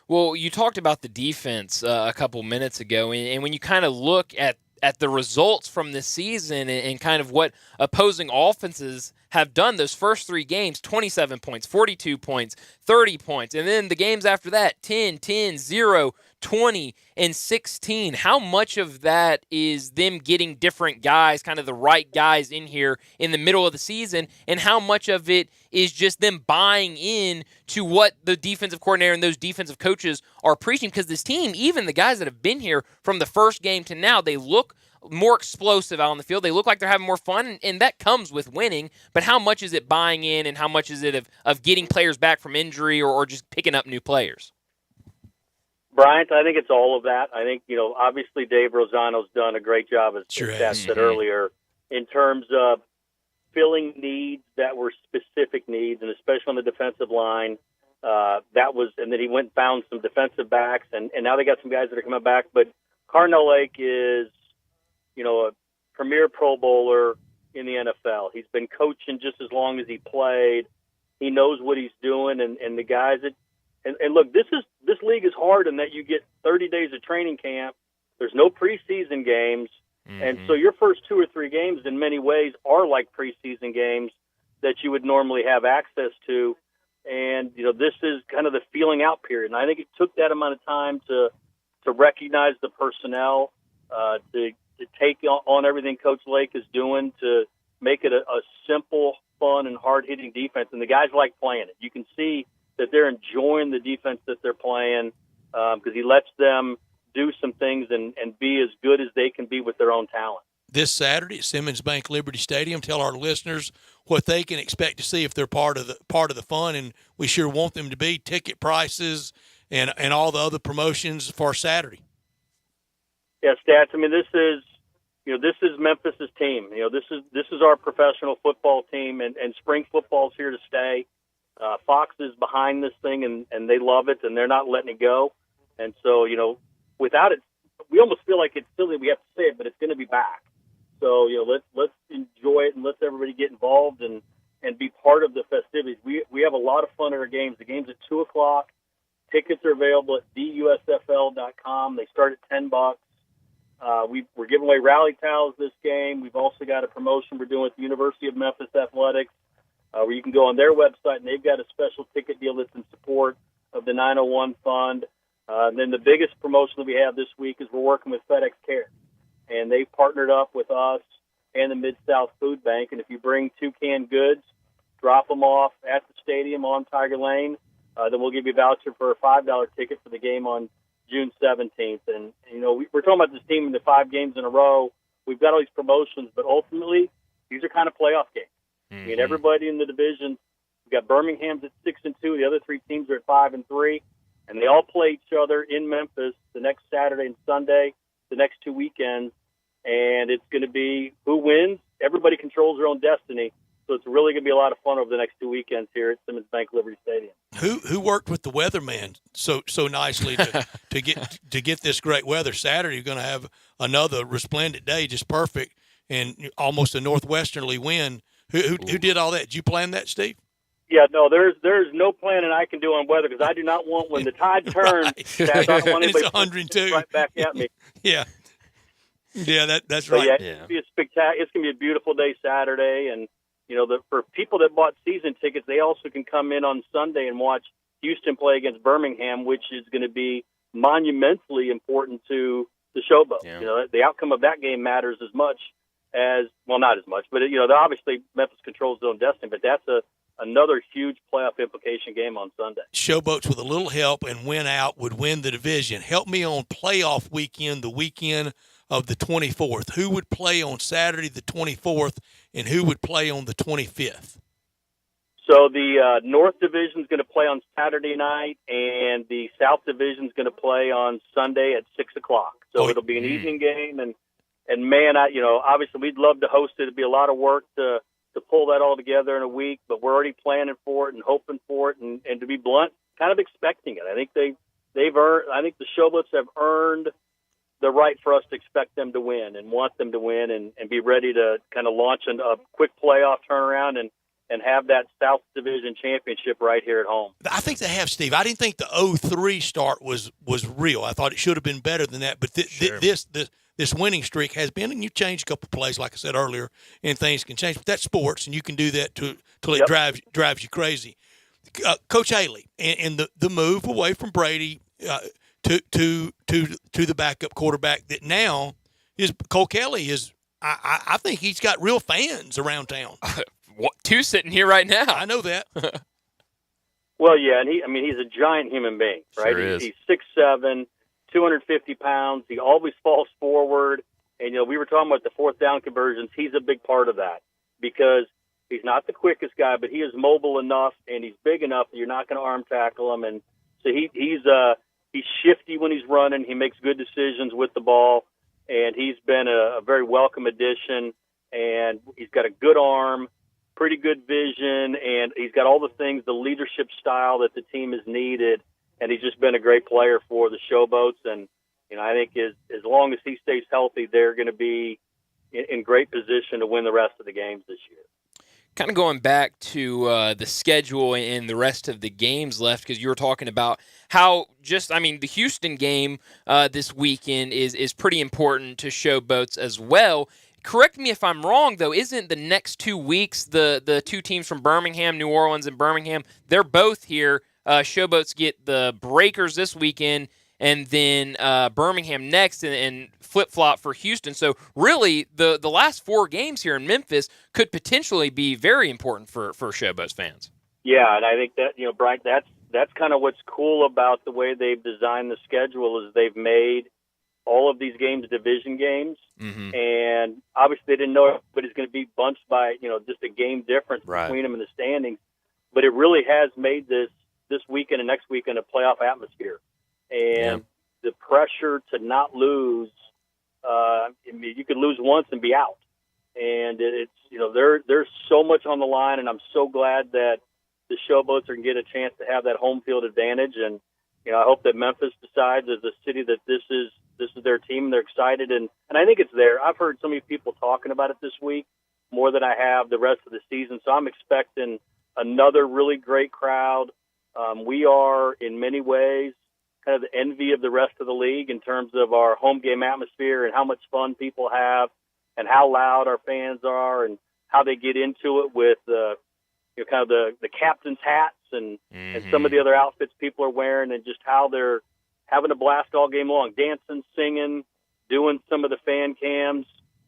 Well, you talked about the defense a couple minutes ago, and when you kind of look at the results from this season and kind of what opposing offenses have done those first 3 games, 27 points, 42 points, 30 points, and then the games after that, 10, 10, 0, 20, and 16. How much of that is them getting different guys, kind of the right guys in here in the middle of the season, and how much of it is just them buying in to what the defensive coordinator and those defensive coaches are preaching? Because this team, even the guys that have been here from the first game to now, they look more explosive out on the field. They look like they're having more fun, and that comes with winning. But how much is it buying in, and how much is it of getting players back from injury or just picking up new players? Bryant, I think it's all of that. I think, obviously Dave Rosano's done a great job, as Chad said earlier, in terms of filling needs that were specific needs, and especially on the defensive line. And then he went and found some defensive backs, and now they got some guys that are coming back. But Carnell Lake is, a premier Pro Bowler in the NFL. He's been coaching just as long as he played. He knows what he's doing, and the guys that and look, this league is hard in that you get 30 days of training camp. There's no preseason games, and so your first 2 or 3 games in many ways are like preseason games that you would normally have access to. And this is kind of the feeling out period, and I think it took that amount of time to recognize the personnel, to take on everything Coach Lake is doing, to make it a simple fun and hard-hitting defense, and the guys like playing it. You can see that they're enjoying the defense that they're playing because he lets them do some things and be as good as they can be with their own talent. This Saturday at Simmons Bank Liberty Stadium, tell our listeners what they can expect to see if they're part of the fun, and we sure want them to be. Ticket prices and all the other promotions for Saturday. Yeah, Stats. I mean, this is Memphis's team. This is our professional football team, and spring football's here to stay. Fox is behind this thing, and they love it, and they're not letting it go. And so, without it, we almost feel like it's silly we have to say it, but it's going to be back. So, let's enjoy it and let's everybody get involved and be part of the festivities. We have a lot of fun at our games. The game's at 2:00. Tickets are available at DUSFL.com. They start at $10. We're giving away rally towels this game. We've also got a promotion we're doing with the University of Memphis Athletics, where you can go on their website, and they've got a special ticket deal that's in support of the 901 Fund. And then the biggest promotion that we have this week is we're working with FedEx Care, and they've partnered up with us and the Mid-South Food Bank. And if you bring 2 canned goods, drop them off at the stadium on Tiger Lane, then we'll give you a voucher for a $5 ticket for the game on June 17th. And, we're talking about this team in the 5 games in a row. We've got all these promotions, but ultimately, these are kind of playoff games. I mean, everybody in the division, we've got Birmingham's at 6-2. The other 3 teams are at 5-3, and they all play each other in Memphis the next Saturday and Sunday, the next 2 weekends, and it's going to be who wins. Everybody controls their own destiny. So it's really going to be a lot of fun over the next 2 weekends here at Simmons Bank Liberty Stadium. Who worked with the weatherman so nicely to get this great weather? Saturday, you're going to have another resplendent day, just perfect, and almost a northwesterly wind. Who did all that? Did you plan that, Steve? Yeah, no, there's no planning I can do on weather because I do not want when the tide turns. I don't want anybody it's 102 right back at me. Yeah, that's So, right. yeah, it's going to be a spectacular. It's going to be a beautiful day Saturday, and for people that bought season tickets, they also can come in on Sunday and watch Houston play against Birmingham, which is going to be monumentally important to the Showboats. Yeah. The outcome of that game matters as much as, well, not as much, but obviously Memphis controls their own destiny, but that's another huge playoff implication game on Sunday. Showboats with a little help and win out would win the division. Help me on playoff weekend, the weekend of the 24th. Who would play on Saturday the 24th, and who would play on the 25th? So the North Division is going to play on Saturday night, and the South Division is going to play on Sunday at 6:00. So it'll be an evening game, and man, obviously we'd love to host it. It'd be a lot of work to pull that all together in a week, but we're already planning for it and hoping for it, and to be blunt, kind of expecting it. I think they've earned. I think the Showboats have earned the right for us to expect them to win and want them to win and be ready to kind of launch a quick playoff turnaround and have that South Division championship right here at home. I think they have, Steve. I didn't think the 0-3 start was real. I thought it should have been better than that. But this winning streak has been, and you change a couple plays, like I said earlier, and things can change. But that's sports, and you can do that till it drives you crazy. Coach Haley and the move away from Brady to the backup quarterback that now is Cole Kelly is. I think he's got real fans around town. 2 sitting here right now. I know that. Well, yeah, and he's a giant human being, right? Sure is. He's 6'7", 250 pounds. He always falls forward. And, we were talking about the 4th down conversions. He's a big part of that because he's not the quickest guy, but he is mobile enough and he's big enough that you're not going to arm tackle him. And so he's shifty when he's running. He makes good decisions with the ball, and he's been a very welcome addition. And he's got a good arm, pretty good vision, and he's got all the things, the leadership style that the team has needed, and he's just been a great player for the Showboats. And, I think as long as he stays healthy, they're going to be in great position to win the rest of the games this year. Kind of going back to the schedule and the rest of the games left, because you were talking about how the Houston game this weekend is pretty important to Showboats as well. Correct me if I'm wrong, though. Isn't the next 2 weeks the 2 teams from Birmingham, New Orleans, and Birmingham, they're both here. Showboats get the Breakers this weekend, and then Birmingham next, and flip-flop for Houston. So really, the last 4 games here in Memphis could potentially be very important for Showboats fans. Yeah, and I think that, Brian, that's kind of what's cool about the way they've designed the schedule is they've made all of these games division games, and obviously they didn't know everybody's going to be bunched by, just a game difference between them in the standings, but it really has made this weekend and next weekend a playoff atmosphere, and the pressure to not lose, you could lose once and be out, and it's, there's so much on the line, and I'm so glad that the Showboats are going to get a chance to have that home field advantage, and I hope that Memphis decides as a city that this is their team. They're excited, and I think it's there. I've heard so many people talking about it this week, more than I have the rest of the season. So I'm expecting another really great crowd. We are, in many ways, kind of the envy of the rest of the league in terms of our home game atmosphere and how much fun people have and how loud our fans are and how they get into it with kind of the captain's hats and some of the other outfits people are wearing, and just how they're having a blast all game long, dancing, singing, doing some of the fan cams.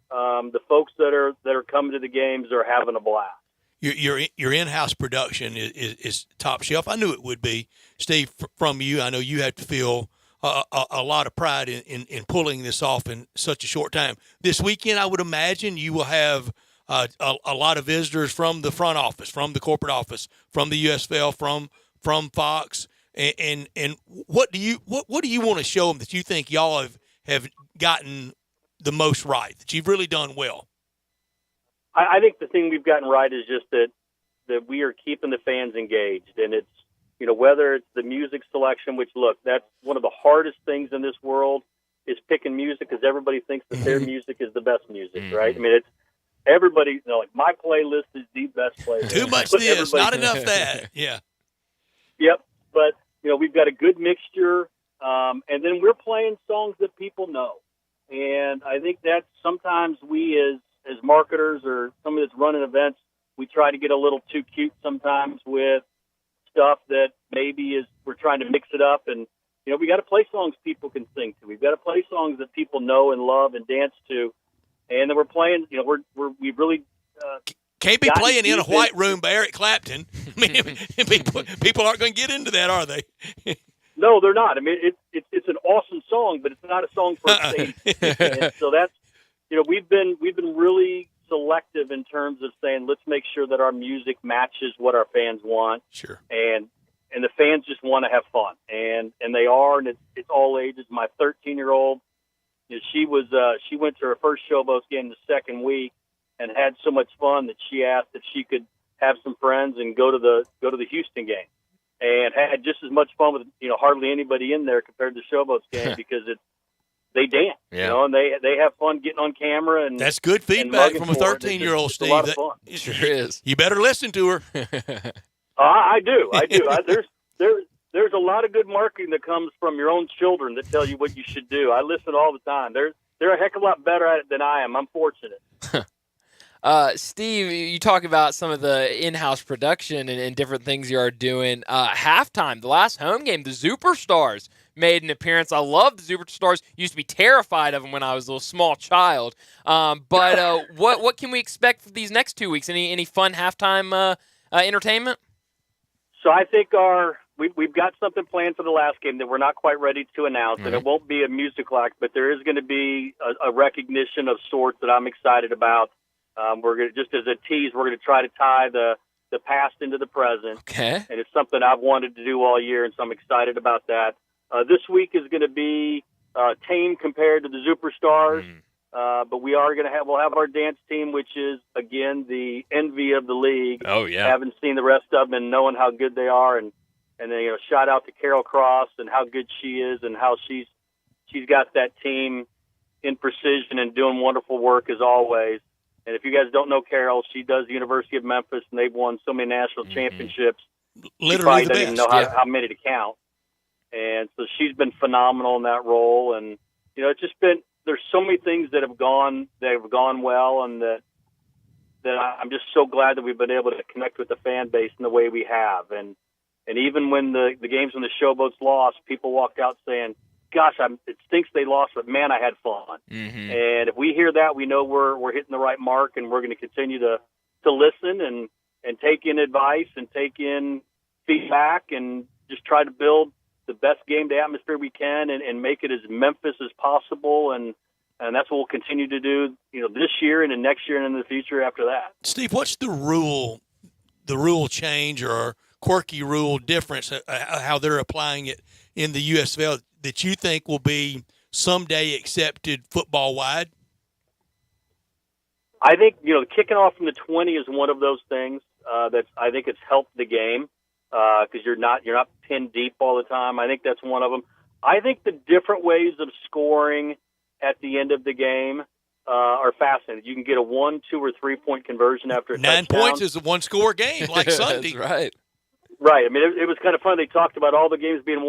The folks that are coming to the games are having a blast. Your in-house production is top shelf. I knew it would be, Steve. From you, I know you have to feel a lot of pride in pulling this off in such a short time. This weekend, I would imagine you will have a lot of visitors from the front office, from the corporate office, from the USFL, from Fox. And what do you want to show them that you think y'all have gotten the most right, that you've really done well? I think the thing we've gotten right is just that we are keeping the fans engaged, and it's, whether it's the music selection, which, look, that's one of the hardest things in this world is picking music, because everybody thinks that their music is the best music, right? I mean, it's everybody, like, my playlist is the best playlist. Too much this, not enough that. Yeah. Yep. But, we've got a good mixture, and then we're playing songs that people know. And I think that sometimes we as marketers or somebody that's running events, we try to get a little too cute sometimes with stuff that maybe we're trying to mix it up. And, we got to play songs people can sing to. We've got to play songs that people know and love and dance to. And then we're playing, we've really can't be playing In a White Room by Eric Clapton. I mean, people aren't going to get into that, are they? No, they're not. I mean, it's an awesome song, but it's not a song for a stage. And so that's, we've been really selective in terms of saying, let's make sure that our music matches what our fans want. Sure. And the fans just want to have fun, and they are, and it's all ages. My 13-year-old, she went to her first Showboats game the second week and had so much fun that she asked if she could have some friends and go to the Houston game, and had just as much fun with hardly anybody in there compared to the Showboats game because they dance, and they have fun getting on camera, and that's good feedback from a 13-year-old, Steve. A lot of fun. It sure is. You better listen to her. I do. There's a lot of good marketing that comes from your own children that tell you what you should do. I listen all the time. They're a heck of a lot better at it than I am. I'm fortunate. Steve, you talk about some of the in-house production and different things you are doing. Halftime, the last home game, the Superstars made an appearance. I love the Superstars. Used to be terrified of them when I was a little small child. But what can we expect for these next 2 weeks? Any fun halftime entertainment? So I think we've got something planned for the last game that we're not quite ready to announce, and it won't be a musical act, but there is going to be a recognition of sorts that I'm excited about. We're going to, just as a tease, we're going to try to tie the past into the present. Okay. And it's something I've wanted to do all year, and so I'm excited about that. This week is going to be tame compared to the Superstars, but we'll have our dance team, which is, again, the envy of the league. Oh, yeah. Haven't seen the rest of them and knowing how good they are, and then, shout out to Carol Cross and how good she is and how she's got that team in precision and doing wonderful work as always. And if you guys don't know Carol, she does the University of Memphis, and they've won so many national championships. Literally the best. Doesn't even know how many to count. And so she's been phenomenal in that role. And, it's just been, there's so many things that have gone well, and that I'm just so glad that we've been able to connect with the fan base in the way we have. And even when the games when the Showboats lost, people walked out saying, gosh, it stinks they lost, but man, I had fun. Mm-hmm. And if we hear that, we know we're hitting the right mark, and we're going to continue to listen and take in advice and take in feedback and just try to build the best game day atmosphere we can and make it as Memphis as possible. And that's what we'll continue to do, this year and then next year and in the future after that. Steve, what's the rule change or quirky rule difference, how they're applying it in the USFL that you think will be someday accepted football-wide? I think, kicking off from the 20 is one of those things I think it's helped the game because you're not pinned deep all the time. I think that's one of them. I think the different ways of scoring at the end of the game are fascinating. You can get a 1, 2, or 3-point conversion after a 9 touchdown. points is a one-score game, like Sunday. That's right. Right. I mean, it was kind of fun. They talked about all the games being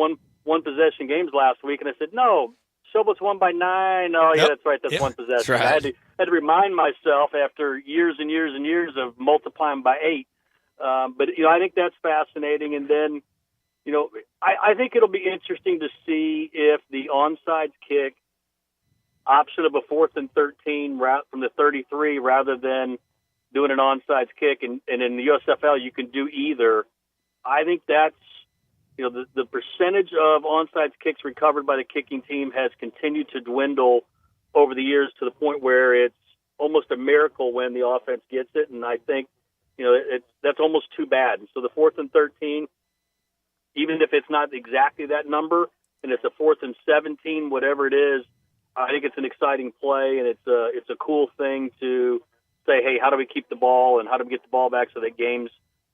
one-possession games last week, and I said, no, Showboat's won by 9. Oh, yeah, that's right. That's one possession. That's right. I had to remind myself after years and years and years of multiplying by 8. But, I think that's fascinating. And then, I think it'll be interesting to see if the onside kick option of a 4th and 13 from the 33 rather than doing an onside kick. And in the USFL, you can do either. I think that's, the percentage of onside kicks recovered by the kicking team has continued to dwindle over the years to the point where it's almost a miracle when the offense gets it. And I think, that's almost too bad. And so the 4th and 13, even if it's not exactly that number and it's a 4th and 17, whatever it is, I think it's an exciting play and it's a cool thing to say, hey, how do we keep the ball and how do we get the ball back so that games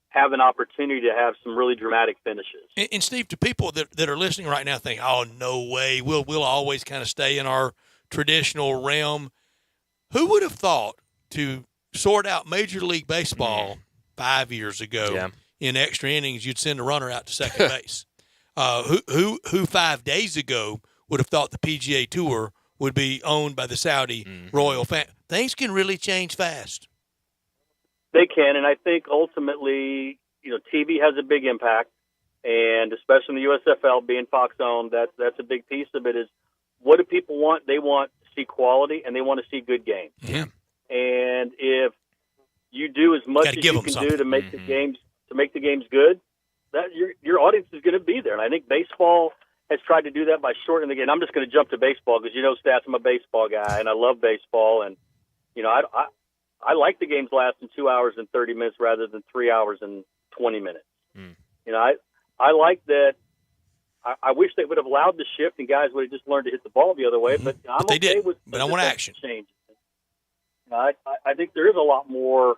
have an opportunity to have some really dramatic finishes. And Steve, to people that are listening right now think, oh, no way, we'll always kind of stay in our traditional realm. Who would have thought to sort out Major League Baseball 5 years ago in extra innings, you'd send a runner out to second base? Who 5 days ago would have thought the PGA Tour would be owned by the Saudi royal family? Things can really change fast. They can, and I think ultimately, TV has a big impact, and especially in the USFL being Fox-owned, that's a big piece of it is what do people want? They want to see quality, and they want to see good games. Yeah. And if you do as much as you can do to make the games good, that your audience is going to be there. And I think baseball has tried to do that by shortening the game. I'm just going to jump to baseball because Stats, I'm a baseball guy, and I love baseball, and I like the games lasting 2 hours and 30 minutes rather than 3 hours and 20 minutes. I like that. I wish they would have allowed the shift and guys would have just learned to hit the ball the other way. But I'm they okay did. with but I want action. Change. I think there is a lot more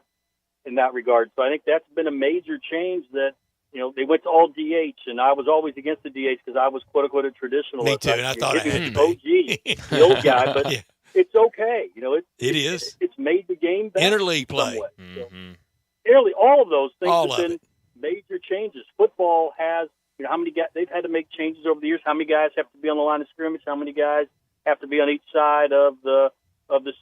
in that regard. So I think that's been a major change that they went to all DH, and I was always against the DH because I was quote unquote a traditionalist. Me too, and I thought I had to be the old guy, but. Yeah. It's okay. It is. It's made the game better. Interleague play. Interleague, all of those things All have of been major changes. Football has, how many guys, they've had to make changes over the years. How many guys have to be on the line of scrimmage? How many guys have to be on each side of the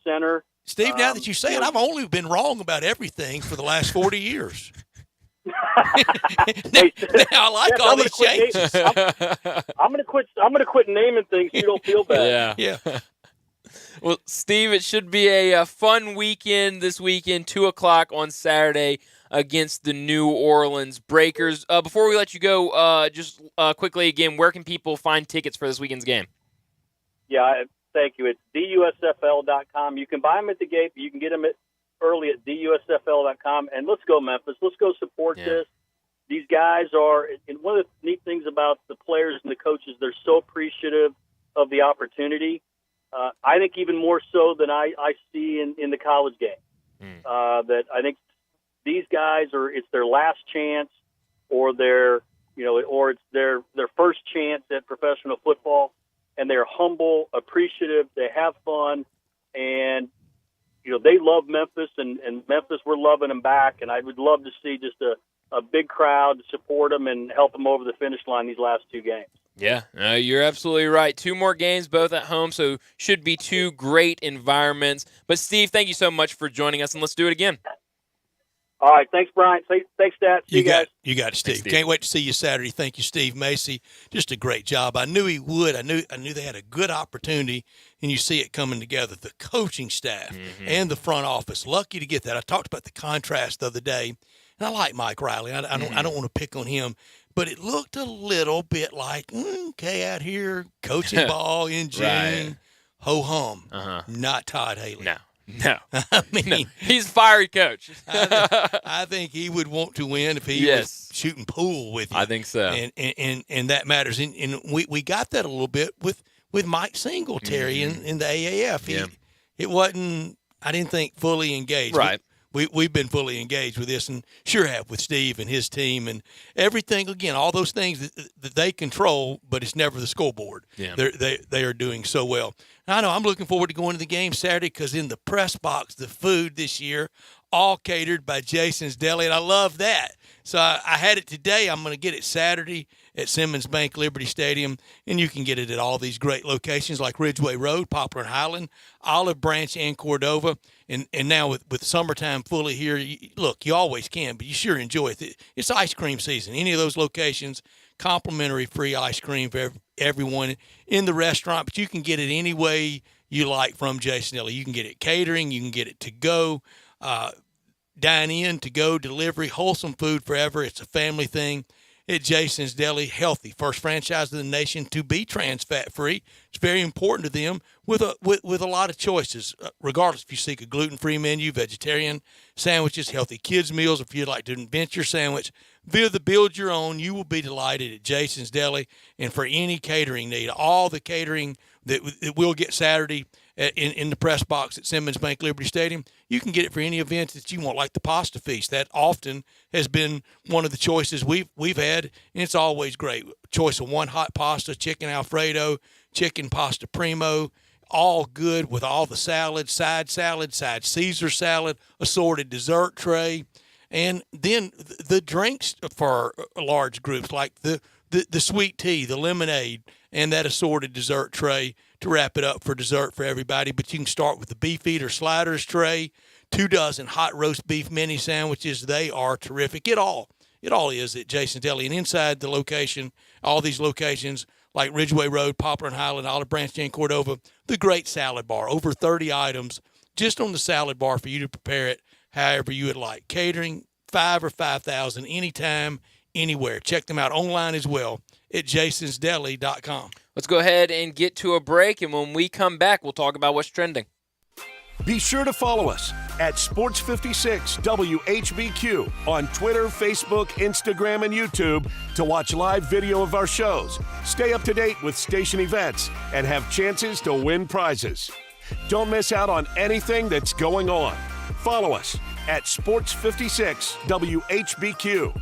center? Steve, now that you say it, I've only been wrong about everything for the last 40 years. now I like all these changes. I'm going to quit naming things so you don't feel bad. Yeah. Well, Steve, it should be a fun weekend this weekend, 2 o'clock on Saturday against the New Orleans Breakers. Before we let you go, just quickly again, where can people find tickets for this weekend's game? Yeah, thank you. It's DUSFL.com. You can buy them at the gate, but you can get them early at DUSFL.com. And let's go, Memphis. Let's go support this. These guys are, and one of the neat things about the players and the coaches, they're so appreciative of the opportunity. I think even more so than I see in the college game. That I think these guys it's their last chance, or or it's their first chance at professional football, and they're humble, appreciative, they have fun, and they love Memphis, and Memphis, we're loving them back, and I would love to see just a big crowd to support them and help them over the finish line these last 2 games. Yeah, you're absolutely right. 2 more games, both at home, so should be 2 great environments. But, Steve, thank you so much for joining us, and let's do it again. All right. Thanks, Brian. Thanks, Dad. You got it, Steve. Steve. Can't wait to see you Saturday. Thank you, Steve Macy. Just a great job. I knew he would. I knew they had a good opportunity, and you see it coming together. The coaching staff and the front office. Lucky to get that. I talked about the contrast the other day, and I like Mike Riley. I don't want to pick on him, but it looked a little bit like, out here coaching ball in June. Right. Ho-hum. Not Todd Haley. No. I mean, he's a fiery coach. I think he would want to win if he was shooting pool with you. I think so. And that matters. And we got that a little bit with Mike Singletary in the AAF. It wasn't, I didn't think, fully engaged. Right. We've been fully engaged with this, and sure have with Steve and his team and everything. Again, all those things that they control, but it's never the scoreboard. Yeah. They are doing so well. I know I'm looking forward to going to the game Saturday because in the press box, the food this year, all catered by Jason's Deli, and I love that. So I had it today. I'm going to get it Saturday at Simmons Bank Liberty Stadium, and you can get it at all these great locations like Ridgeway Road, Poplar and Highland, Olive Branch, and Cordova. And now with summertime fully here, you always can, but you sure enjoy it. It's ice cream season. Any of those locations, complimentary free ice cream for everyone in the restaurant, but you can get it any way you like from Jason Deli. You can get it catering. You can get it to go, dine in, to go, delivery, wholesome food forever. It's a family thing. At Jason's Deli, healthy, first franchise in the nation to be trans fat free. It's very important to them with a lot of choices, regardless if you seek a gluten-free menu, vegetarian sandwiches, healthy kids meals. If you'd like to invent your sandwich via the build your own, you will be delighted at Jason's Deli. And for any catering need, all the catering that we'll get Saturday in the press box at Simmons Bank Liberty Stadium, you can get it for any event that you want, like the pasta feast. That often has been one of the choices we've had, and it's always great. Choice of one hot pasta, chicken Alfredo, chicken pasta primo, all good with all the salads, side Caesar salad, assorted dessert tray, and then the drinks for large groups like the sweet tea, the lemonade, and that assorted dessert tray to wrap it up for dessert for everybody. But you can start with the beef eater sliders tray, 24 hot roast beef mini sandwiches. They are terrific. It all is at Jason's Deli. And inside the location, all these locations like Ridgeway Road, Poplar and Highland, Olive Branch, and Cordova, the great salad bar, over 30 items just on the salad bar for you to prepare it however you would like. Catering, 5 or 5,000 anytime, anywhere. Check them out online as well at jasonsdeli.com. Let's go ahead and get to a break, and when we come back, we'll talk about what's trending. Be sure to follow us at Sports56 WHBQ on Twitter, Facebook, Instagram, and YouTube to watch live video of our shows, stay up to date with station events, and have chances to win prizes. Don't miss out on anything that's going on. Follow us at Sports56 WHBQ.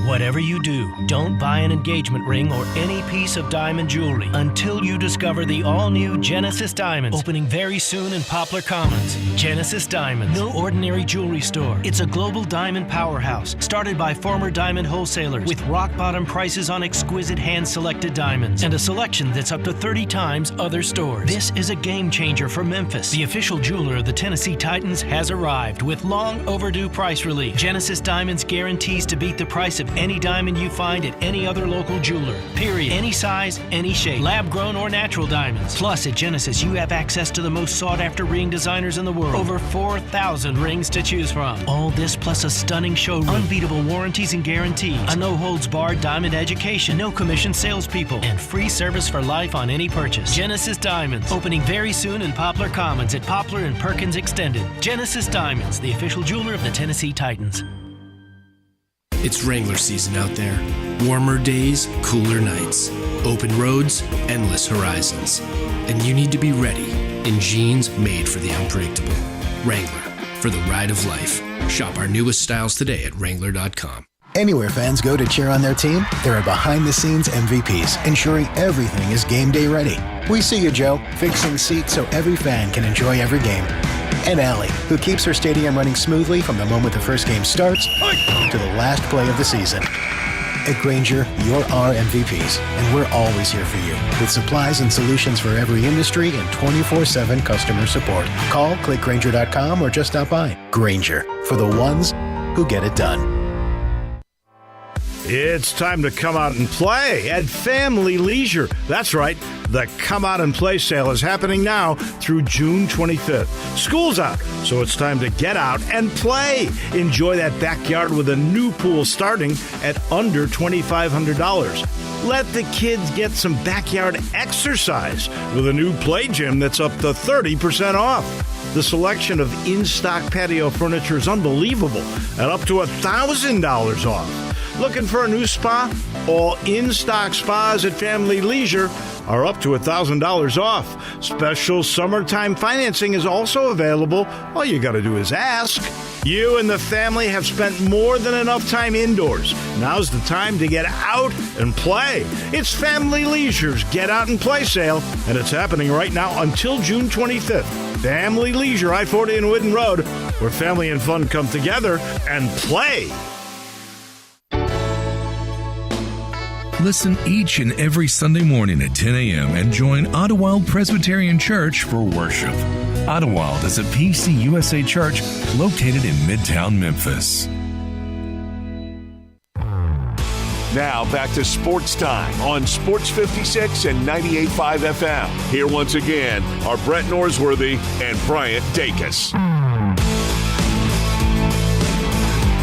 Whatever you do, don't buy an engagement ring or any piece of diamond jewelry until you discover the all-new Genesis Diamonds, opening very soon in Poplar Commons. Genesis Diamonds, no ordinary jewelry store. It's a global diamond powerhouse, started by former diamond wholesalers with rock-bottom prices on exquisite hand-selected diamonds and a selection that's up to 30 times other stores. This is a game changer for Memphis. The official jeweler of the Tennessee Titans has arrived with long overdue price relief. Genesis Diamonds guarantees to beat the price of any diamond you find at any other local jeweler. Period. Any size, any shape. Lab-grown or natural diamonds. Plus, at Genesis, you have access to the most sought-after ring designers in the world. Over 4,000 rings to choose from. All this plus a stunning showroom. Unbeatable warranties and guarantees. A no-holds-barred diamond education. No commission salespeople. And free service for life on any purchase. Genesis Diamonds. Opening very soon in Poplar Commons at Poplar and Perkins Extended. Genesis Diamonds, the official jeweler of the Tennessee Titans. It's Wrangler season out there. Warmer days, cooler nights. Open roads, endless horizons. And you need to be ready in jeans made for the unpredictable. Wrangler, for the ride of life. Shop our newest styles today at Wrangler.com. Anywhere fans go to cheer on their team, there are behind-the-scenes MVPs, ensuring everything is game day ready. We see you, Joe, fixing seats so every fan can enjoy every game. And Allie, who keeps her stadium running smoothly from the moment the first game starts to the last play of the season. At Grainger, you're our MVPs, and we're always here for you with supplies and solutions for every industry and 24/7 customer support. Call, click Grainger.com, or just stop by. Grainger, for the ones who get it done. It's time to come out and play at Family Leisure. That's right. The Come Out and Play sale is happening now through June 25th. School's out, so it's time to get out and play. Enjoy that backyard with a new pool starting at under $2,500. Let the kids get some backyard exercise with a new play gym that's up to 30% off. The selection of in-stock patio furniture is unbelievable at up to $1,000 off. Looking for a new spa? All in-stock spas at Family Leisure are up to $1,000 off. Special summertime financing is also available. All you got to do is ask. You and the family have spent more than enough time indoors. Now's the time to get out and play. It's Family Leisure's Get Out and Play sale, and it's happening right now until June 25th. Family Leisure, I-40 and Whidden Road, where family and fun come together and play. Listen each and every Sunday morning at 10 a.m. and join Ottawild Presbyterian Church for worship. Ottawild is a PCUSA church located in Midtown Memphis. Now back to Sports Time on Sports 56 and 98.5 FM. Here once again are Brett Norsworthy and Bryant Dacus.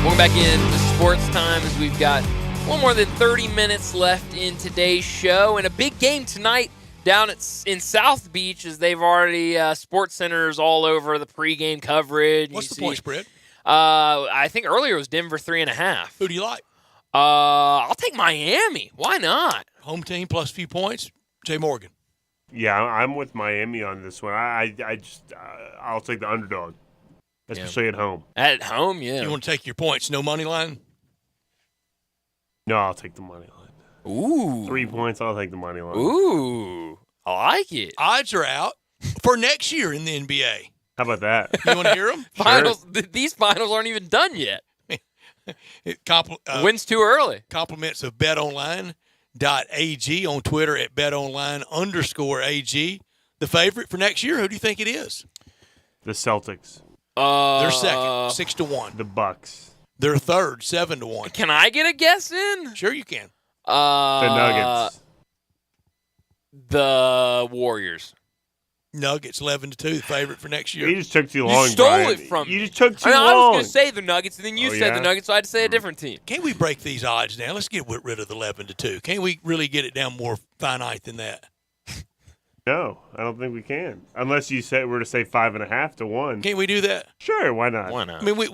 Welcome back into Sports Time as we've got one more than 30 minutes left in today's show, and a big game tonight down in South Beach as they've already sports centers all over the pregame coverage. What's the point spread? I think earlier it was Denver 3.5. Who do you like? I'll take Miami. Why not? Home team plus a few points. Jay Morgan. Yeah, I'm with Miami on this one. I'll take the underdog, especially at home. At home, yeah. You want to take your points? No money line. No, I'll take the money line. Ooh. 3 points, I'll take the money line. Ooh. I like it. Odds are out for next year in the NBA. How about that? You want to hear them? Finals. Sure. These finals aren't even done yet. Wins too early. Compliments of betonline.ag on Twitter at betonline_AG. The favorite for next year, who do you think it is? The Celtics. They're second, 6-1. The Bucks. They're third, 7-1. Can I get a guess in? Sure you can. The Nuggets. The Warriors. Nuggets 11-2, the favorite for next year. You just took too long. You stole Brian. it from me. You just took too long. I was going to say the Nuggets, and then you said the Nuggets, so I had to say a different team. Can't we break these odds down? Let's get rid of the 11-2. Can't we really get it down more finite than that? No, I don't think we can. Unless you were to say 5.5 to 1. Can't we do that? Sure, why not? Why not? I mean, we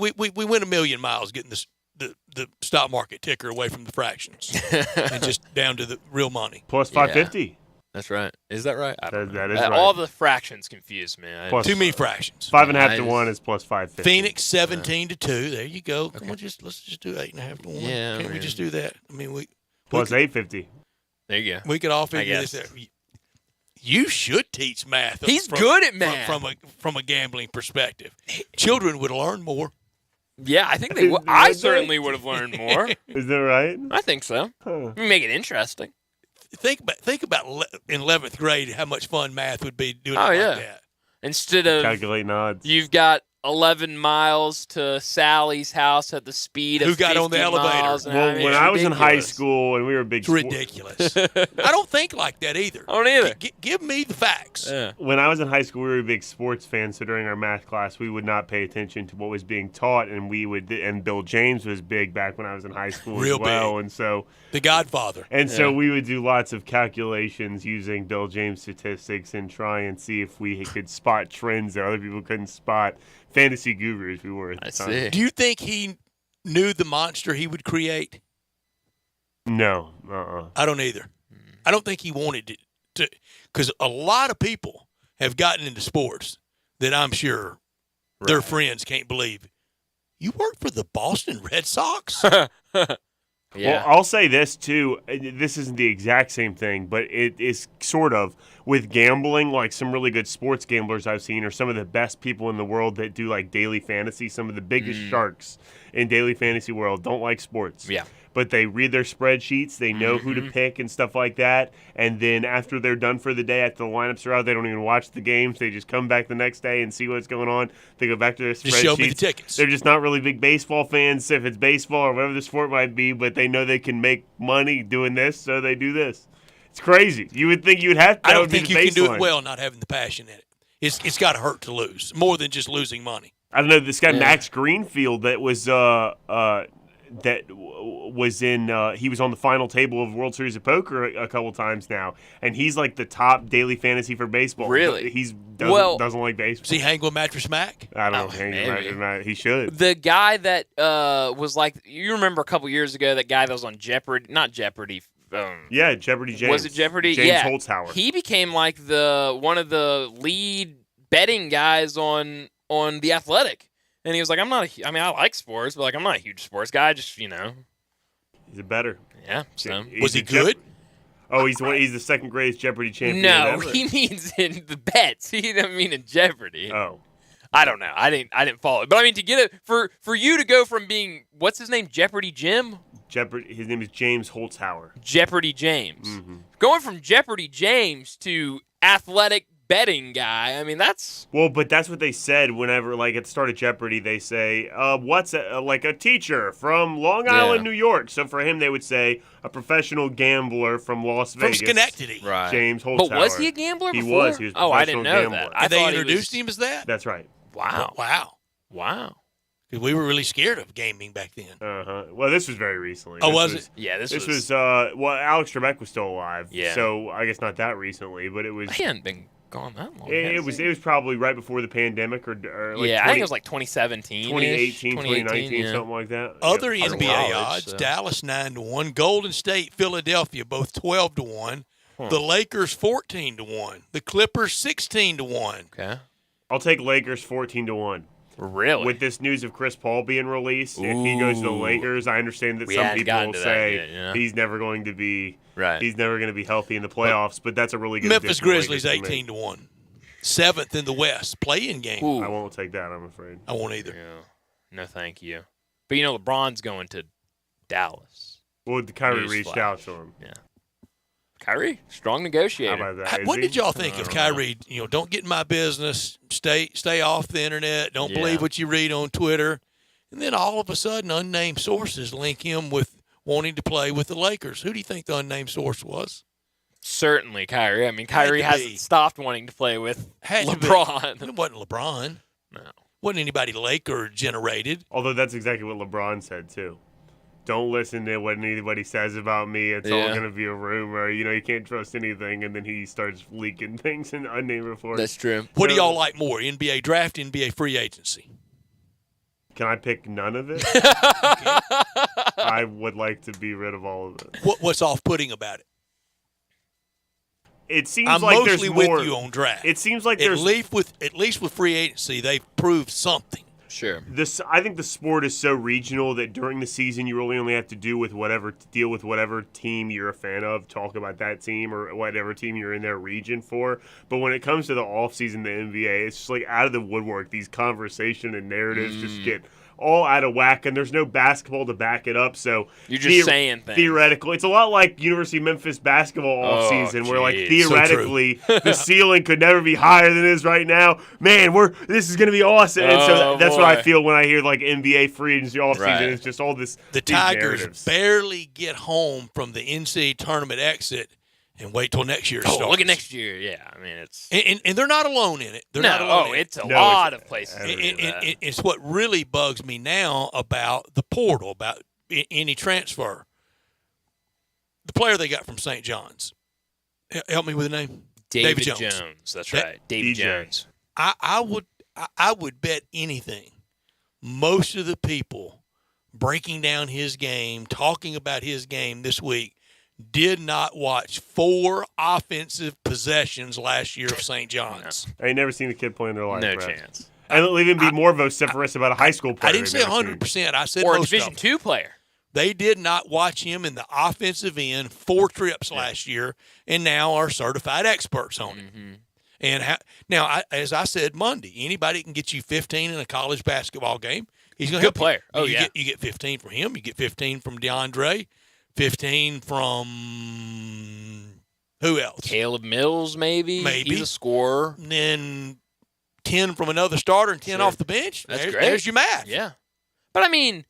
went a million miles getting the stock market ticker away from the fractions and just down to the real money. Plus 550. Yeah. That's right. Is that right? That is right. All the fractions confuse me. Too many fractions. 5.5 to 1 is plus 550. Phoenix 17-2. There you go. Come on, let's just do 8.5 to 1. Yeah, Can't we just do that? I mean, plus 850. There you go. We could all figure this out. You should teach math. He's good at math from a gambling perspective. Children would learn more. Yeah, I think they would. I certainly would have learned more. Is that right? I think so. Huh. Make it interesting. Think about in 11th grade how much fun math would be doing like that. Instead of calculating odds, you've got 11 miles to Sally's house at the speed of 50 Who got on the elevator? Well, when I was in high school and we were big, it's ridiculous. I don't think like that either. I don't either. Give me the facts. Yeah. When I was in high school, we were big sports fans. So during our math class, we would not pay attention to what was being taught, and and Bill James was big back when I was in high school Real as well. big. And so the Godfather. And so we would do lots of calculations using Bill James statistics and try and see if we could spot trends that other people couldn't spot. Fantasy gurus we were at the time. See. Do you think he knew the monster he would create? No. I don't either. I don't think he wanted to, because a lot of people have gotten into sports that I'm sure their friends can't believe. You work for the Boston Red Sox? Yeah. Well, I'll say this, too. This isn't the exact same thing, but it is sort of. with gambling, like some really good sports gamblers I've seen are some of the best people in the world that do like daily fantasy. Some of the biggest sharks in daily fantasy world don't like sports. Yeah. But they read their spreadsheets, they know who to pick and stuff like that. And then after they're done for the day, after the lineups are out, they don't even watch the games. They just come back the next day and see what's going on. They go back to their spreadsheets. Just show me the tickets. They're just not really big baseball fans, if it's baseball or whatever the sport might be, but they know they can make money doing this, so they do this. It's crazy. You would think you would have to. I don't think you can do it well not having the passion in it. It's got to hurt to lose, more than just losing money. I don't know. This guy Max Greenfield that was he was on the final table of World Series of Poker a couple times now, and he's like the top daily fantasy for baseball. Really? He doesn't like baseball. Does he hang with Mattress Mac? I don't know. Hang with Mattress Mac. He should. The guy that was like, you remember a couple years ago, that guy that was on Jeopardy, not Jeopardy. Yeah, Jeopardy James. Was it Jeopardy? James yeah. Holtzhauer. He became like one of the lead betting guys on The Athletic. And he was like, I like sports, but like I'm not a huge sports guy. Just, He's a better. Yeah. So. Was he good? He's the second greatest Jeopardy champion No, ever. he means in the bets. He didn't mean in Jeopardy. Oh. I don't know. I didn't follow it. But I mean, to get it for you to go from being, what's his name, Jeopardy Jim? His name is James Holtzhauer. Jeopardy James. Mm-hmm. Going from Jeopardy James to athletic betting guy. I mean, that's... Well, but that's what they said whenever, like, at the start of Jeopardy, they say, what's like a teacher from Long Island, New York. So for him, they would say a professional gambler from Las Vegas. From Schenectady. Right. James Holtzhauer. But was he a gambler before? He was. He was a professional I didn't know gambler. that. And they introduced him as that? That's right. Wow. Wow. Because we were really scared of gaming back then. Uh-huh. Well, this was very recently. Oh, was it? Yeah, this was Alex Trebek was still alive. Yeah. So I guess not that recently, but it was... He hadn't been gone that long. It was probably right before the pandemic or like I think it was like 2017, 2018, 2019, something like that. Other Yeah. NBA odds: Dallas 9-1, Golden State, Philadelphia both 12-1, the Lakers 14-1, the Clippers 16-1. Okay, I'll take Lakers 14-1. Really? With this news of Chris Paul being released, if he goes to the Lakers, I understand that some people will say he's never going to be He's never going to be healthy in the playoffs, but that's a really good. Memphis Grizzlies 18-1, 7th in the West, play-in game. I won't take that. I'm afraid I won't either. Yeah. No, thank you. But LeBron's going to Dallas. Well, Kyrie reached out to him. Yeah. Kyrie, strong negotiator. How about that? What did y'all think of Kyrie? Don't get in my business. Stay off the internet. Don't believe what you read on Twitter. And then all of a sudden, unnamed sources link him with wanting to play with the Lakers. Who do you think the unnamed source was? Certainly Kyrie. I mean, Kyrie hasn't stopped wanting to play with LeBron. It wasn't LeBron. No. Wasn't anybody Laker generated. Although that's exactly what LeBron said, too. Don't listen to what anybody says about me. It's all going to be a rumor. You can't trust anything. And then he starts leaking things in unnamed reports. That's true. What do y'all like more, NBA draft, NBA free agency? Can I pick none of it? I would like to be rid of all of it. What's off-putting about it? It seems I'm like mostly there's more. with you on draft. It seems like at there's least with free agency, they've proved something. Sure. I think the sport is so regional that during the season you really only have to deal with whatever team you're a fan of, talk about that team or whatever team you're in their region for. But when it comes to the offseason, the NBA, it's just like out of the woodwork. These conversation and narratives just get all out of whack, and there's no basketball to back it up. So you're just saying things. Theoretical. It's a lot like University of Memphis basketball offseason, where like theoretically the ceiling could never be higher than it is right now. Man, this is going to be awesome. And so that's what I feel when I hear like NBA free agency offseason. Right. It's just all this. The Tigers barely get home from the NCAA tournament exit. And wait till next year starts. Look at next year. Yeah, I mean it's and they're not alone in it. They're not alone. In it's a lot of places. It's what really bugs me now about the portal, about any transfer. The player they got from St. John's. Help me with the name. David Jones. That's right. David Jones. I would bet anything. Most of the people breaking down his game, talking about his game this week, did not watch 4 offensive possessions last year of St. John's. I ain't never seen a kid play in their life. No Brad. chance. And they'll even be more vociferous about a high school player. I didn't say 100%. I said or most a Division II player. They did not watch him in the offensive end 4 trips last year, and now are certified experts on it. Mm-hmm. And now, as I said Monday, anybody can get you 15 in a college basketball game. He's going to help player. You. Oh, You get 15 from him. You get 15 from DeAndre, 15 from who else? Caleb Mills, maybe. He's a scorer. And then 10 from another starter and 10 off the bench. That's great. There's your math. Yeah. But, I mean,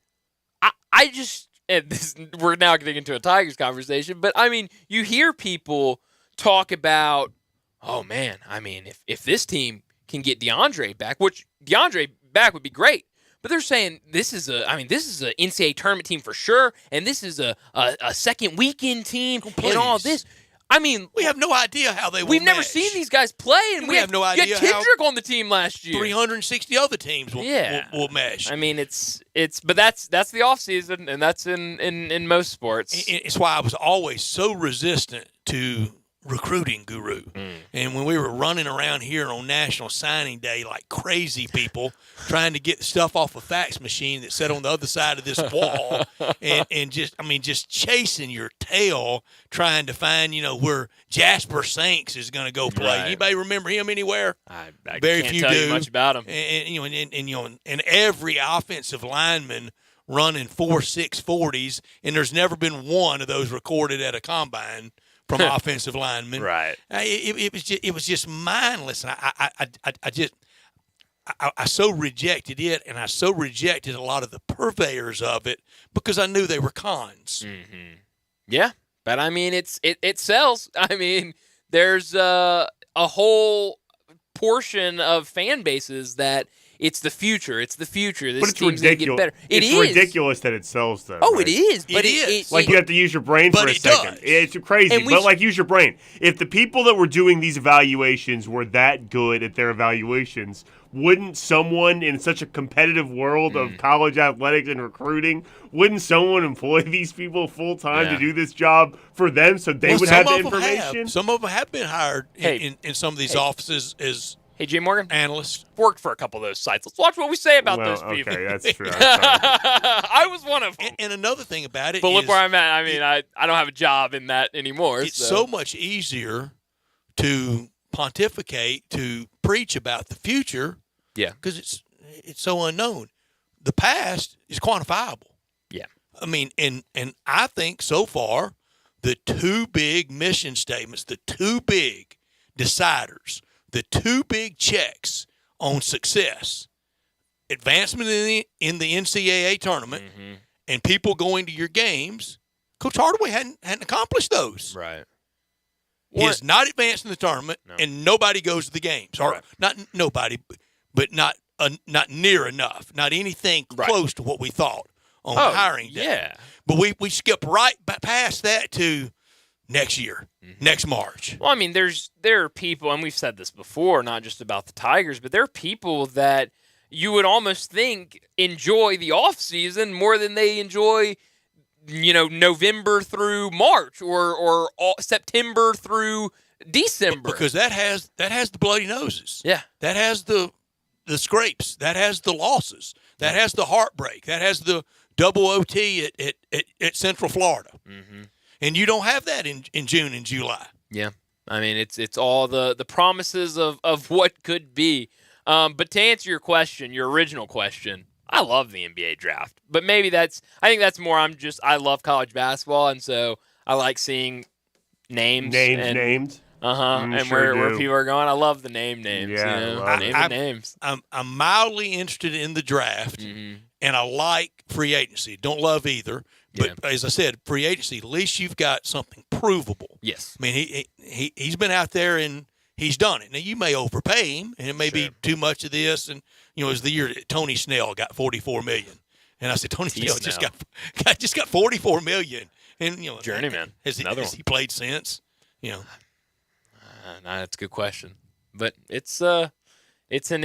I just – we're now getting into a Tigers conversation. But, I mean, you hear people talk about, oh, man, I mean, if this team can get DeAndre back, which DeAndre back would be great. But they're saying this is an NCAA tournament team for sure, and this is a second weekend team and all this. I mean, we have no idea how they will We've never mesh. seen these guys play, and we have no idea you had Kendrick on the team last year. 360 other teams will mesh. I mean, but that's the offseason, and that's in most sports. It's why I was always so resistant to recruiting guru. And when we were running around here on National Signing Day like crazy people trying to get stuff off a fax machine that sat on the other side of this wall and just chasing your tail trying to find, where Jasper Sanks is going to go play. Right. Anybody remember him anywhere? I Very can't few tell do. you much about him. And every offensive lineman running 4.6 40s, and there's never been one of those recorded at a combine from offensive linemen. Right. It was just mindless. And I so rejected it, and I so rejected a lot of the purveyors of it because I knew they were cons. Mm-hmm. Yeah, but I mean, it sells. I mean, there's a whole portion of fan bases that it's the future. It's the future. This But it's team's going to get better. It's ridiculous that it sells, though. Oh, right? it is. But it is. You have to use your brain for a second. It's crazy. But use your brain. If the people that were doing these evaluations were that good at their evaluations, wouldn't someone in such a competitive world of college athletics and recruiting, wouldn't someone employ these people full time to do this job for them so they would have the information? Some of them have been hired in some of these offices as Jay Morgan, analysts. Worked for a couple of those sites. Let's watch what we say about those people. Okay, that's true. I was one of them. And another thing about it but is, look where I'm at. I mean, I don't have a job in that anymore. It's so much easier to pontificate, to preach about the future. Yeah. Because it's so unknown. The past is quantifiable. Yeah. I mean, and I think so far, the two big mission statements, the two big deciders, the two big checks on success, advancement in the NCAA tournament, and people going to your games, Coach Hardaway hadn't accomplished those. Right. He has not advanced in the tournament, and nobody goes to the games. Or not nobody, but not near enough. Not anything close to what we thought on hiring day. Yeah. But we skip right past that to next year, next March. Well, I mean, there are people, and we've said this before, not just about the Tigers, but there are people that you would almost think enjoy the off season more than they enjoy, November through March or September through December. Because that has the bloody noses. Yeah. That has the scrapes. That has the losses. That has the heartbreak. That has the double OT at Central Florida. Mm-hmm. And you don't have that in June and July. Yeah. I mean, it's all the promises of what could be. But to answer your question, your original question, I love the NBA draft. But maybe I think that's more I love college basketball, and so I like seeing named. Named. And where people are going. I love the names. Yeah, names. I'm mildly interested in the draft, and I like free agency. Don't love either. But as I said, free agency, at least you've got something provable. Yes. I mean, he's been out there and he's done it. Now, you may overpay him, and it may be too much of this. And, it was the year that Tony Snell got $44 million. And I said, Tony Snell just got $44 million. And, journeyman. Has he played since? No, that's a good question. But it's an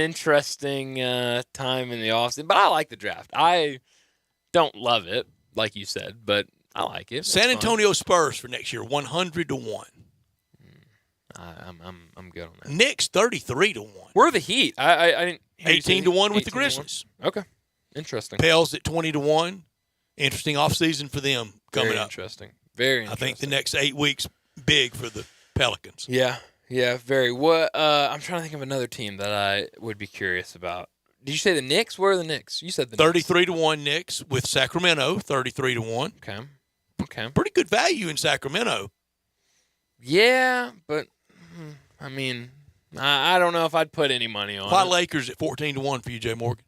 interesting time in the offseason. But I like the draft. I don't love it, like you said, but I like it. San Antonio Spurs for next year, 100-1. I'm good on that. Knicks 33-1. Where are the Heat? I didn't. 18-1 with the Grizzlies. Okay, interesting. Pels at 20-1, interesting offseason for them coming Very up. Interesting. Very interesting. I think the next 8 weeks big for the Pelicans. Yeah, very. What? I'm trying to think of another team that I would be curious about. Did you say the Knicks? Where are the Knicks? You said the 33-1 Knicks with Sacramento, 33-1. Okay. Pretty good value in Sacramento. Yeah, but I mean, I don't know if I'd put any money on Why it. Lakers at 14-1 for you, Jay Morgan?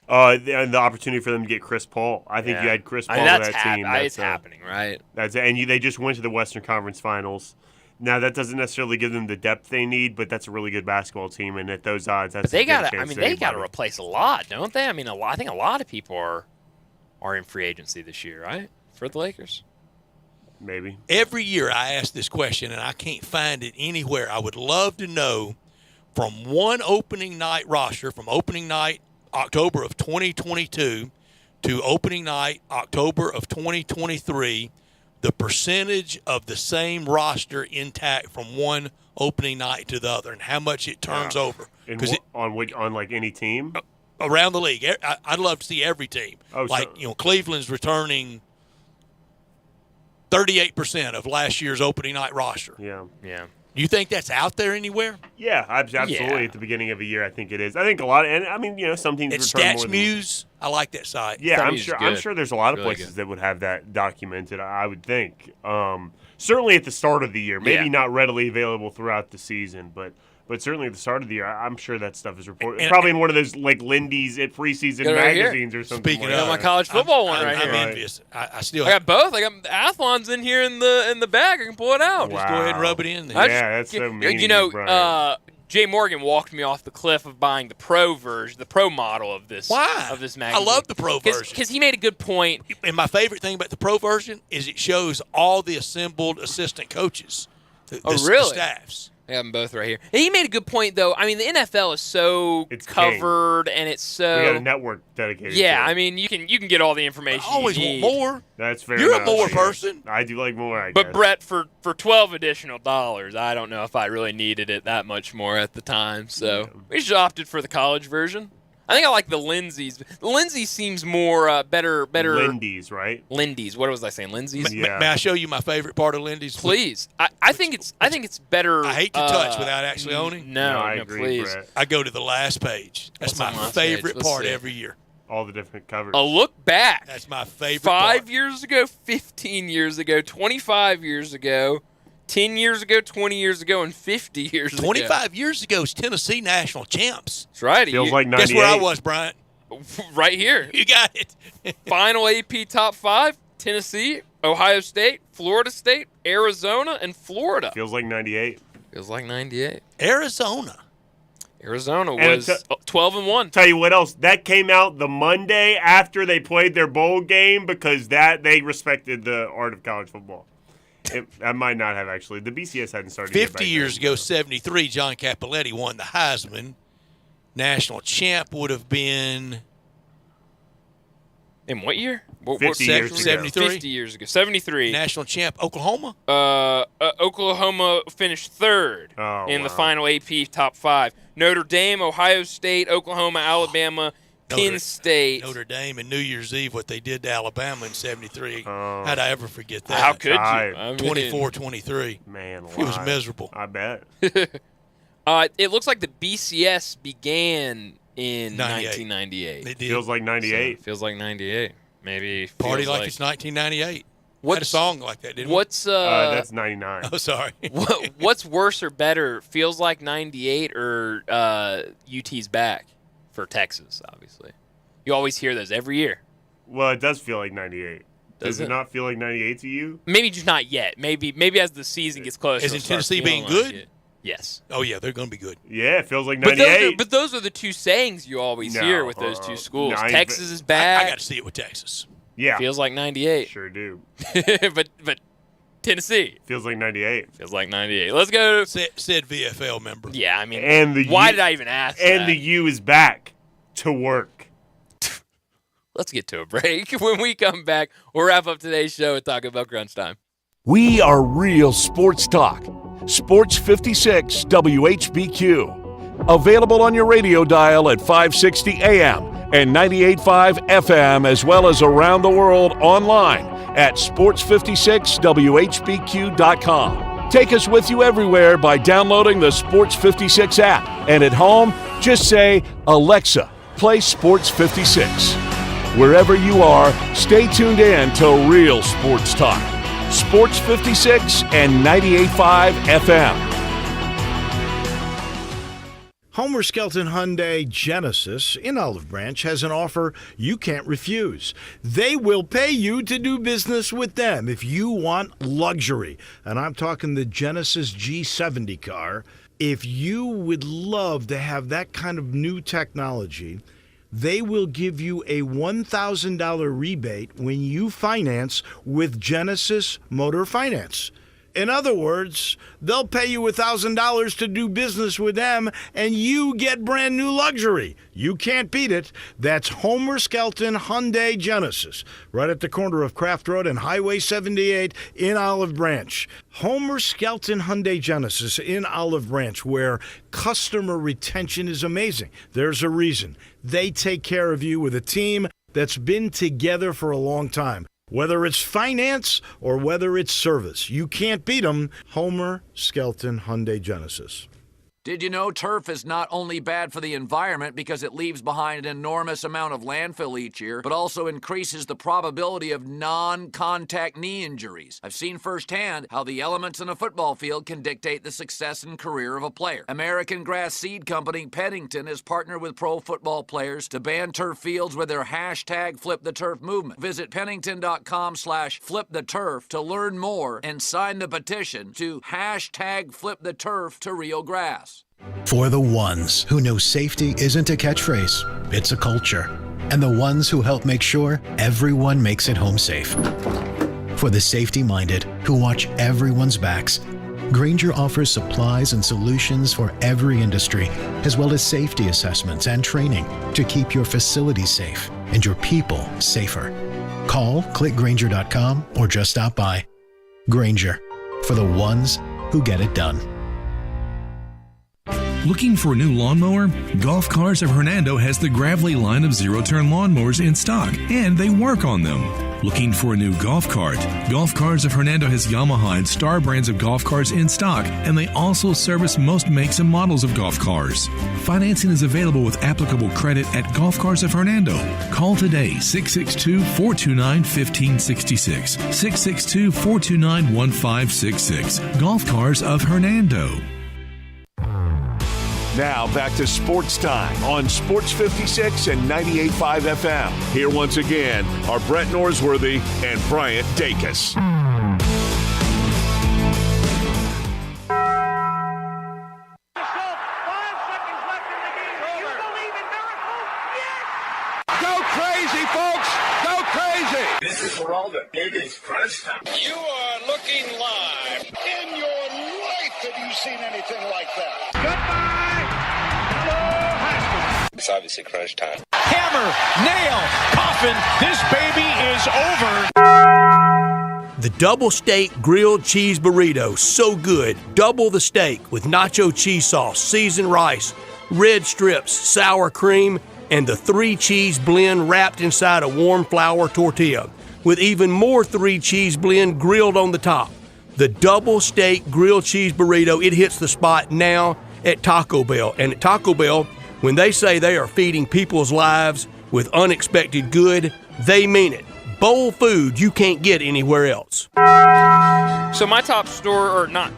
And the opportunity for them to get Chris Paul. I think you had Chris Paul on that team. It's happening, right? They just went to the Western Conference Finals. Now that doesn't necessarily give them the depth they need, but that's a really good basketball team, and at those odds, that's. But they got to. I I mean, they got to replace a lot, don't they? I mean, I think a lot of people are in free agency this year, right? For the Lakers. Maybe. Every year I ask this question, and I can't find it anywhere. I would love to know from one opening night roster, from opening night October of 2022 to opening night October of 2023, the percentage of the same roster intact from one opening night to the other and how much it turns over. On like any team? Around the league. I'd love to see every team. Cleveland's returning 38% of last year's opening night roster. Yeah. Do you think that's out there anywhere? Yeah, absolutely. Yeah. At the beginning of a year, I think it is. I think a lot, and I mean, some teams It's return more StatsMuse. I like that site. Yeah, I'm sure there's a lot of places that would have that documented. I would think. Certainly at the start of the year, maybe not readily available throughout the season, but certainly at the start of the year, I'm sure that stuff is reported. Probably in one of those like Lindy's at preseason magazines or something. Speaking of my college football one right here. I'm envious. I got both. I got Athlon's in here in the bag. I can pull it out. Just go ahead and rub it in there. That's so mean. Jay Morgan walked me off the cliff of buying the pro version, the pro model of this. Why? Of this magazine. I love the pro version because he made a good point. And my favorite thing about the pro version is it shows all the assembled assistant coaches. The staffs. I have them both right here. And he made a good point, though. I mean, the NFL is so covered, and it's so. We got a network dedicated. Yeah, to it. I mean, you can get all the information. I always you want need. more. That's fair. You're a more person. I do like more. I But guess. Brett, for $12 additional, I don't know if I really needed it that much more at the time. So we just opted for the college version. I think I like the Lindsay's. The Lindsay seems more better. Lindy's, right? Lindy's. What was I saying? Lindsay's. May I show you my favorite part of Lindy's? Please. I think it's better. I hate to touch without actually owning. No, I agree, please. Brett. I go to the last page. That's What's on my last favorite page? part Let's see. every year. All the different covers. A look back. That's my favorite 5 part. years ago, 15 years ago, 25 years ago, 10 years ago, 20 years ago, and 50 years ago. 25 years ago is Tennessee national champs. That's right. Feels like 98. Guess where I was, Bryant? Right here. You got it. Final AP top 5, Tennessee, Ohio State, Florida State, Arizona, and Florida. Feels like 98. Feels like 98. Arizona was 12-1. Tell you what else, that came out the Monday after they played their bowl game because they respected the art of college football. That might not have actually. The BCS hadn't started. 50 years ago, 73, John Cappelletti won the Heisman. National champ would have been. In what year? 50 years ago. 73? 50 years ago. 73. National champ, Oklahoma? Oklahoma finished third in the final AP top 5. Notre Dame, Ohio State, Oklahoma, Alabama, Penn State. Notre Dame and New Year's Eve, what they did to Alabama in 73. How'd I ever forget that? How could you? I mean, 24-23. Man, it was miserable. I bet. It looks like the BCS began in 1998. It did. Feels like 98. So feels like 98. Maybe Party like it's 1998. Had a song like that, didn't we? That's 99. Oh, sorry. What's worse or better? Feels like 98 or UT's back for Texas, obviously. You always hear those every year. Well, it does feel like 98. Does it not feel like 98 to you? Maybe just not yet. Maybe as the season gets closer. Isn't Tennessee being good? Yes. Oh, yeah, they're going to be good. Yeah, it feels like 98. But those are the two sayings you always hear with those two schools. Texas is I back. got to see it with Texas. Yeah. Feels like 98. Sure do. but Tennessee. Feels like 98. Feels like 98. Let's go. Said VFL member. Yeah, I mean, why did I even ask And that? the U is back to work. Let's get to a break. When we come back, we'll wrap up today's show and talk about crunch time. We are real sports talk. Sports 56 WHBQ. Available on your radio dial at 560 AM and 98.5 FM, as well as around the world online at sports56whbq.com. Take us with you everywhere by downloading the Sports 56 app. And at home, just say, Alexa, play Sports 56. Wherever you are, stay tuned in to real sports talk. Sports 56 and 98.5 FM. Homer Skelton Hyundai Genesis in Olive Branch has an offer you can't refuse. They will pay you to do business with them if you want luxury. And I'm talking the Genesis G70 car. If you would love to have that kind of new technology, they will give you a $1,000 rebate when you finance with Genesis Motor Finance. In other words, they'll pay you $1,000 to do business with them, and you get brand new luxury. You can't beat it. That's Homer Skelton Hyundai Genesis, right at the corner of Craft Road and Highway 78 in Olive Branch. Homer Skelton Hyundai Genesis in Olive Branch, where customer retention is amazing. There's a reason. They take care of you with a team that's been together for a long time. Whether it's finance or whether it's service, you can't beat them. Homer Skelton Hyundai Genesis. Did you know turf is not only bad for the environment because it leaves behind an enormous amount of landfill each year, but also increases the probability of non-contact knee injuries? I've seen firsthand how the elements in a football field can dictate the success and career of a player. American Grass Seed Company Pennington has partnered with pro football players to ban turf fields with their hashtag #FlipTheTurf movement. Visit Pennington.com/FlipTheTurf to learn more and sign the petition to hashtag #FlipTheTurf to real grass. For the ones who know safety isn't a catchphrase, it's a culture. And the ones who help make sure everyone makes it home safe. For the safety-minded who watch everyone's backs, Grainger offers supplies and solutions for every industry, as well as safety assessments and training to keep your facilities safe and your people safer. Call, click Grainger.com, or just stop by. Grainger, for the ones who get it done. Looking for a new lawnmower? Golf Cars of Hernando has the Gravely line of zero-turn lawnmowers in stock, and they work on them. Looking for a new golf cart? Golf Cars of Hernando has Yamaha and Star brands of golf carts in stock, and they also service most makes and models of golf cars. Financing is available with applicable credit at Golf Cars of Hernando. Call today, 662-429-1566, 662-429-1566. Golf Cars of Hernando. Now back to Sports Time on Sports 56 and 98.5 FM. Here once again are Brett Norsworthy and Bryant Dacus. Go crazy, folks! Go crazy! This is Geraldo. It is crunch time. You are looking live. In your life have you seen anything like that? Goodbye! It's obviously crunch time. Hammer, nail, coffin, this baby is over. The double steak grilled cheese burrito, so good. Double the steak with nacho cheese sauce, seasoned rice, red strips, sour cream, and the 3-cheese blend wrapped inside a warm flour tortilla, with even more 3-cheese blend grilled on the top. The double steak grilled cheese burrito, it hits the spot now at Taco Bell. And at Taco Bell, when they say they are feeding people's lives with unexpected good, they mean it. Bowl food you can't get anywhere else. So my top store, or not.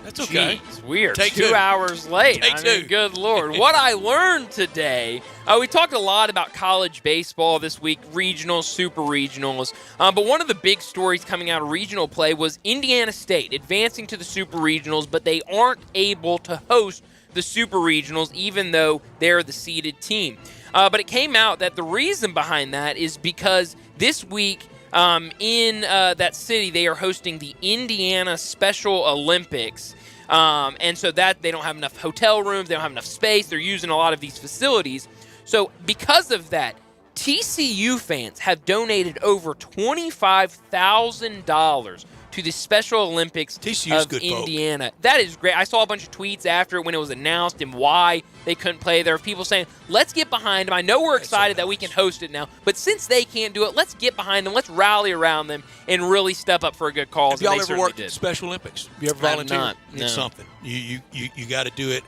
That's okay. Geez, weird. Take 2 hours late. Take two. Good Lord. What I learned today, we talked a lot about college baseball this week, regionals, super regionals. But one of the big stories coming out of regional play was Indiana State advancing to the super regionals, but they aren't able to host the super regionals, even though they're the seeded team. But it came out that the reason behind that is because this week in that city, they are hosting the Indiana Special Olympics. And so that they don't have enough hotel rooms, they don't have enough space, they're using a lot of these facilities. So because of that, TCU fans have donated over $25,000 to the Special Olympics TCU's of good Indiana. That is great. I saw a bunch of tweets after it when it was announced and why they couldn't play. There were people saying, let's get behind them. I know we're excited that we can host it now, but since they can't do it, let's get behind them. Let's rally around them and really step up for a good cause. Have y'all ever worked at Special Olympics? Have you ever volunteered? Not, no. It's something. You got to do it.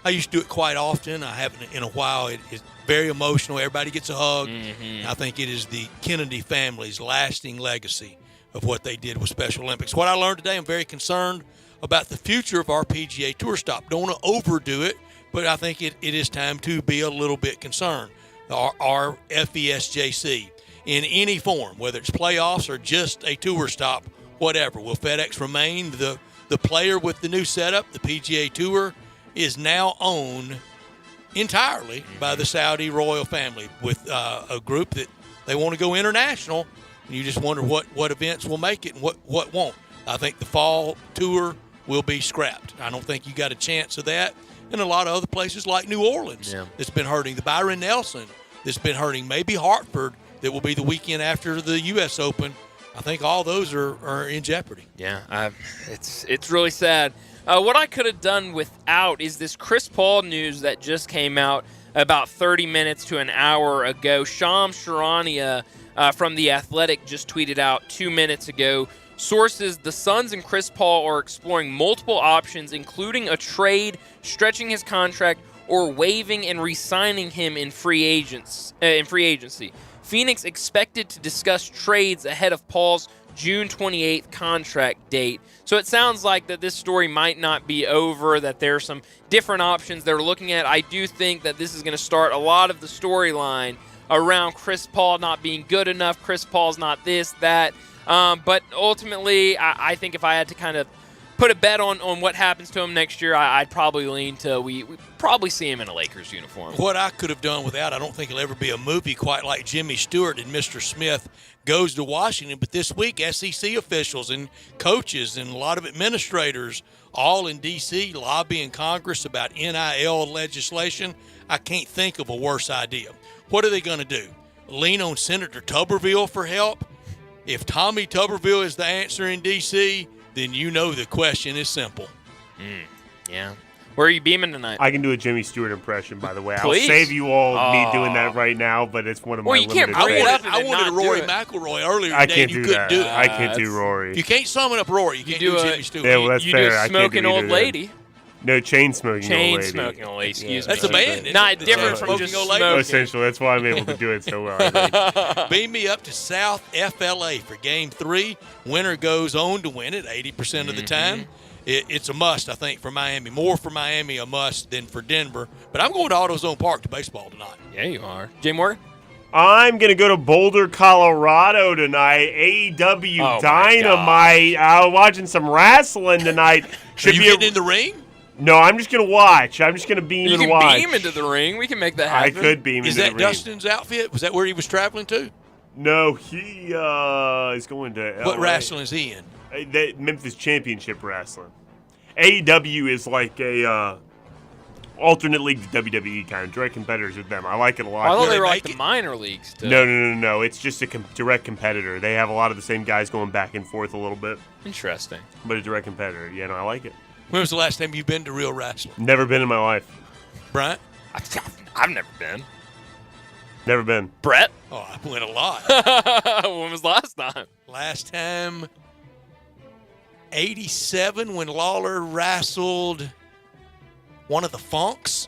I used to do it quite often. I haven't in a while. It's very emotional. Everybody gets a hug. Mm-hmm. I think it is the Kennedy family's lasting legacy of what they did with Special Olympics. What I learned today, I'm very concerned about the future of our PGA Tour stop. Don't want to overdo it, but I think it is time to be a little bit concerned. Our FESJC, in any form, whether it's playoffs or just a tour stop, whatever, will FedEx remain the player with the new setup? The PGA Tour is now owned entirely by the Saudi royal family with a group that they want to go international. And you just wonder what events will make it and what won't. I think the fall tour will be scrapped. I don't think you got a chance of that. And a lot of other places like New Orleans that's been hurting. The Byron Nelson that's been hurting. Maybe Hartford that will be the weekend after the U.S. Open. I think all those are in jeopardy. Yeah, it's really sad. What I could have done without is this Chris Paul news that just came out about 30 minutes to an hour ago. Shams Charania from The Athletic just tweeted out 2 minutes ago. Sources, the Suns and Chris Paul are exploring multiple options, including a trade, stretching his contract, or waiving and re-signing him in free agency. Phoenix expected to discuss trades ahead of Paul's June 28th contract date. So it sounds like that this story might not be over, that there are some different options they're looking at. I do think that this is going to start a lot of the storyline around Chris Paul not being good enough. Chris Paul's not this, that. But ultimately, I think if I had to kind of put a bet on what happens to him next year, I'd probably lean to we probably see him in a Lakers uniform. What I could have done without, I don't think it'll ever be a movie quite like Jimmy Stewart and Mr. Smith goes to Washington. But this week, SEC officials and coaches and a lot of administrators all in D.C. lobbying Congress about NIL legislation. I can't think of a worse idea. What are they going to do? Lean on Senator Tuberville for help? If Tommy Tuberville is the answer in D.C., then you know the question is simple. Yeah. Where are you beaming tonight? I can do a Jimmy Stewart impression, by the way. Please. I'll save you all me doing that right now, but it's one of my limited I wanted Rory McIlroy earlier today, and you couldn't do it. I can't do Rory. If you can't summon up Rory, you can't do Jimmy Stewart. Yeah, well, that's you fair. do I Smoking can't do Old Lady. That. No, chain smoking old lady. Chain smoking old lady. Excuse me. That's a band. Not different from just smoking. Essentially, that's why I'm able to do it so well. I think. Beam me up to South FLA for Game 3. Winner goes on to win it 80% of the time. It's a must, I think, for Miami. More for Miami a must than for Denver. But I'm going to AutoZone Park to baseball tonight. Yeah, you are. Jay Morgan? I'm going to go to Boulder, Colorado tonight. AEW Dynamite. Watching some wrestling tonight. Are you getting in the ring? No, I'm just going to watch. I'm just going to beam and watch. You can beam into the ring. We can make that happen. I could beam into the ring. Is that Dustin's outfit? Was that where he was traveling to? No, he is going to LA. What wrestling is he in? The Memphis Championship Wrestling. AEW is like a alternate league to WWE kind of direct competitors with them. I like it a lot. I thought they were like the minor leagues too. No. It's just a direct competitor. They have a lot of the same guys going back and forth a little bit. Interesting. But a direct competitor. Yeah, no, I like it. When was the last time you've been to real wrestling? Never been in my life. Bryant? I've never been. Never been. Brett? Oh, I went a lot. When was the last time? Last time, 87 when Lawler wrestled one of the Funks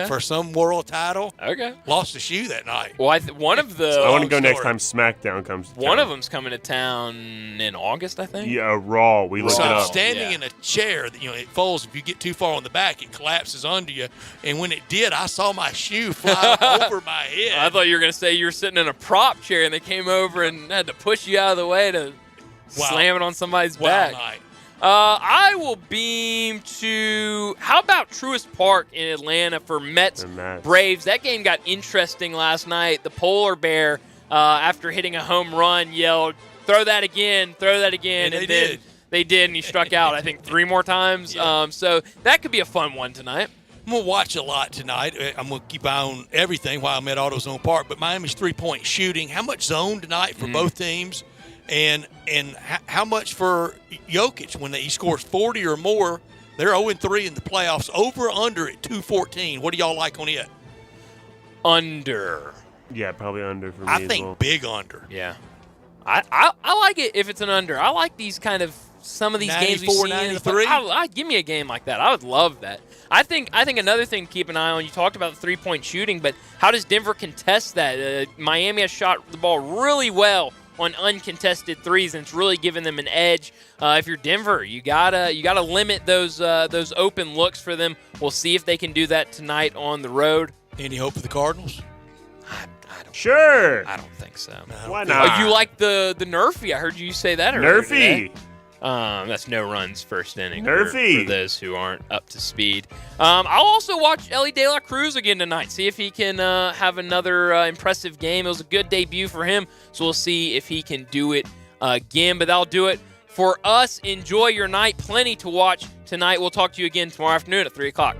for some world title. Okay. Lost a shoe that night. Well, one of the... I want to go next time SmackDown comes to town. One of them's coming to town in August, I think. Yeah, Raw. We looked it up. I'm standing in a chair that, it folds. If you get too far on the back, it collapses under you. And when it did, I saw my shoe fly over my head. I thought you were going to say you were sitting in a prop chair and they came over and had to push you out of the way to slam it on somebody's back. Night. I will beam to, how about Truist Park in Atlanta for Mets Braves? That game got interesting last night. The polar bear, after hitting a home run, yelled, throw that again. And then did. They did, and he struck out, I think, 3 more times. Yeah. So that could be a fun one tonight. I'm going to watch a lot tonight. I'm going to keep an eye on everything while I'm at AutoZone Park. But Miami's 3-point shooting, how much zone tonight for both teams? And how much for Jokic when he scores 40 or more? They're 0-3 in the playoffs. Over or under at 214. What do y'all like on it? Under. Yeah, probably under for me. I think big under. Yeah. I like it if it's an under. I like these kind of some of these games we've seen. 93. Give me a game like that. I would love that. I think another thing to keep an eye on, you talked about the three-point shooting, but how does Denver contest that? Miami has shot the ball really well on uncontested threes, and it's really given them an edge. If you're Denver, you gotta limit those open looks for them. We'll see if they can do that tonight on the road. Any hope for the Cardinals? Sure. I don't think so. Why not? Oh, you like the Nerfy? I heard you say that earlier today. That's no runs first inning. Nerfy. For those who aren't up to speed. I'll also watch Ellie De La Cruz again tonight. See if he can have another impressive game. It was a good debut for him, so we'll see if he can do it again. But that'll do it for us. Enjoy your night. Plenty to watch tonight. We'll talk to you again tomorrow afternoon at 3 o'clock.